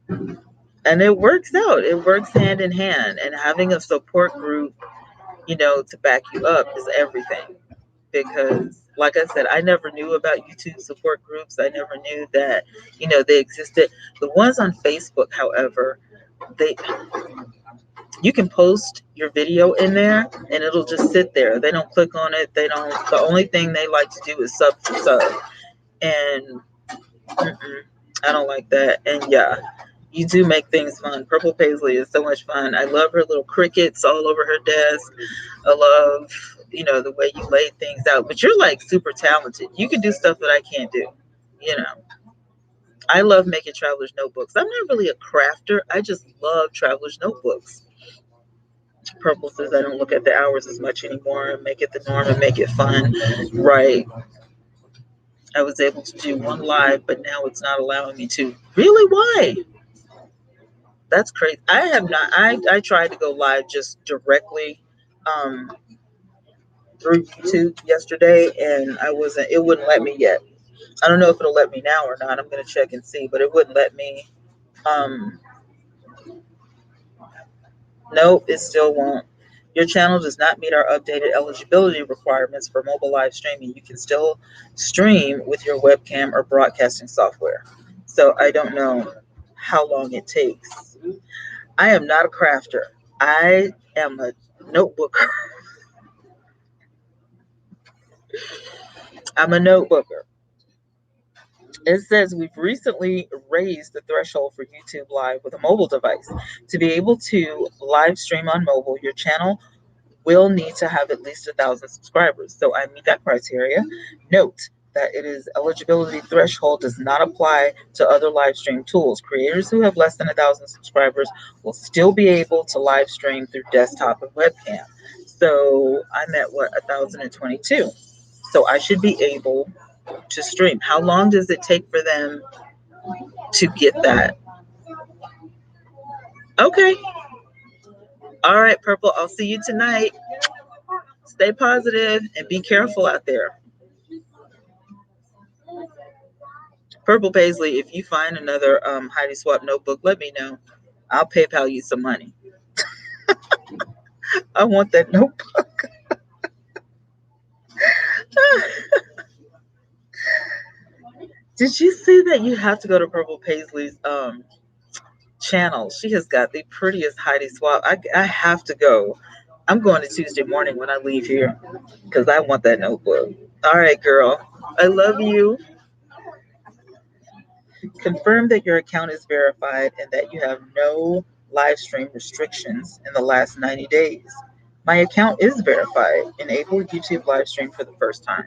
And it works out. It works hand in hand. And having a support group, to back you up is everything. Because like I said, I never knew about YouTube support groups. I never knew that, they existed. The ones on Facebook, however, they you can post your video in there and it'll just sit there. They don't click on it. The only thing they like to do is sub for sub. And I don't like that. And yeah, you do make things fun. Purple Paisley is so much fun. I love her little crickets all over her desk. I love, the way you lay things out. But you're like super talented. You can do stuff that I can't do. You know, I love making traveler's notebooks. I'm not really a crafter. I just love traveler's notebooks. Purple says I don't look at the hours as much anymore. Make it the norm and make it fun. Right. I was able to do one live, but now it's not allowing me to. Really? Why? That's crazy. I have not. I tried to go live just directly, um, through YouTube yesterday, and I wasn't. It wouldn't let me yet. I don't know if it'll let me now or not. I'm gonna check and see, but it wouldn't let me. Um, Nope, it still won't. Your channel does not meet our updated eligibility requirements for mobile live streaming. You can still stream with your webcam or broadcasting software. So I don't know how long it takes. I am not a crafter. I am a notebooker. I'm a notebooker. It says we've recently raised the threshold for YouTube Live with a mobile device. To be able to live stream on mobile, your channel will need to have at least 1,000 subscribers. So I meet that criteria. Note that it is eligibility threshold does not apply to other live stream tools. Creators who have less than 1,000 subscribers will still be able to live stream through desktop and webcam. So I'm at what, 1,022. So I should be able to stream. How long does it take for them to get that? Okay. All right, Purple. I'll see you tonight. Stay positive and be careful out there. Purple Paisley, if you find another Heidi Swap notebook, let me know. I'll PayPal you some money. I want that notebook. Did you see that you have to go to Purple Paisley's channel? She has got the prettiest Heidi Swap. I have to go. I'm going to Tuesday morning when I leave here because I want that notebook. All right, girl. I love you. Confirm that your account is verified and that you have no live stream restrictions in the last 90 days. My account is verified. Enable YouTube live stream for the first time.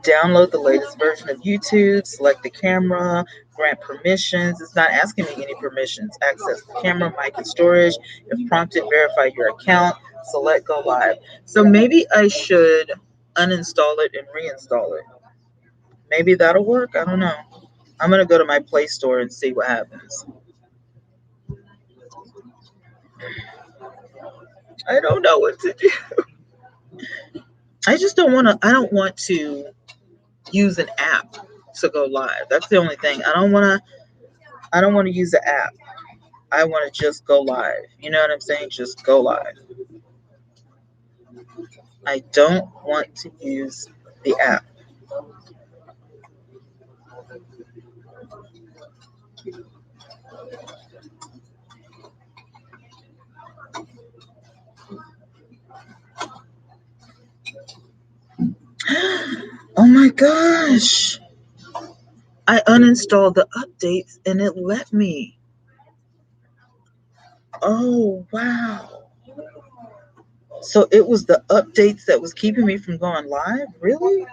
Download the latest version of YouTube, select the camera, grant permissions. It's not asking me any permissions. Access the camera, mic, and storage. If prompted, verify your account. Select go live. So maybe I should uninstall it and reinstall it. Maybe that'll work. I don't know. I'm going to go to my Play Store and see what happens. I don't know what to do. I just don't want to, I don't want to use an app to go live. That's the only thing. I don't want to use the app. I want to just go live. You know what I'm saying? Just go live. I don't want to use the app. Oh my gosh. I uninstalled the updates and it let me. Oh, wow. So it was the updates that was keeping me from going live? Really?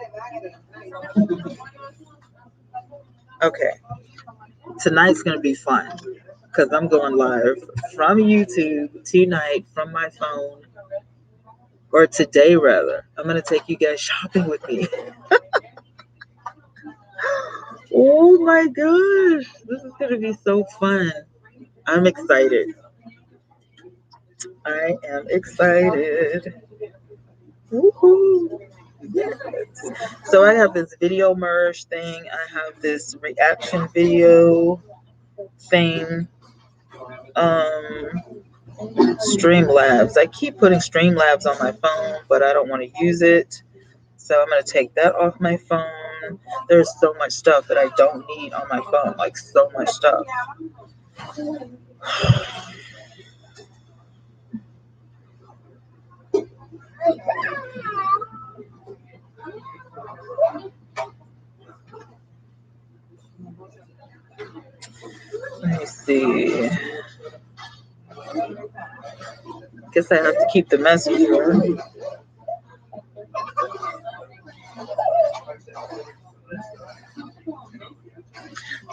Okay. Tonight's going to be fun because I'm going live from YouTube tonight from my phone, or today rather. I'm going to take you guys shopping with me. Oh my gosh. This is going to be so fun. I'm excited. I am excited. Woohoo. Yes. So I have this video merge thing. I have this reaction video thing. Um, Streamlabs. I keep putting Streamlabs on my phone, but I don't want to use it. So I'm going to take that off my phone. There's so much stuff that I don't need on my phone. Like so much stuff. Let me see. Guess I have to keep the messenger.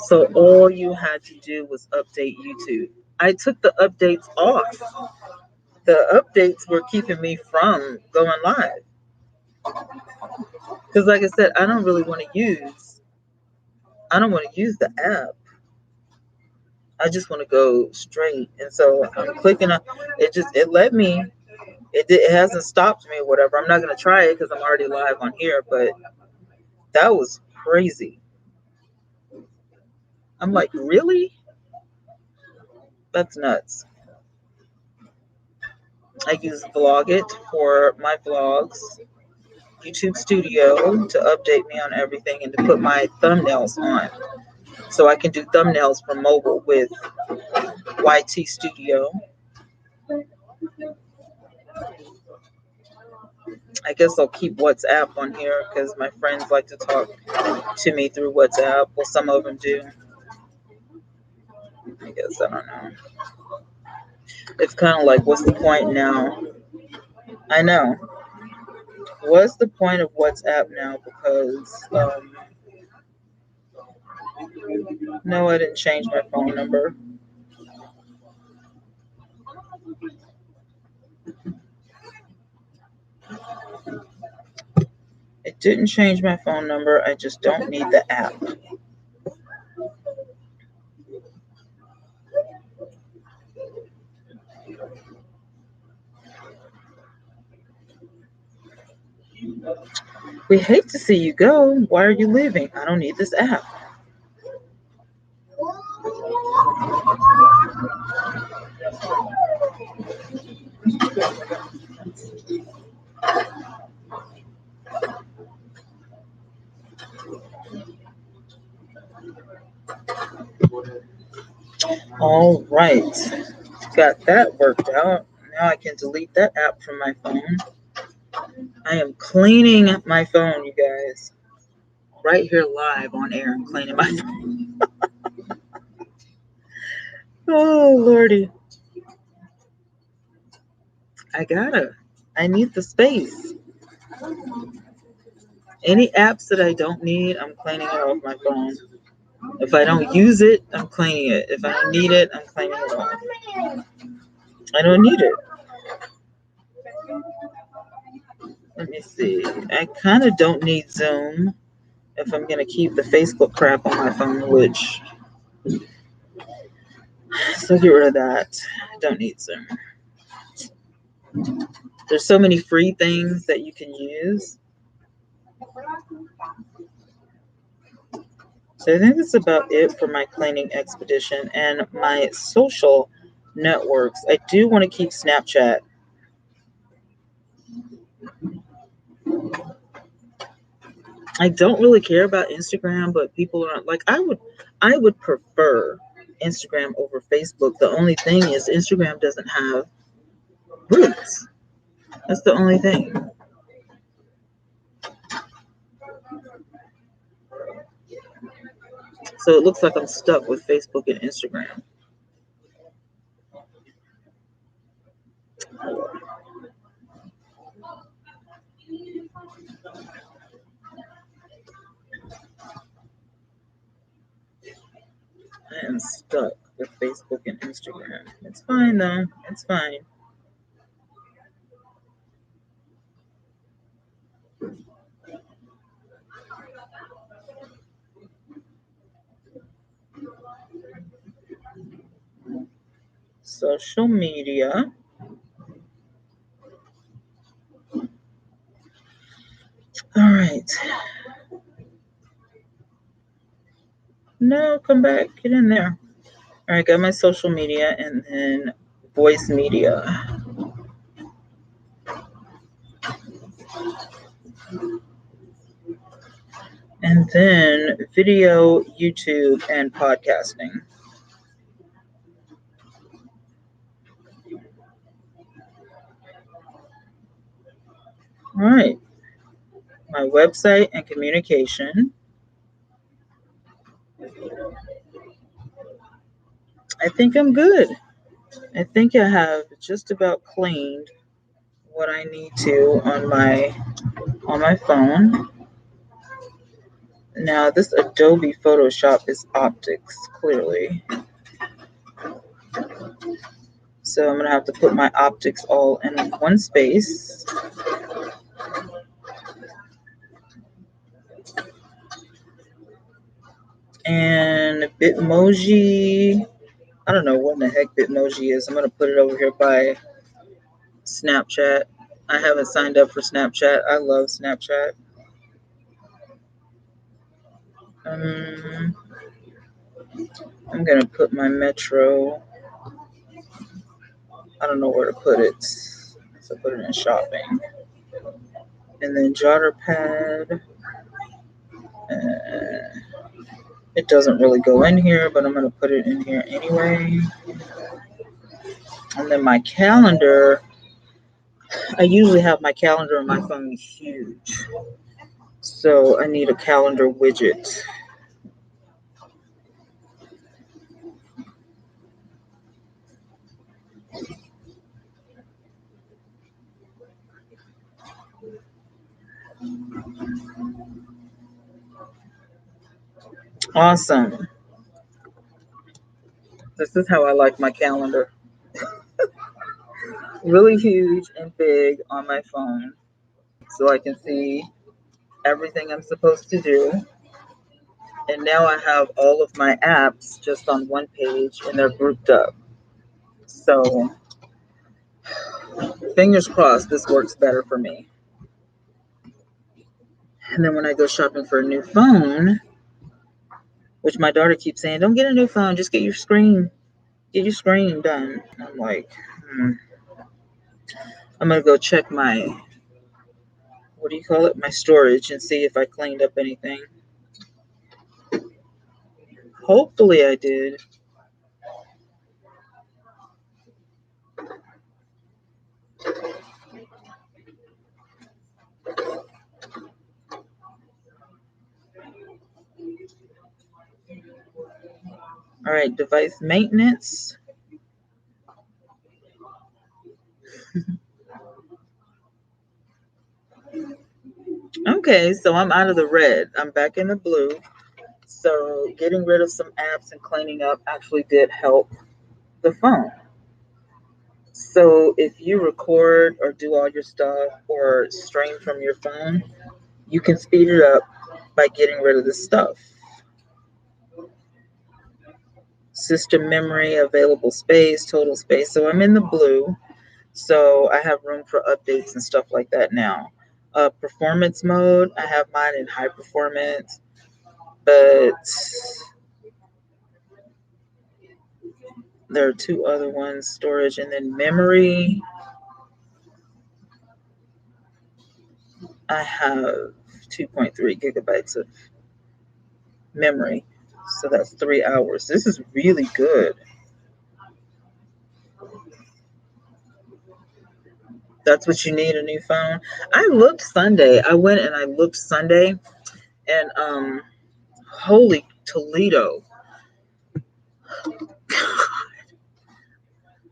So all you had to do was update YouTube. I took the updates off. The updates were keeping me from going live. Because like I said, I don't want to use the app. I just want to go straight. And so I'm clicking on it, just it let me It hasn't stopped me or whatever. I'm not gonna try it because I'm already live on here, but that was crazy. I'm like, really? That's nuts. I use Vlogit for my vlogs, YouTube Studio to update me on everything, and to put my thumbnails on. So I can do thumbnails for mobile with YT Studio. I guess I'll keep WhatsApp on here because my friends like to talk to me through WhatsApp. Well, some of them do. I guess, I don't know. It's kind of like, what's the point now? I know. What's the point of WhatsApp now? Because, no, I didn't change my phone number. It didn't change my phone number. I just don't need the app. We hate to see you go. Why are you leaving? I don't need this app. All right. Got that worked out. Now I can delete that app from my phone. I am cleaning my phone, you guys. Right here live on air. I'm cleaning my phone. Oh, Lordy. I need the space. Any apps that I don't need, I'm cleaning it off my phone. If I don't use it, I'm cleaning it. If I don't need it, I'm cleaning it off. I don't need it. Let me see. I kind of don't need Zoom if I'm going to keep the Facebook crap on my phone, which, so get rid of that. I don't need Zoom. There's so many free things that you can use. So I think that's about it for my cleaning expedition and my social networks. I do want to keep Snapchat. I don't really care about Instagram, but people are like, I would prefer Instagram over Facebook. The only thing is Instagram doesn't have roots. That's the only thing. So it looks like I'm stuck with Facebook and Instagram. I am stuck with Facebook and Instagram. It's fine though. It's fine. Social media. All right. No, come back. Get in there. All right, got my social media and then voice media. And then video, YouTube, and podcasting. All right. My website and communication. I think I'm good. I think I have just about cleaned what I need to on my phone. Now this Adobe Photoshop is optics, clearly. So I'm gonna have to put my optics all in one space. And Bitmoji, I don't know what the heck Bitmoji is. I'm gonna put it over here by Snapchat. I haven't signed up for Snapchat. I love Snapchat. Um, I'm going to put my Metro. I don't know where to put it. So put it in shopping. And then jotter pad. It doesn't really go in here, but I'm going to put it in here anyway. And then my calendar. I usually have my calendar on my phone huge. So I need a calendar widget. Awesome. This is how I like my calendar. Really huge and big on my phone so I can see everything I'm supposed to do. And now I have all of my apps just on one page and they're grouped up. So fingers crossed this works better for me. And then when I go shopping for a new phone, which my daughter keeps saying, don't get a new phone, just get your screen done. I'm like, I'm gonna go check my, what do you call it? My storage and see if I cleaned up anything. Hopefully I did. All right, device maintenance. Okay, so I'm out of the red. I'm back in the blue. So getting rid of some apps and cleaning up actually did help the phone. So if you record or do all your stuff or stream from your phone, you can speed it up by getting rid of the stuff. System memory, available space, total space. So I'm in the blue. So I have room for updates and stuff like that now. Performance mode, I have mine in high performance, but there are two other ones, storage and then memory. I have 2.3 gigabytes of memory. So that's 3 hours. This is really good. That's what you need, a new phone. I looked Sunday. I went and I looked Sunday and holy Toledo.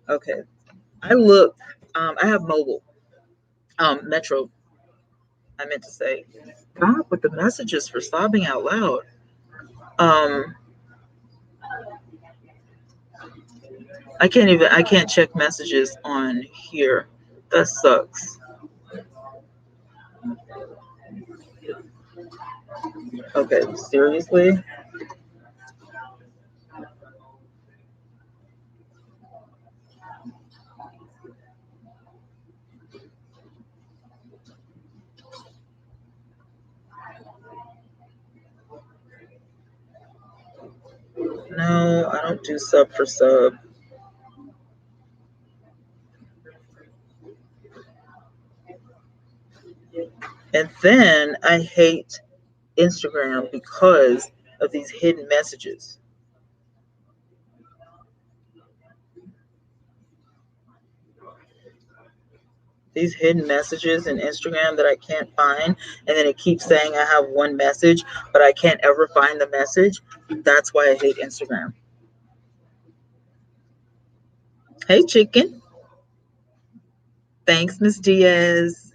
Okay. I looked, I have mobile. Metro, I meant to say. God, with the messages for sobbing out loud. Um, I can't check messages on here. That sucks. Okay, seriously? No, I don't do sub for sub. And then I hate Instagram because of these hidden messages. These hidden messages in Instagram that I can't find, and then it keeps saying I have one message, but I can't ever find the message. That's why I hate Instagram. Hey, chicken. Thanks, Miss Diaz.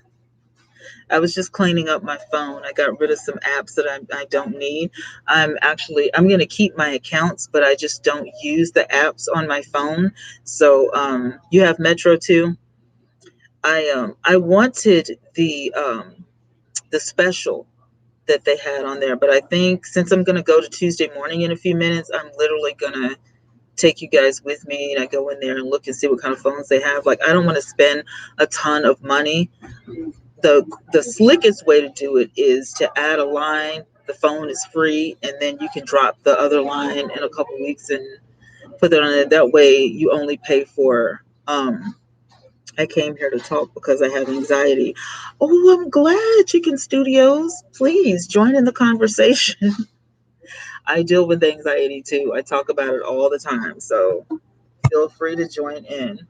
I was just cleaning up my phone. I got rid of some apps that I don't need. I'm going to keep my accounts, but I just don't use the apps on my phone. So you have Metro too. I wanted the special that they had on there, but I think since I'm going to go to Tuesday morning in a few minutes, I'm literally going to take you guys with me, and I go in there and look and see what kind of phones they have. Like, I don't want to spend a ton of money. The slickest way to do it is to add a line. The phone is free, and then you can drop the other line in a couple weeks and put it on it. That way you only pay for I came here to talk because I have anxiety. Oh, I'm glad, Chicken Studios. Please join in the conversation. I deal with anxiety too. I talk about it all the time. So feel free to join in.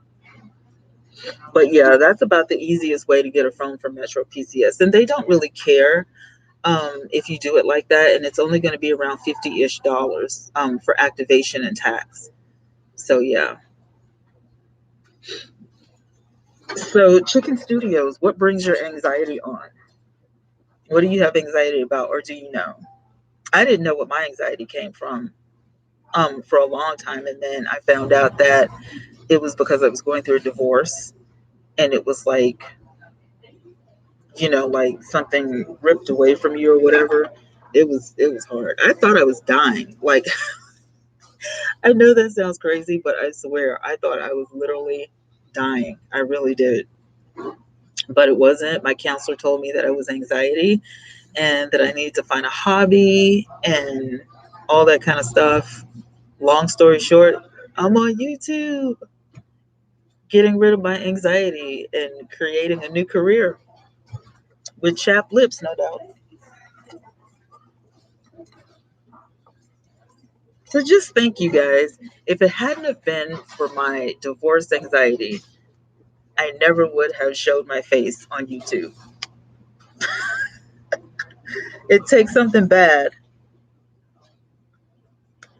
But yeah, that's about the easiest way to get a phone from Metro PCS. And they don't really care if you do it like that. And it's only going to be around 50-ish dollars for activation and tax. So yeah. So Chicken Studios, what brings your anxiety on? What do you have anxiety about, or do you know? I didn't know what my anxiety came from for a long time, and then I found out that it was because I was going through a divorce, and it was like, like something ripped away from you or whatever. It was hard. I thought I was dying. Like, I know that sounds crazy, but I swear I thought I was literally dying. I really did. But it wasn't. My counselor told me that it was anxiety and that I needed to find a hobby and all that kind of stuff. Long story short, I'm on YouTube getting rid of my anxiety and creating a new career with chapped lips, no doubt. So just thank you guys. If it hadn't have been for my divorce anxiety, I never would have showed my face on YouTube. It takes something bad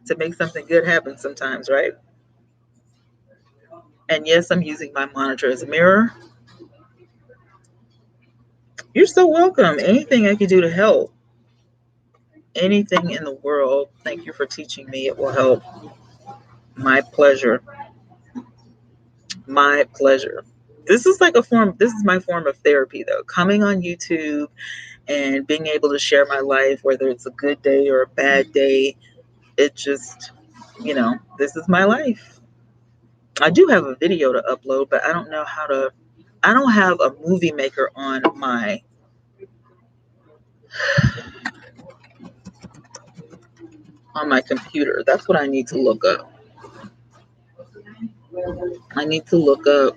to make something good happen sometimes, right? And yes, I'm using my monitor as a mirror. You're so welcome. Anything I can do to help, anything in the world, thank you for teaching me. It will help. My pleasure. My pleasure. This is my form of therapy, though. Coming on YouTube and being able to share my life, whether it's a good day or a bad day, it just, this is my life. I do have a video to upload, but I don't know how to. I don't have a movie maker on my computer. That's what I need to look up. I need to look up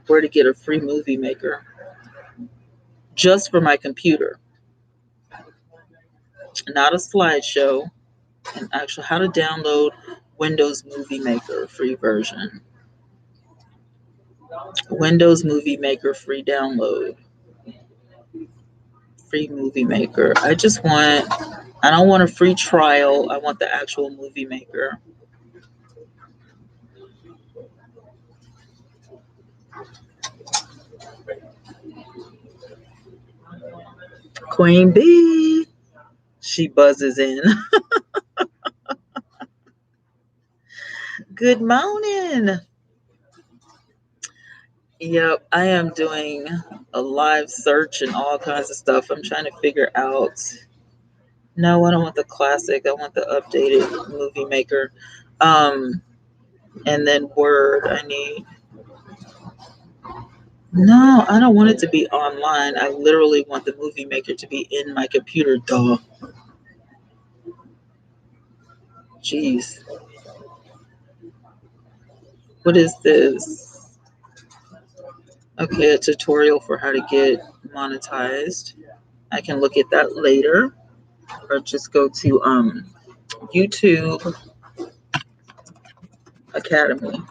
where to get a free movie maker just for my computer, not a slideshow. And actually, how to download Windows Movie Maker free version. Windows Movie Maker free download. Free movie maker. I don't want a free trial. I want the actual movie maker. Queen Bee. She buzzes in. Good morning. Yep, I am doing a live search and all kinds of stuff. I'm trying to figure out. No, I don't want the classic. I want the updated movie maker. And then Word. No, I don't want it to be online. I literally want the movie maker to be in my computer. Duh. Jeez. What is this? Okay, a tutorial for how to get monetized. I can look at that later, or just go to YouTube Academy,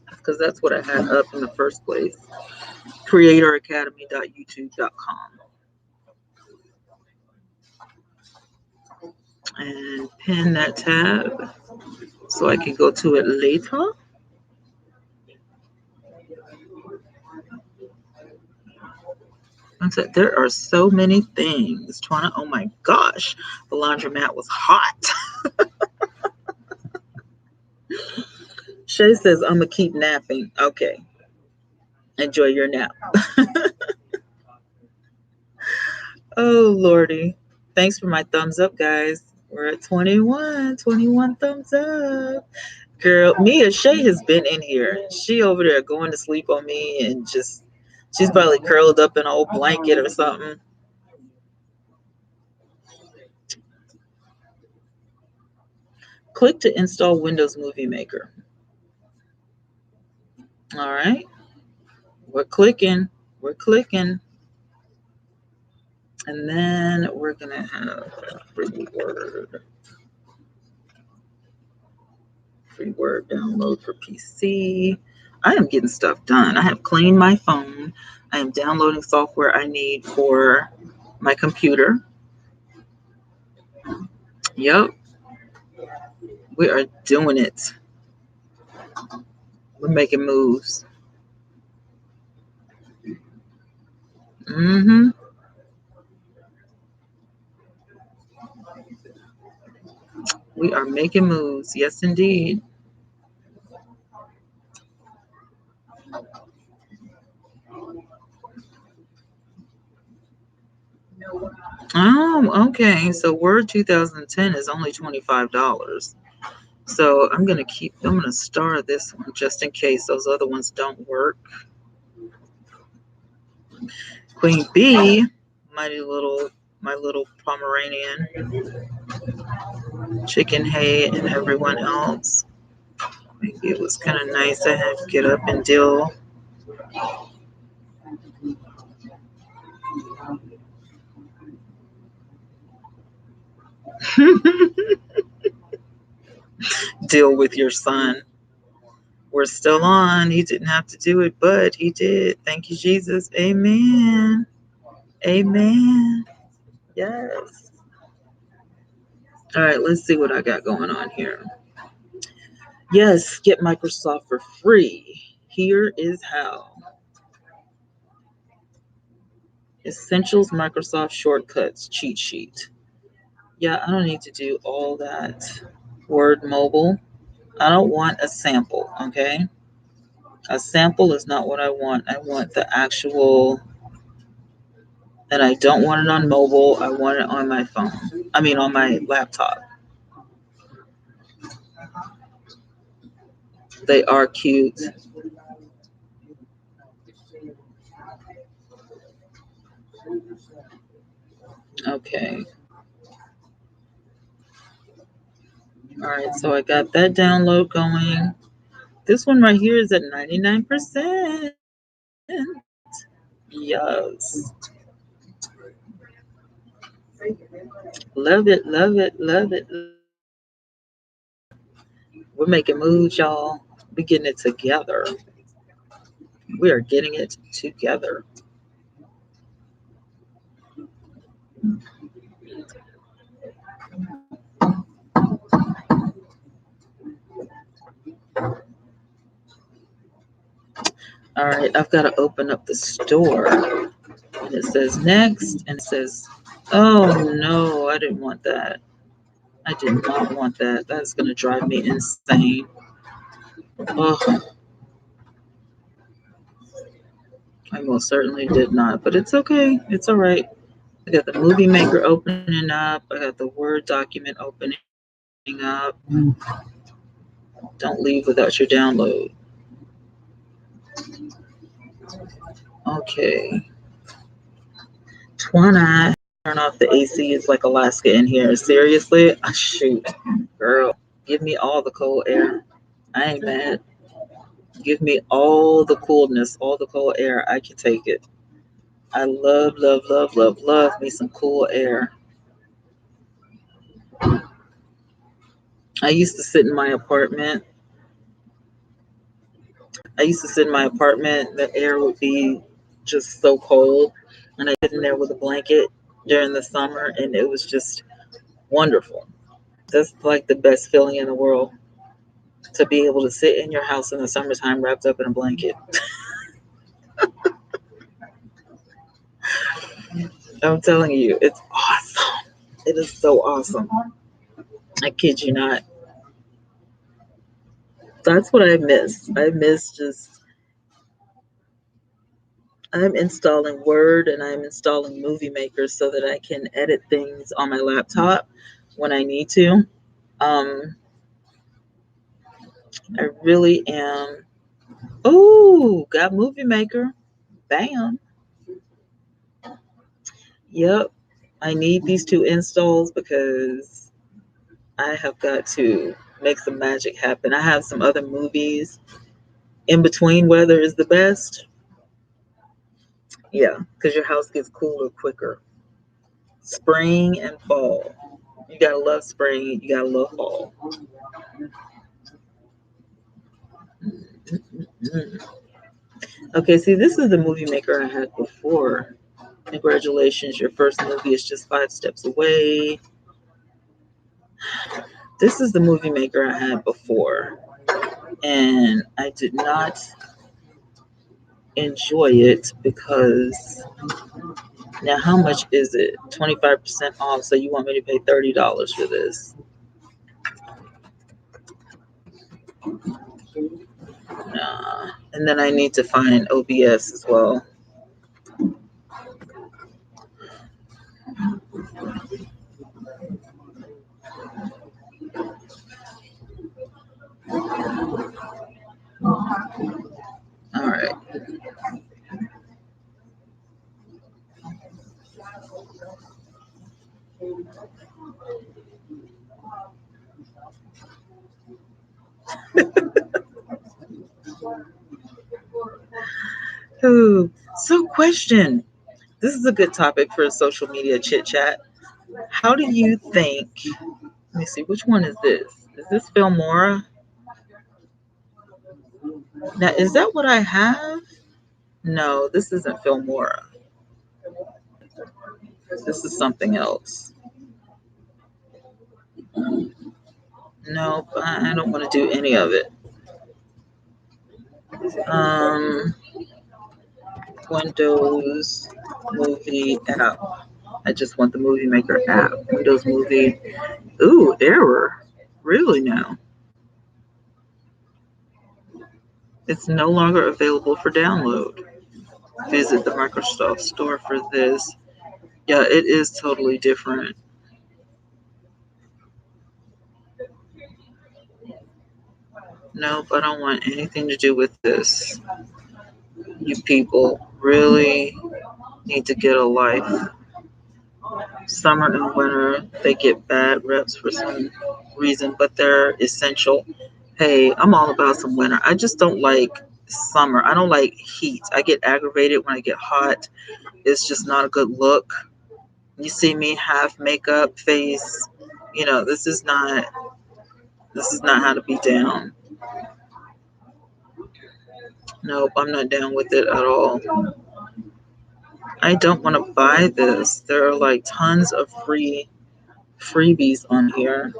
because that's what I had up in the first place. creatoracademy.youtube.com, and pin that tab so I can go to it later. There are so many things. Oh my gosh, the laundromat was hot. Shay says, I'm going to keep napping. Okay. Enjoy your nap. Oh, Lordy. Thanks for my thumbs up, guys. We're at 21 thumbs up. Girl, Mia Shay has been in here. She over there going to sleep on me and just she's probably curled up in an old blanket or something. Click to install Windows Movie Maker. All right. We're clicking. We're clicking. And then we're going to have free word download for PC. I am getting stuff done. I have cleaned my phone. I am downloading software I need for my computer. Yep. We are doing it. We're making moves. Mm-hmm. We are making moves. Yes, indeed. Oh, okay. So Word 2010 is only $25. So I'm gonna star this one just in case those other ones don't work. Queen Bee, my little Pomeranian, Chicken Hay, and everyone else. Maybe it was kind of nice to have to get up and deal. Deal with your son. We're still on. He didn't have to do it, but he did. Thank you, Jesus. Amen. Amen. Yes. All right, let's see what I got going on here. Yes, get Microsoft for free. Here is how. Essentials Microsoft Shortcuts cheat sheet. Yeah, I don't need to do all that. Word mobile. I don't want a sample, okay? A sample is not what I want. I want the actual, and I don't want it on mobile. I want it on my phone. I mean, on my laptop. They are cute. Okay. All right, so I got that download going. This one right here is at 99%. Yes. Love it, love it, love it. We're making moves, y'all. We're getting it together. We are getting it together. All right, I've got to open up the store. And it says next, and it says, oh no, I didn't want that. I did not want that. That's going to drive me insane. Oh, I most certainly did not, but it's okay. It's all right. I got the movie maker opening up. I got the Word document opening up. Don't leave without your download. Okay. Twana, turn off the AC. It's like Alaska in here. Seriously? Oh, shoot. Girl, give me all the cold air. I ain't mad. Give me all the coolness, all the cold air. I can take it. I love, love, love, love, love me some cool air. I used to sit in my apartment. The air would be just so cold. And I sit in there with a blanket during the summer, and it was just wonderful. That's like the best feeling in the world, to be able to sit in your house in the summertime wrapped up in a blanket. I'm telling you, it's awesome. It is so awesome. I kid you not. That's what I miss. I miss just, I'm installing Word and I'm installing Movie Maker so that I can edit things on my laptop when I need to. Um, I really am. Oh, got Movie Maker. Bam. Yep. I need these two installs because I have got to make some magic happen. I have some other movies in between. Weather is the best. Yeah, because your house gets cooler quicker. Spring and fall. You gotta love spring. You gotta love fall. Mm. Okay, see, this is the movie maker I had before. Congratulations, your first movie is just 5 steps away. This is the movie maker I had before, and I did not enjoy it because now how much is it? 25% off. So you want me to pay $30 for this? Nah. And then I need to find an OBS as well. All right. Ooh. So, question. This is a good topic for a social media chit chat. How do you think? Let me see. Which one is this? Is this Filmora? Now, is that what I have? No, this isn't Filmora. This is something else. No, I don't want to do any of it. Um, Windows Movie app. I just want the Movie Maker app. Windows Movie. Ooh, error. Really now? It's no longer available for download. Visit the Microsoft Store for this. Yeah, it is totally different. Nope, I don't want anything to do with this. You people really need to get a life. Summer and winter, they get bad reps for some reason, but they're essential. Hey, I'm all about some winter. I just don't like summer. I don't like heat. I get aggravated when I get hot. It's just not a good look. You see me half makeup face. This is not how to be down. Nope, I'm not down with it at all. I don't want to buy this. There are like tons of freebies on here.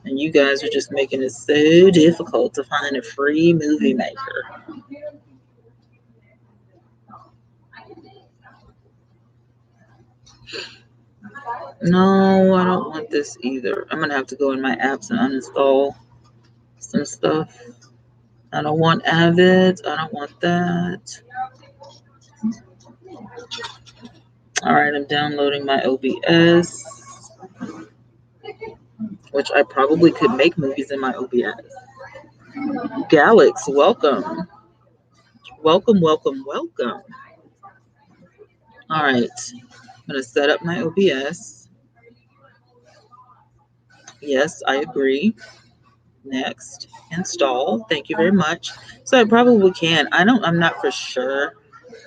And you guys are just making it so difficult to find a free movie maker. No, I don't want this either. I'm going to have to go in my apps and uninstall some stuff. I don't want Avid. I don't want that. All right, I'm downloading my OBS, which I probably could make movies in my OBS. Galax, welcome. Welcome, welcome, welcome. All right, I'm going to set up my OBS. Yes, I agree. Next, install. Thank you very much. So I probably can. I'm not for sure,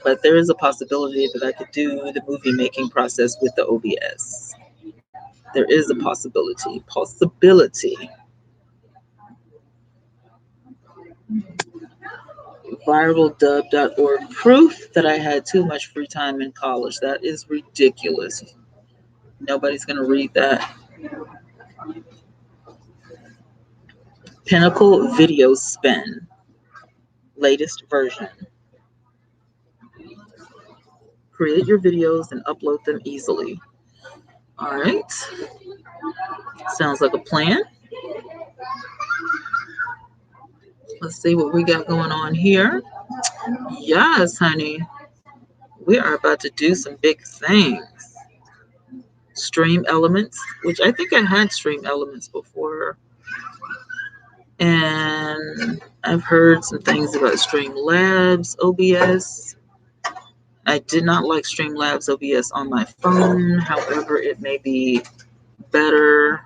but there is a possibility that I could do the movie making process with the OBS. There is a possibility. Viraldub.org. Proof that I had too much free time in college. That is ridiculous. Nobody's going to read that. Pinnacle Video Spin. Latest version. Create your videos and upload them easily. All right. Sounds like a plan. Let's see what we got going on here. Yes, honey. We are about to do some big things. Stream Elements, which I think I had Stream Elements before. And I've heard some things about Streamlabs OBS. I did not like Streamlabs OBS on my phone. However, it may be better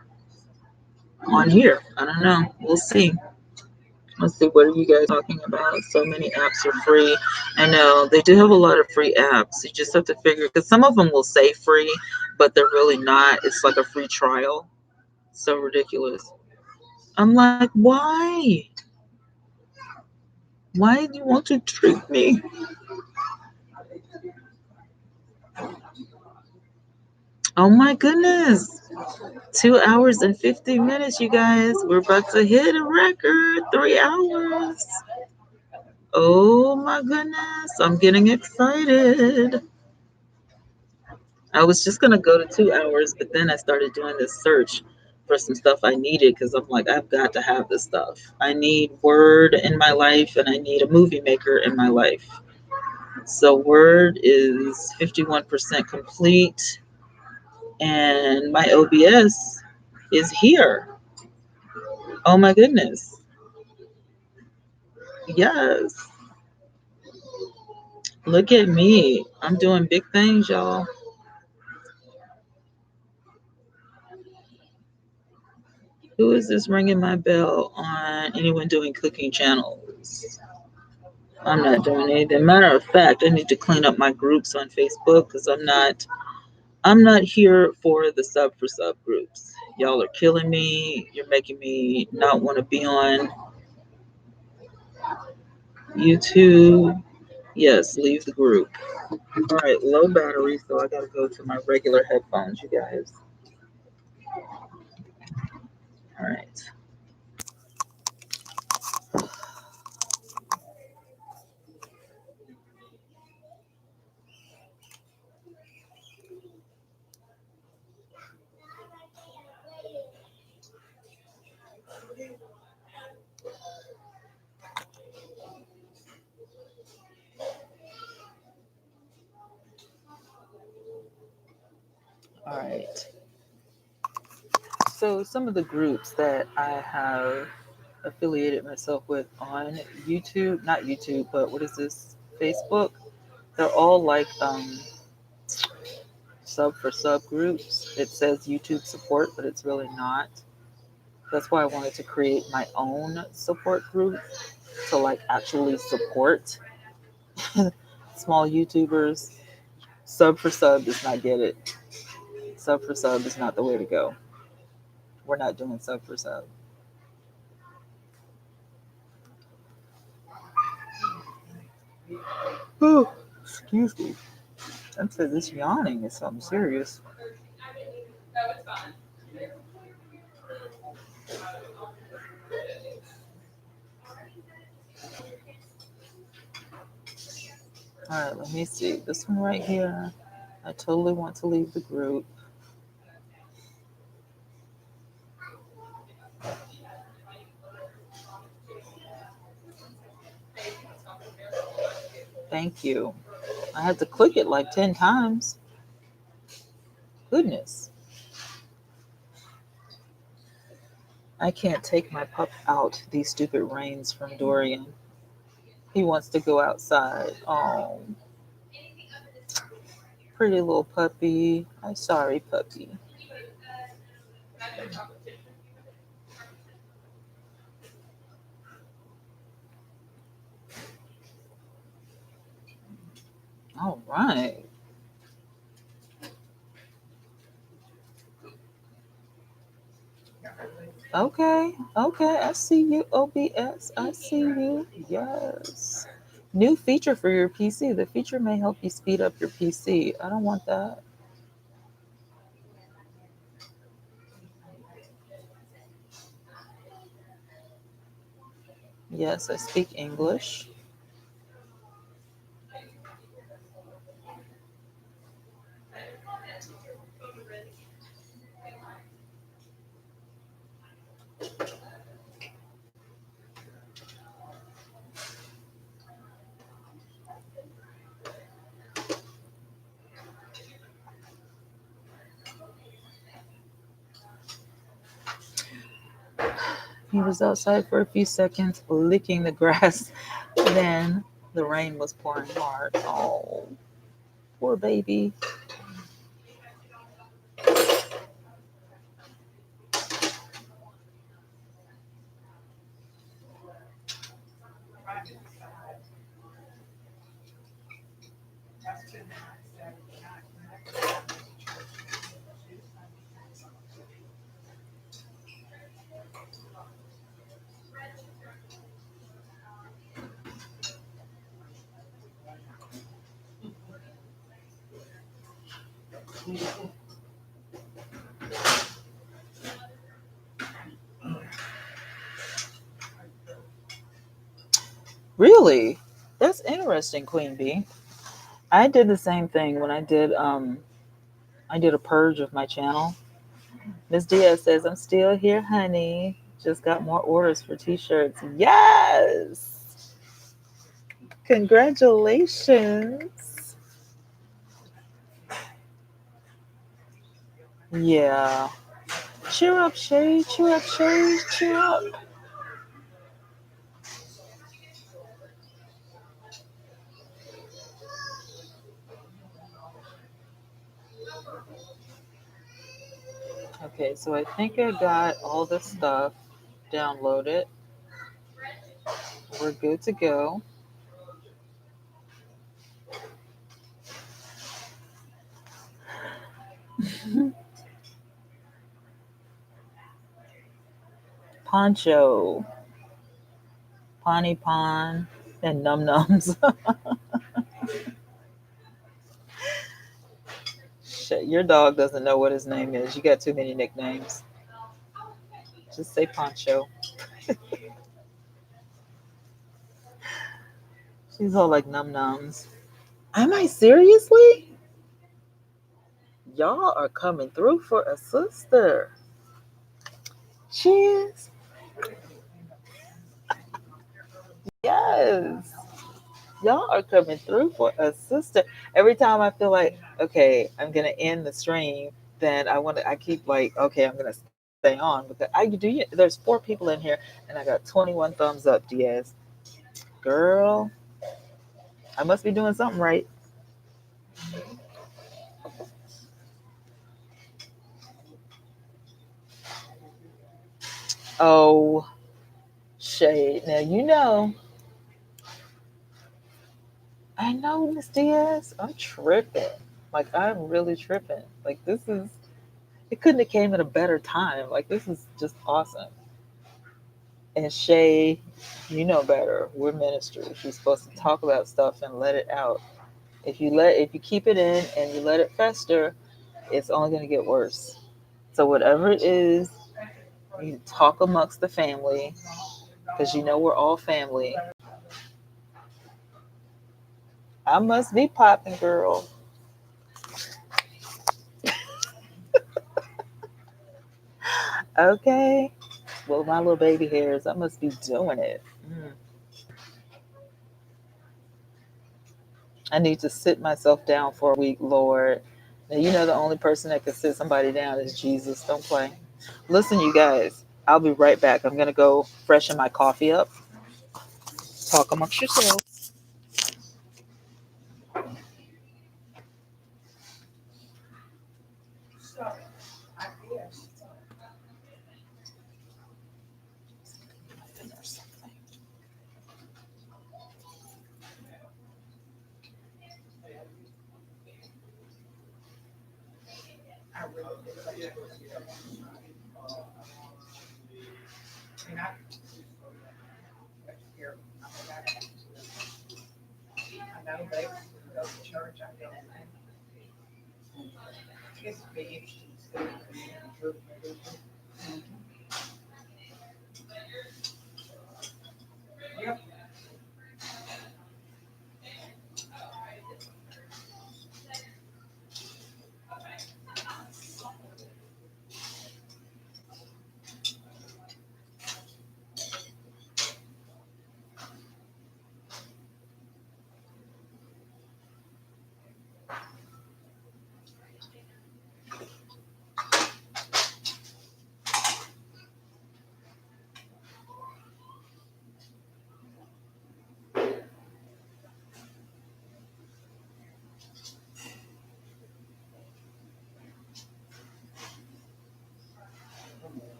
on here. I don't know. We'll see. Let's see, what are you guys talking about? So many apps are free. I know they do have a lot of free apps. You just have to figure, because some of them will say free, but they're really not. It's like a free trial. So ridiculous. I'm like, why? Why do you want to trick me? Oh my goodness. 2 hours and 50 minutes, you guys. We're about to hit a record. 3 hours. Oh my goodness. I'm getting excited. I was just going to go to 2 hours, but then I started doing this search for some stuff I needed because I'm like, I've got to have this stuff. I need Word in my life and I need a movie maker in my life. So Word is 51% complete and my OBS is here. Oh my goodness. Yes. Look at me. I'm doing big things, y'all. Who is this ringing my bell on anyone doing cooking channels? I'm not doing anything. Matter of fact, I need to clean up my groups on Facebook because I'm not here for the sub for sub groups. Y'all are killing me. You're making me not want to be on YouTube. Yes, leave the group. All right, low battery, so I gotta go to my regular headphones, you guys. All right. All right. So some of the groups that I have affiliated myself with on YouTube, not YouTube, but what is this? Facebook. They're all like sub for sub groups. It says YouTube support, but it's really not. That's why I wanted to create my own support group to like actually support small YouTubers. Sub for sub does not get it. Sub for sub is not the way to go. We're not doing sub for sub. Oh, excuse me. I'd say this yawning is something serious. All right, let me see. This one right here. I totally want to leave the group. Thank you. I had to click it like 10 times. Goodness. I can't take my pup out these stupid rains from Dorian. He wants to go outside. Oh, pretty little puppy. I'm sorry, puppy. All right. Okay. Okay. I see you, OBS. I see you. Yes. New feature for your PC. The feature may help you speed up your PC. I don't want that. Yes, I speak English. He was outside for a few seconds, licking the grass. Then the rain was pouring hard. Oh, poor baby. Really? That's interesting, Queen Bee. I did the same thing when I did a purge of my channel. Miss Diaz says, I'm still here, honey. Just got more orders for t-shirts. Yes. Congratulations. Yeah. Cheer up, Shay. Cheer up, Shay. Cheer up. Okay, so I think I got all the stuff downloaded. We're good to go. Poncho, Pani Pon, and Num Nums. Shit, your dog doesn't know what his name is. You got too many nicknames. Just say Poncho. She's all like Num Nums. Am I seriously? Y'all are coming through for a sister. Cheers. Yes. Y'all are coming through for a sister. Every time I feel like, okay, I'm gonna end the stream, then I keep like, okay, I'm gonna stay on because there's 4 people in here and I got 21 thumbs up, Diaz. Girl, I must be doing something right. Oh, shade. Now I know, Miss Diaz. I'm tripping. Like I'm really tripping. Like it couldn't have came at a better time. Like this is just awesome. And Shay, you know better. We're ministers. You're supposed to talk about stuff and let it out. If you keep it in and you let it fester, it's only gonna get worse. So whatever it is, you talk amongst the family, because we're all family. I must be popping, girl. Okay. Well, my little baby hairs, I must be doing it. I need to sit myself down for a week, Lord. Now, the only person that can sit somebody down is Jesus. Don't play. Listen, you guys, I'll be right back. I'm going to go freshen my coffee up. Talk amongst yourselves.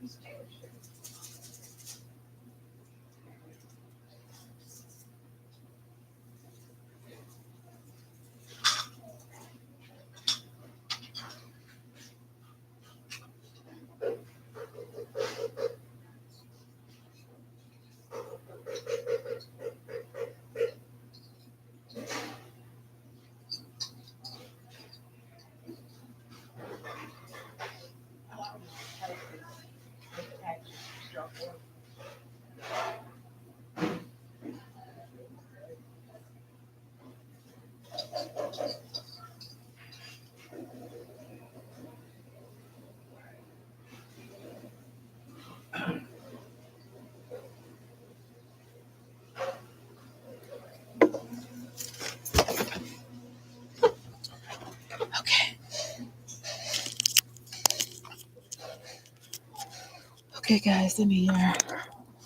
Okay. Okay, guys, let me hear.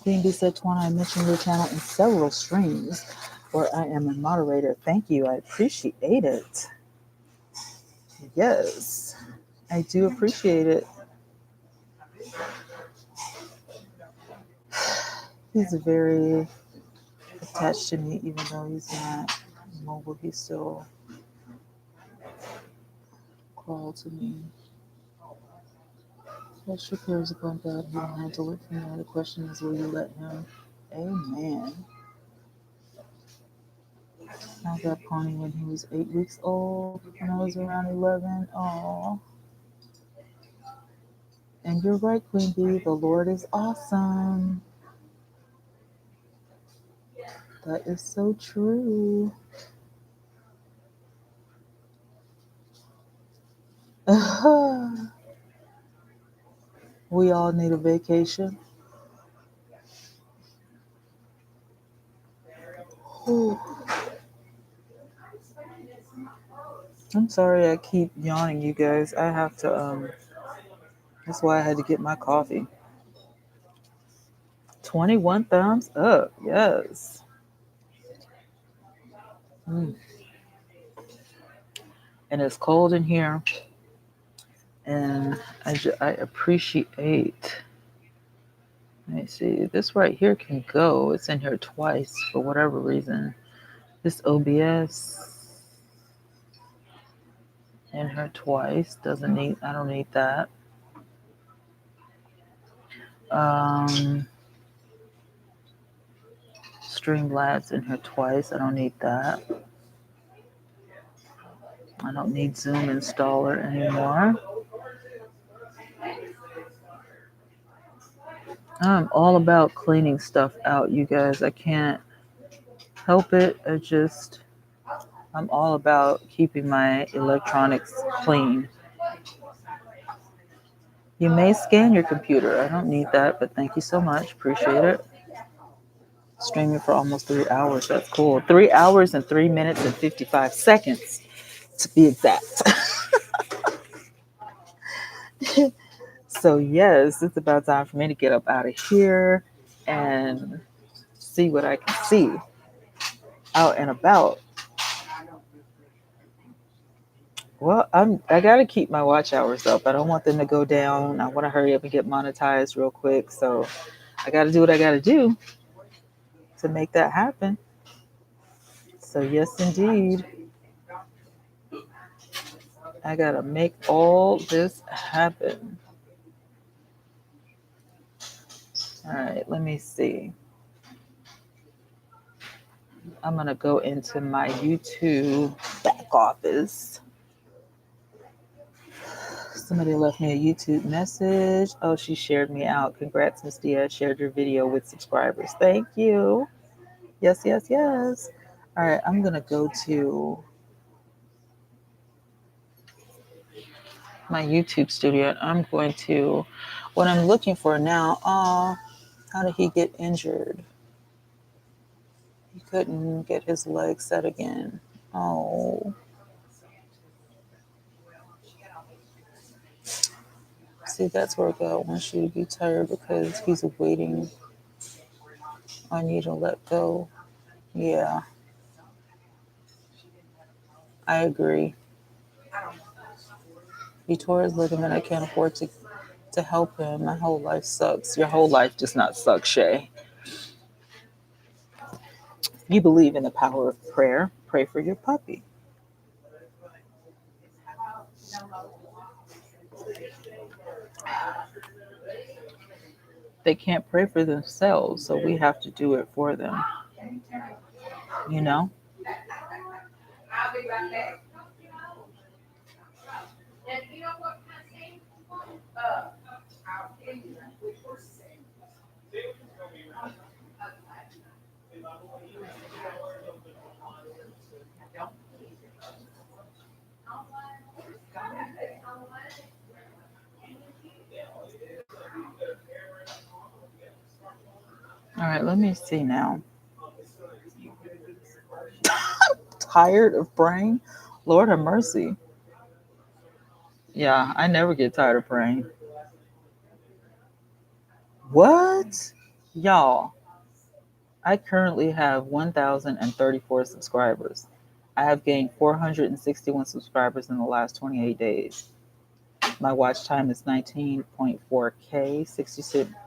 Queen B said, Twana, I mentioned your channel in several streams where I am a moderator. Thank you. I appreciate it. Yes, I do appreciate it. He's very attached to me, even though he's not mobile. He still called to me. Extra cares upon God. He will handle it from there. The question is, will you let him? Amen. I got Pony when he was 8 weeks old, when I was around 11. Oh, and you're right, Queen Bee. The Lord is awesome. That is so true. We all need a vacation. Ooh. I'm sorry I keep yawning, you guys. I have to, that's why I had to get my coffee. 21 thumbs up. Yes. Mm. And it's cold in here. And I appreciate. Let me see. This right here can go. It's in here twice for whatever reason. This OBS in her twice. Doesn't need. I don't need that. Streamlabs in here twice. I don't need that. I don't need Zoom installer anymore. I'm all about cleaning stuff out, you guys. I can't help it. I'm all about keeping my electronics clean. You may scan your computer. I don't need that, but thank you so much. Appreciate it. Streaming for almost 3 hours. That's cool. 3 hours and 3 minutes and 55 seconds to be exact. So, yes, it's about time for me to get up out of here and see what I can see out and about. Well, I gotta keep my watch hours up. I don't want them to go down. I want to hurry up and get monetized real quick. So I gotta do what I gotta do to make that happen. So yes, indeed, I gotta make all this happen. All right, let me see. I'm gonna go into my YouTube back office. Somebody left me a YouTube message. Oh, she shared me out. Congrats, Miss Diaz. Shared your video with subscribers. Thank you. Yes, yes, yes. All right, I'm going to go to my YouTube studio. And I'm going to, what I'm looking for now, how did he get injured? He couldn't get his leg set again. Oh. See, that's where God wants you to be tired because he's waiting on you to let go. Yeah, I agree. He tore his ligament. I can't afford to to help him. My whole life sucks. Your whole life does not suck, Shay. You believe in the power of prayer. Pray for your puppy. They can't pray for themselves, so we have to do it for them. You know? All right, let me see now. Tired of praying? Lord have mercy. Yeah, I never get tired of praying. What? Y'all, I currently have 1,034 subscribers. I have gained 461 subscribers in the last 28 days. My watch time is 19.4K,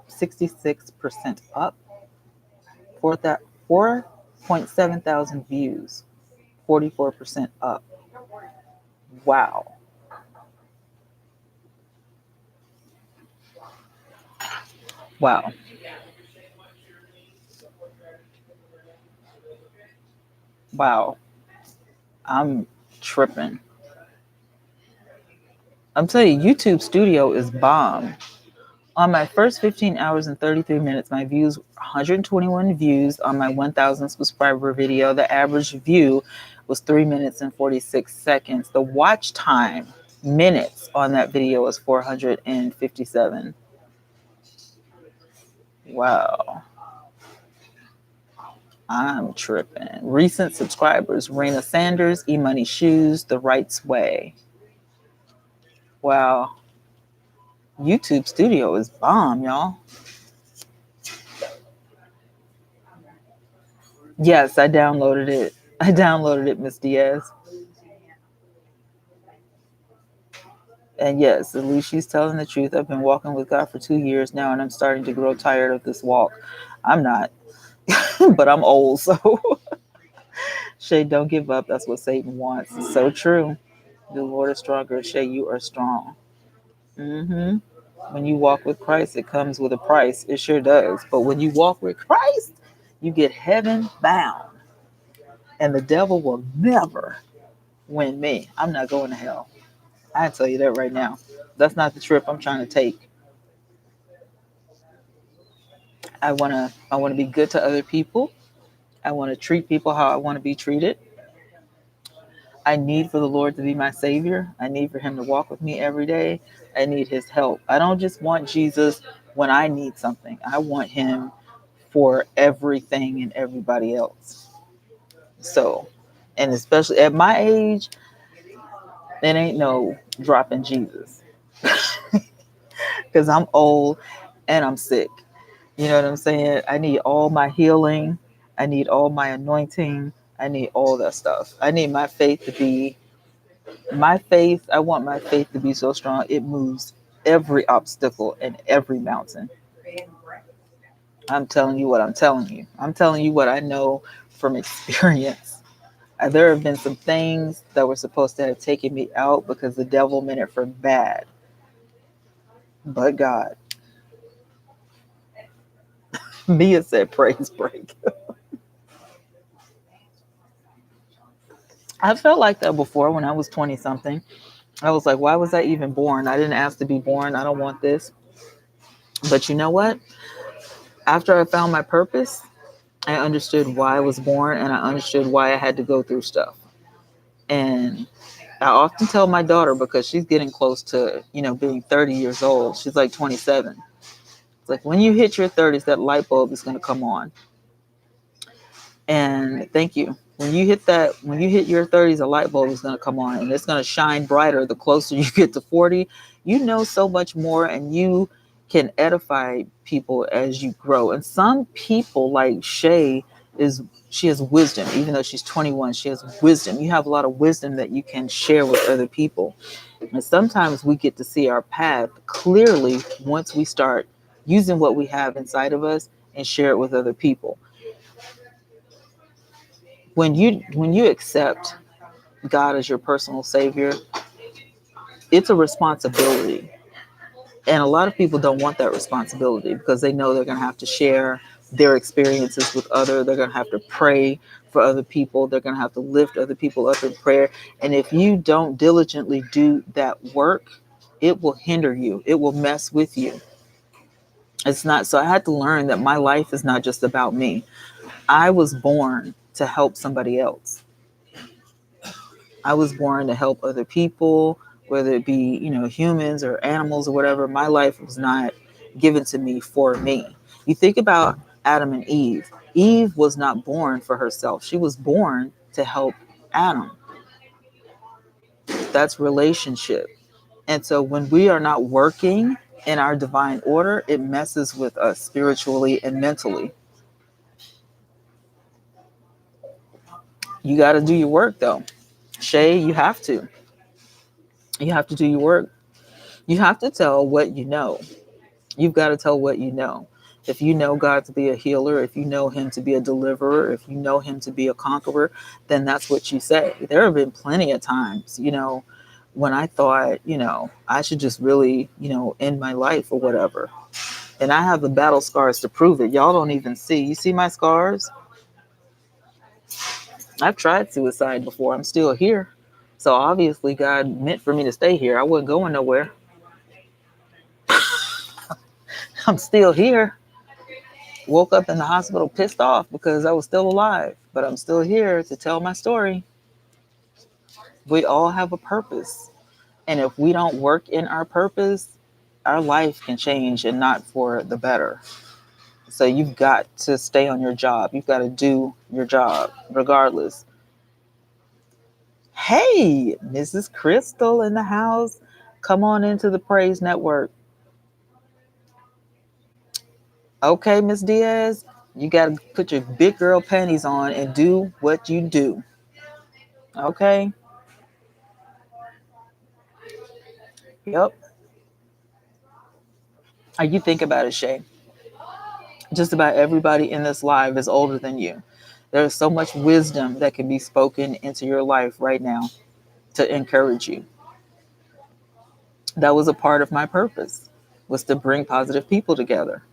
66% up, 4.7 thousand views, 44% up. Wow. Wow. Wow. I'm tripping. I'm telling you, YouTube Studio is bomb. On my first 15 hours and 33 minutes, my views, 121 views on my 1,000 subscriber video. The average view was 3 minutes and 46 seconds. The watch time minutes on that video was 457. Wow. I'm tripping. Recent subscribers, Raina Sanders, E-Money Shoes, The Right's Way. Wow. YouTube Studio is bomb, y'all. Yes, I downloaded it. Miss Diaz. And yes, at least she's telling the truth. I've been walking with God for 2 years now, and I'm starting to grow tired of this walk. I'm not, but I'm old, so Shay, don't give up. That's what Satan wants. It's so true. The Lord is stronger. Shay, you are strong. Mm-hmm. When you walk with Christ, it comes with a price. It sure does. But when you walk with Christ, you get heaven bound. And the devil will never win me. I'm not going to hell. I tell you that right now. That's not the trip I'm trying to take. I wanna be good to other people. I want to treat people how I want to be treated. I need for the Lord to be my savior. I need for him to walk with me every day. I need his help. I don't just want Jesus when I need something. I want him for everything and everybody else. So, and especially at my age, it ain't no dropping Jesus because I'm old and I'm sick. You know what I'm saying? I need all my healing. I need all my anointing. I need all that stuff. I need my faith to be I want my faith to be so strong it moves every obstacle and every mountain. I'm telling you what I'm telling you. I'm telling you what I know from experience. There have been some things that were supposed to have taken me out because the devil meant it for bad. But God. Mia said praise break. I felt like that before when I was 20 something. I was like, why was I even born? I didn't ask to be born. I don't want this. But you know what? After I found my purpose, I understood why I was born and I understood why I had to go through stuff. And I often tell my daughter, because she's getting close to, being 30 years old. She's like 27. It's like when you hit your 30s, that light bulb is going to come on. And thank you. When you hit your 30s, a light bulb is going to come on and it's going to shine brighter the closer you get to 40. You know so much more and you can edify people as you grow. And some people like Shay is she has wisdom. Even though she's 21, she has wisdom. You have a lot of wisdom that you can share with other people. And sometimes we get to see our path clearly once we start using what we have inside of us and share it with other people. When you accept God as your personal savior, it's a responsibility. And a lot of people don't want that responsibility because they know they're going to have to share their experiences with others. They're going to have to pray for other people. They're going to have to lift other people up in prayer. And if you don't diligently do that work, it will hinder you. It will mess with you. It's not. So I had to learn that my life is not just about me. I was born to help somebody else. I was born to help other people, whether it be, humans or animals or whatever. My life was not given to me for me. You think about Adam and Eve. Eve was not born for herself. She was born to help Adam. That's relationship. And so when we are not working in our divine order, it messes with us spiritually and mentally. You got to do your work though. Shay, you have to. You have to do your work. You have to tell what you know. You've got to tell what you know. If you know God to be a healer, if you know him to be a deliverer, if you know him to be a conqueror, then that's what you say. There have been plenty of times, when I thought, I should just really, end my life or whatever. And I have the battle scars to prove it. Y'all don't even see. You see my scars? I've tried suicide before. I'm still here. So obviously God meant for me to stay here. I wasn't going nowhere. I'm still here. Woke up in the hospital pissed off because I was still alive, but I'm still here to tell my story. We all have a purpose. And if we don't work in our purpose, our life can change and not for the better. So you've got to stay on your job. You've got to do your job regardless. Hey, Mrs. Crystal in the house. Come on into the Praise Network. Okay, Miss Diaz, you got to put your big girl panties on and do what you do. Okay? Yep. You think about it, Shay. Just about everybody in this live is older than you. There's so much wisdom that can be spoken into your life right now to encourage you. That was a part of my purpose, was to bring positive people together.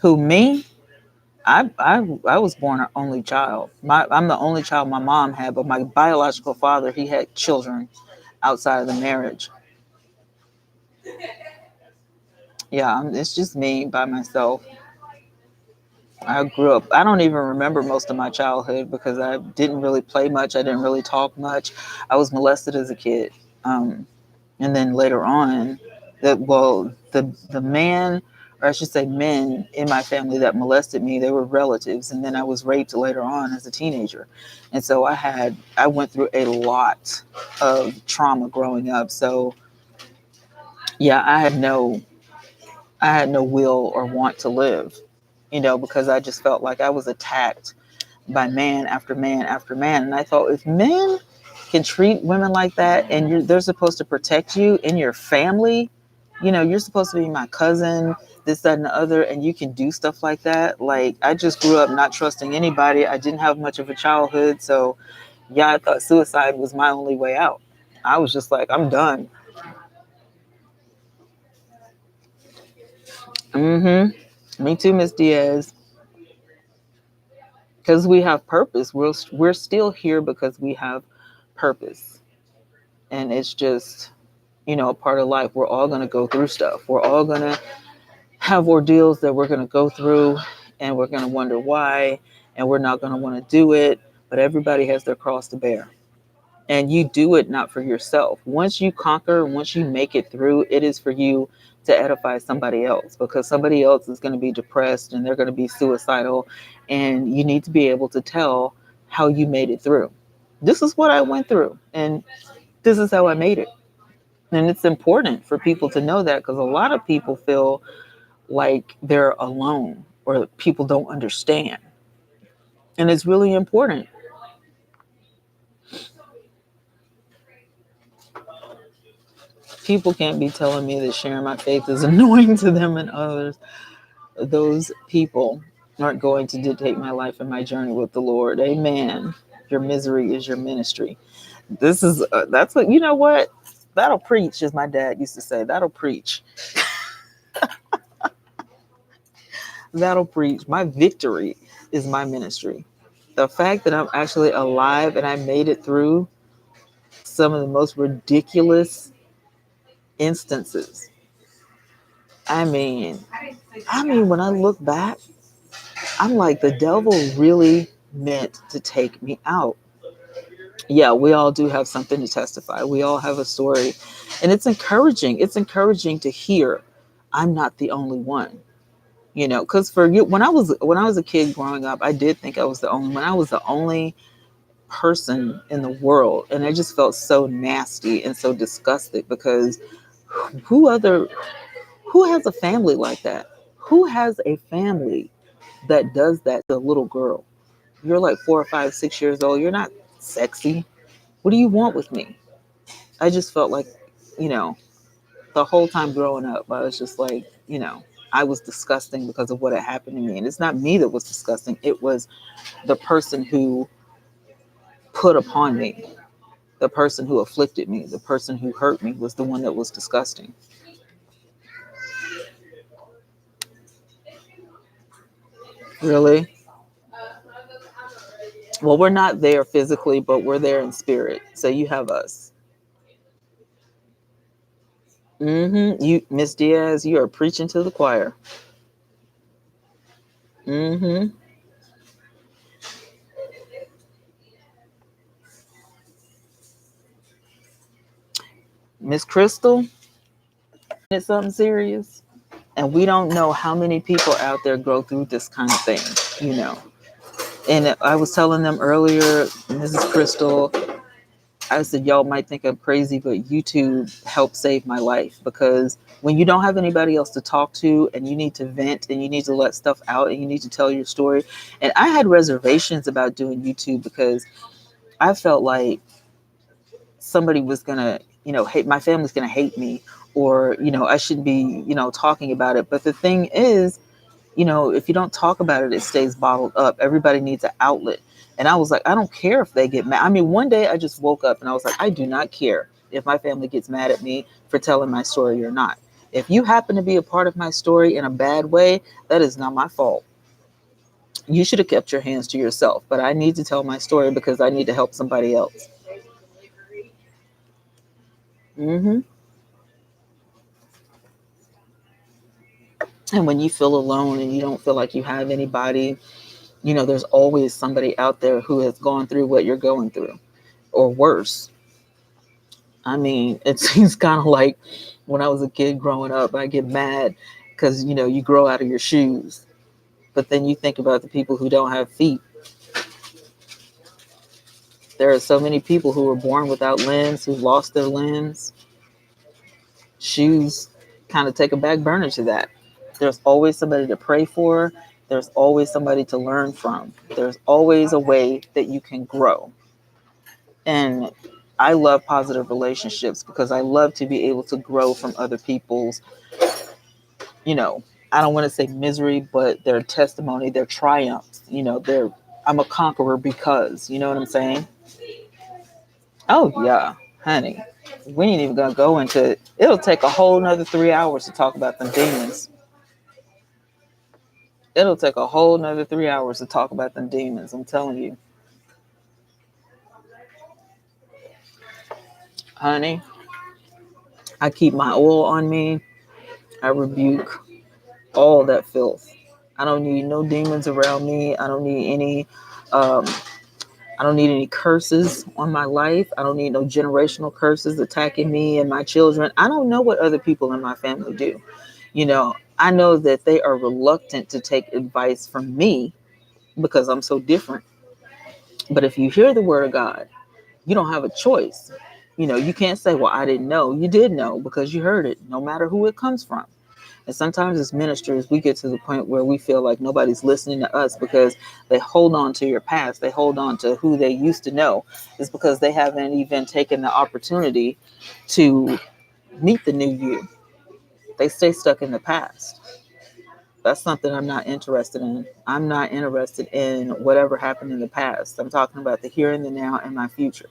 Who, me? I was born an only child. I'm the only child my mom had, but my biological father, he had children outside of the marriage. Yeah, it's just me by myself. I grew up, I don't even remember most of my childhood because I didn't really play much. I didn't really talk much. I was molested as a kid. And then later on, the man, or I should say men in my family that molested me, they were relatives. And then I was raped later on as a teenager. And so I went through a lot of trauma growing up. So yeah, I had no will or want to live, because I just felt like I was attacked by man after man after man. And I thought, if men can treat women like that and they're supposed to protect you in your family, you're supposed to be my cousin, this, that, and the other, and you can do stuff like that. Like, I just grew up not trusting anybody. I didn't have much of a childhood. So yeah, I thought suicide was my only way out. I was just like, I'm done. Me too, Miss Diaz. Because we have purpose. We're still here because we have purpose. And it's just, a part of life. We're all going to go through stuff. We're all going to have ordeals that we're going to go through, and we're going to wonder why, and we're not going to want to do it. But everybody has their cross to bear. And you do it not for yourself. Once you conquer, once you make it through, it is for you to edify somebody else, because somebody else is going to be depressed and they're going to be suicidal. And you need to be able to tell how you made it through. This is what I went through, and this is how I made it. And it's important for people to know that, because a lot of people feel like they're alone or people don't understand. And it's really important. People can't be telling me that sharing my faith is annoying to them and others. Those people aren't going to dictate my life and my journey with the Lord. Amen. Your misery is your ministry. This is, that's what, you know what? That'll preach, as my dad used to say. That'll preach. That'll preach. My victory is my ministry. The fact that I'm actually alive and I made it through some of the most ridiculous instances. I mean, when I look back, I'm like, the devil really meant to take me out. Yeah, we all do have something to testify. We all have a story. And it's encouraging. It's encouraging to hear I'm not the only one. You know, because for you, when I was a kid growing up, I did think I was the only one. I was the only person in the world, and I just felt so nasty and so disgusted because who other who has a family like that? Who has a family that does that to a little girl? You're like 4 or 5, 6 years old. You're not sexy. What do you want with me? I just felt like, you know, the whole time growing up, I was just like, I was disgusting because of what had happened to me. And it's not me that was disgusting. It was the person who put upon me, the person who afflicted me, the person who hurt me was the one that was disgusting. Really? Well, we're not there physically, but we're there in spirit. So you have us. You, Miss Diaz, you are preaching to the choir. Mm-hmm. Miss Crystal, it's something serious. And we don't know how many people out there go through this kind of thing, you know. And I was telling them earlier, Mrs. Crystal, I said, y'all might think I'm crazy, but YouTube helped save my life because when you don't have anybody else to talk to and you need to vent and you need to let stuff out and you need to tell your story. And I had reservations about doing YouTube because I felt like somebody was going to, hate, my family's going to hate me, or, I shouldn't be, talking about it. But the thing is, if you don't talk about it, it stays bottled up. Everybody needs an outlet. And I was like, I don't care if they get mad. I mean, one day I just woke up and I was like, I do not care if my family gets mad at me for telling my story or not. If you happen to be a part of my story in a bad way, that is not my fault. You should have kept your hands to yourself. But I need to tell my story because I need to help somebody else. hmm And when you feel alone and you don't feel like you have anybody, there's always somebody out there who has gone through what you're going through or worse. I mean, it seems kind of like when I was a kid growing up, I get mad because, you grow out of your shoes. But then you think about the people who don't have feet. There are so many people who were born without limbs, who lost their limbs. Shoes kind of take a back burner to that. There's always somebody to pray for. There's always somebody to learn from. There's always a way that you can grow. And I love positive relationships because I love to be able to grow from other people's, you know, I don't want to say misery, but their testimony, their triumphs, I'm a conqueror because, you know what I'm saying? Oh yeah, honey. We ain't even gonna go into it. It'll take a whole nother 3 hours to talk about them demons. It'll take a whole nother 3 hours to talk about them demons. I'm telling you, honey. I keep my oil on me. I rebuke all that filth. I don't need no demons around me. Um, I don't need any curses on my life. I don't need no generational curses attacking me and my children. I don't know what other people in my family do. I know that they are reluctant to take advice from me because I'm so different. But if you hear the word of God, you don't have a choice. You can't say, well, I didn't know. You did know because you heard it, no matter who it comes from. And sometimes as ministers, we get to the point where we feel like nobody's listening to us because they hold on to your past. They hold on to who they used to know. It's because they haven't even taken the opportunity to meet the new you. They stay stuck in the past. That's something I'm not interested in. I'm not interested in whatever happened in the past. I'm talking about the here and the now and my future.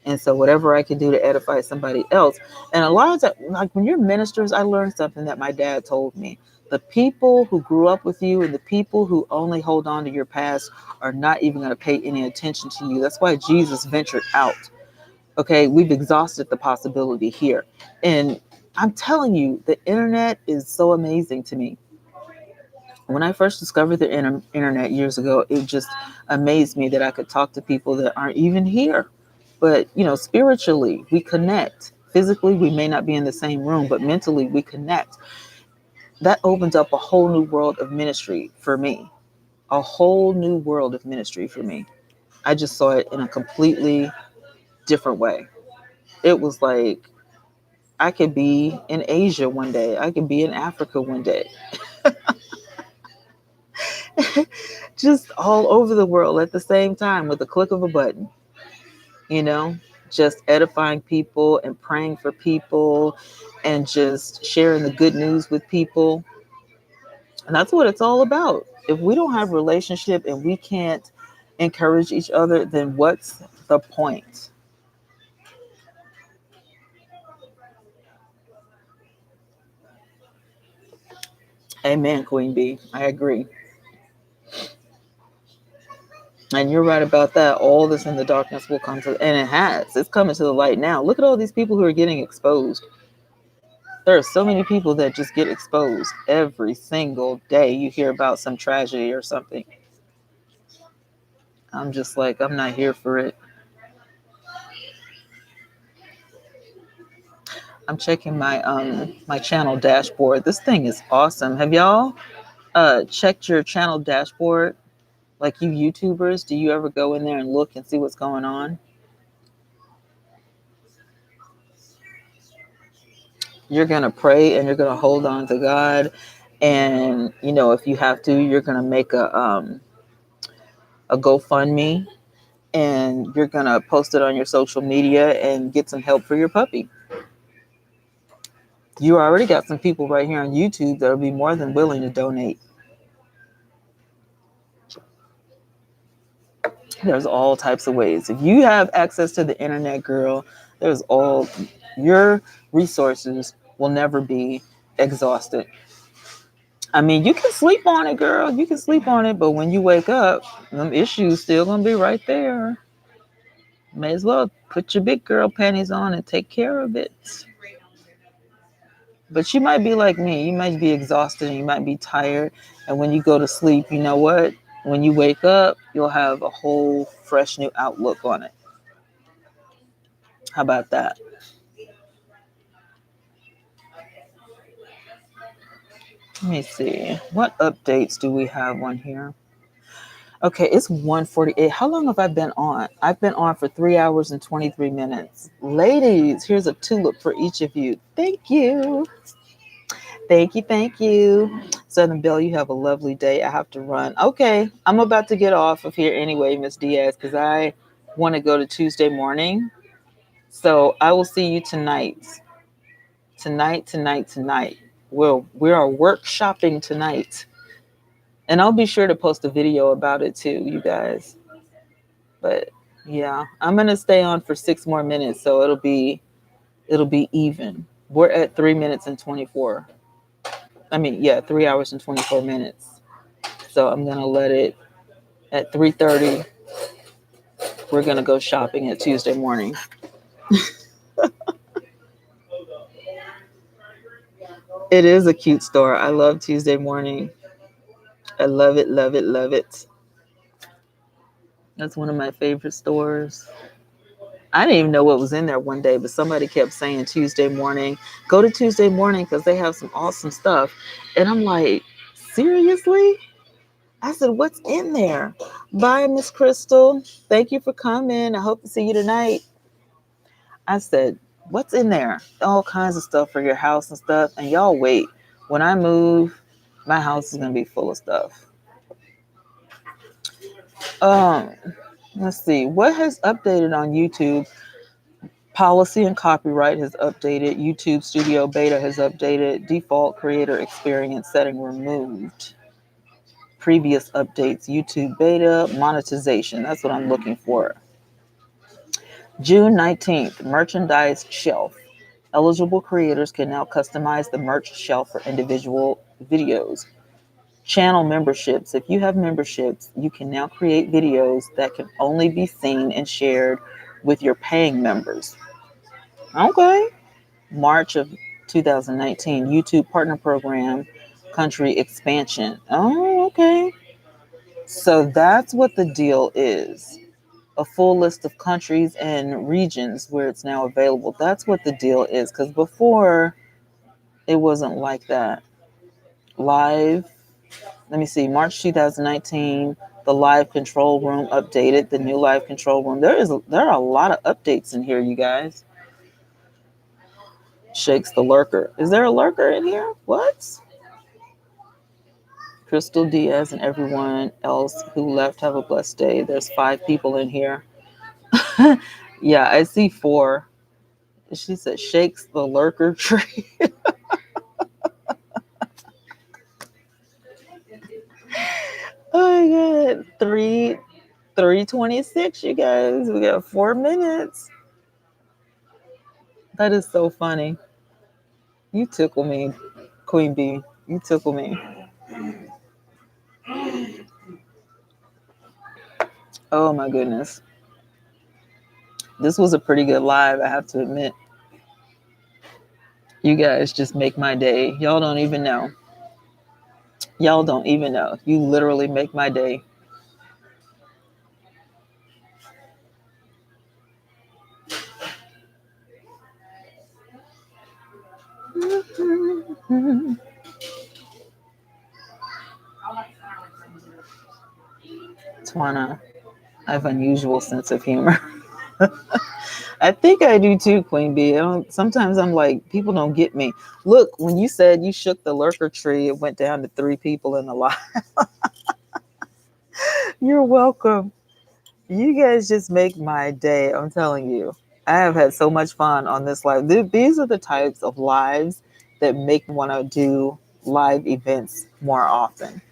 And so whatever I can do to edify somebody else. And a lot of times, like when you're ministers, I learned something that my dad told me. The people who grew up with you and the people who only hold on to your past are not even going to pay any attention to you. That's why Jesus ventured out. Okay, we've exhausted the possibility here. And I'm telling you, the internet is so amazing to me. When I first discovered the internet years ago, it just amazed me that I could talk to people that aren't even here. But, spiritually, we connect. Physically, we may not be in the same room, but mentally, we connect. That opens up a whole new world of ministry for me. A whole new world of ministry for me. I just saw it in a completely different way. It was like I could be in Asia one day, I could be in Africa one day. Just all over the world at the same time with the click of a button, you know, just edifying people and praying for people and just sharing the good news with people. And that's what it's all about. If we don't have a relationship and we can't encourage each other, then what's the point? Amen, Queen Bee. I agree. And you're right about that. All this in the darkness will come to, and it has. It's coming to the light now. Look at all these people who are getting exposed. There are so many people that just get exposed every single day. You hear about some tragedy or something. I'm just like, I'm not here for it. I'm checking my channel dashboard. This thing is awesome. Have y'all checked your channel dashboard? Like you YouTubers, do you ever go in there and look and see what's going on? You're gonna pray and you're gonna hold on to God, and if you have to, you're gonna make a GoFundMe, and you're gonna post it on your social media and get some help for your puppy. You already got some people right here on YouTube that'll be more than willing to donate. There's all types of ways. If you have access to the internet, girl, there's all your resources will never be exhausted. I mean, you can sleep on it, girl. You can sleep on it, but when you wake up, them issues still gonna be right there. May as well put your big girl panties on and take care of it. But you might be like me. You might be exhausted and you might be tired. And when you go to sleep, you know what? When you wake up, you'll have a whole fresh new outlook on it. How about that? Let me see. What updates do we have on here? Okay, it's 1:48. How long have I been on? I've been on for 3 hours and 23 minutes. Ladies, here's a tulip for each of you. Thank you. Thank you. Thank you. Southern Belle, you have a lovely day. I have to run. Okay, I'm about to get off of here anyway, Miss Diaz, because I want to go to Tuesday morning. So I will see you tonight. Tonight. Well, we are workshopping tonight. And I'll be sure to post a video about it too, you guys. But yeah, I'm gonna stay on for 6 more minutes, so it'll be even. We're at 3 minutes and 24. I mean, yeah, 3 hours and 24 minutes. So I'm gonna let it at 3:30. We're gonna go shopping at Tuesday morning. It is a cute store. I love Tuesday morning. I love it, love it, love it. That's one of my favorite stores. I didn't even know what was in there one day, but somebody kept saying Tuesday morning, go to Tuesday morning because they have some awesome stuff. And I'm like, seriously? I said, what's in there? Bye, Miss Crystal. Thank you for coming. I hope to see you tonight. I said, what's in there? All kinds of stuff for your house and stuff. And y'all wait. When I move, my house is gonna be full of stuff. Um, let's see what has updated on YouTube. Policy and copyright has updated. YouTube Studio Beta has updated. Default creator experience setting removed. Previous updates, YouTube Beta, monetization. That's what I'm looking for. June 19th, merchandise shelf. Eligible creators can now customize the merch shelf for individual videos. Channel memberships. If you have memberships, you can now create videos that can only be seen and shared with your paying members. Okay. March of 2019, YouTube Partner Program, country expansion. Oh, okay. So that's what the deal is. A full list of countries and regions where it's now available. That's what the deal is. Because before, it wasn't like that. Live, let me see, March 2019, the live control room updated, the new live control room. There are a lot of updates in here, you guys. Shakes the lurker. Is there a lurker in here? What? Crystal Diaz and everyone else who left, have a blessed day. There's 5 people in here. Yeah, I see 4. She said shakes the lurker tree. Oh my god. 326, you guys. We got 4 minutes. That is so funny. You tickle me, Queen Bee. You tickle me. Oh my goodness. This was a pretty good live, I have to admit. You guys just make my day. Y'all don't even know. Y'all don't even know. You literally make my day. Twana, I have unusual sense of humor. I think I do too, Queen Bee. Sometimes I'm like, people don't get me. Look, when you said you shook the lurker tree, it went down to 3 people in the line. You're welcome. You guys just make my day. I'm telling you. I have had so much fun on this live. These are the types of lives that make me want to do live events more often.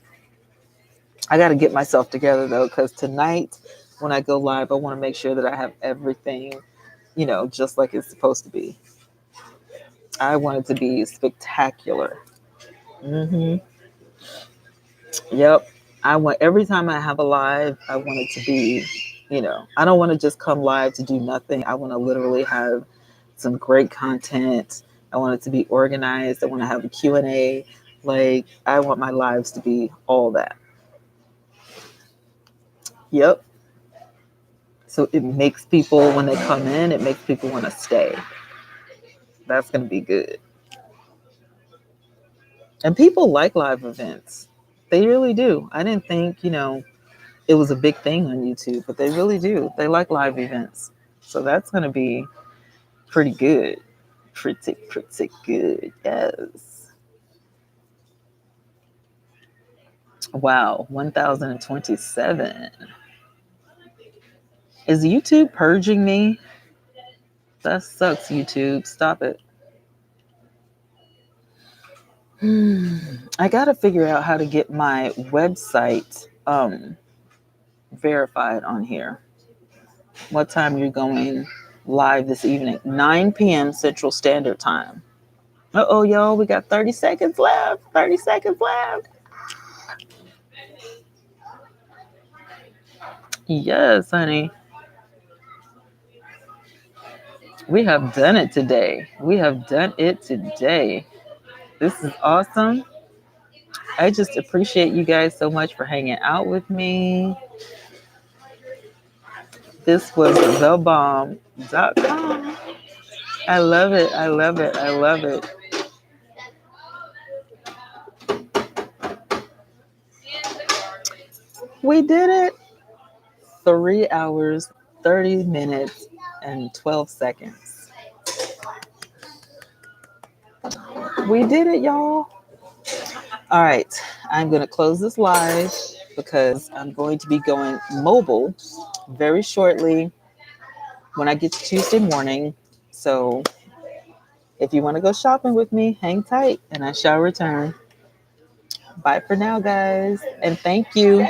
I got to get myself together though, because tonight when I go live, I want to make sure that I have everything, just like it's supposed to be. I want it to be spectacular. Hmm. Yep. I want every time I have a live, I want it to be, I don't want to just come live to do nothing. I want to literally have some great content. I want it to be organized. I want to have a Q&A. Like, I want my lives to be all that. Yep. So it makes people, when they come in, it makes people want to stay. That's going to be good. And people like live events. They really do. I didn't think, it was a big thing on YouTube, but they really do. They like live events. So that's going to be pretty good. Pretty good. Yes. Wow. 1027. Is YouTube purging me? That sucks, YouTube. Stop it. I got to figure out how to get my website verified on here. What time you're going live this evening? 9 p.m. Central Standard Time. Uh-oh, y'all, we got 30 seconds left. 30 seconds left. Yes, honey. We have done it today. We have done it today. This is awesome. I just appreciate you guys so much for hanging out with me. This was thebomb.com. I love it. I love it. I love it. We did it. 3 hours, 30 minutes, and 12 seconds. We did it, y'all. All right, I'm going to close this live because I'm going to be going mobile very shortly when I get to Tuesday morning. So if you want to go shopping with me, hang tight and I shall return. Bye for now, guys. And thank you.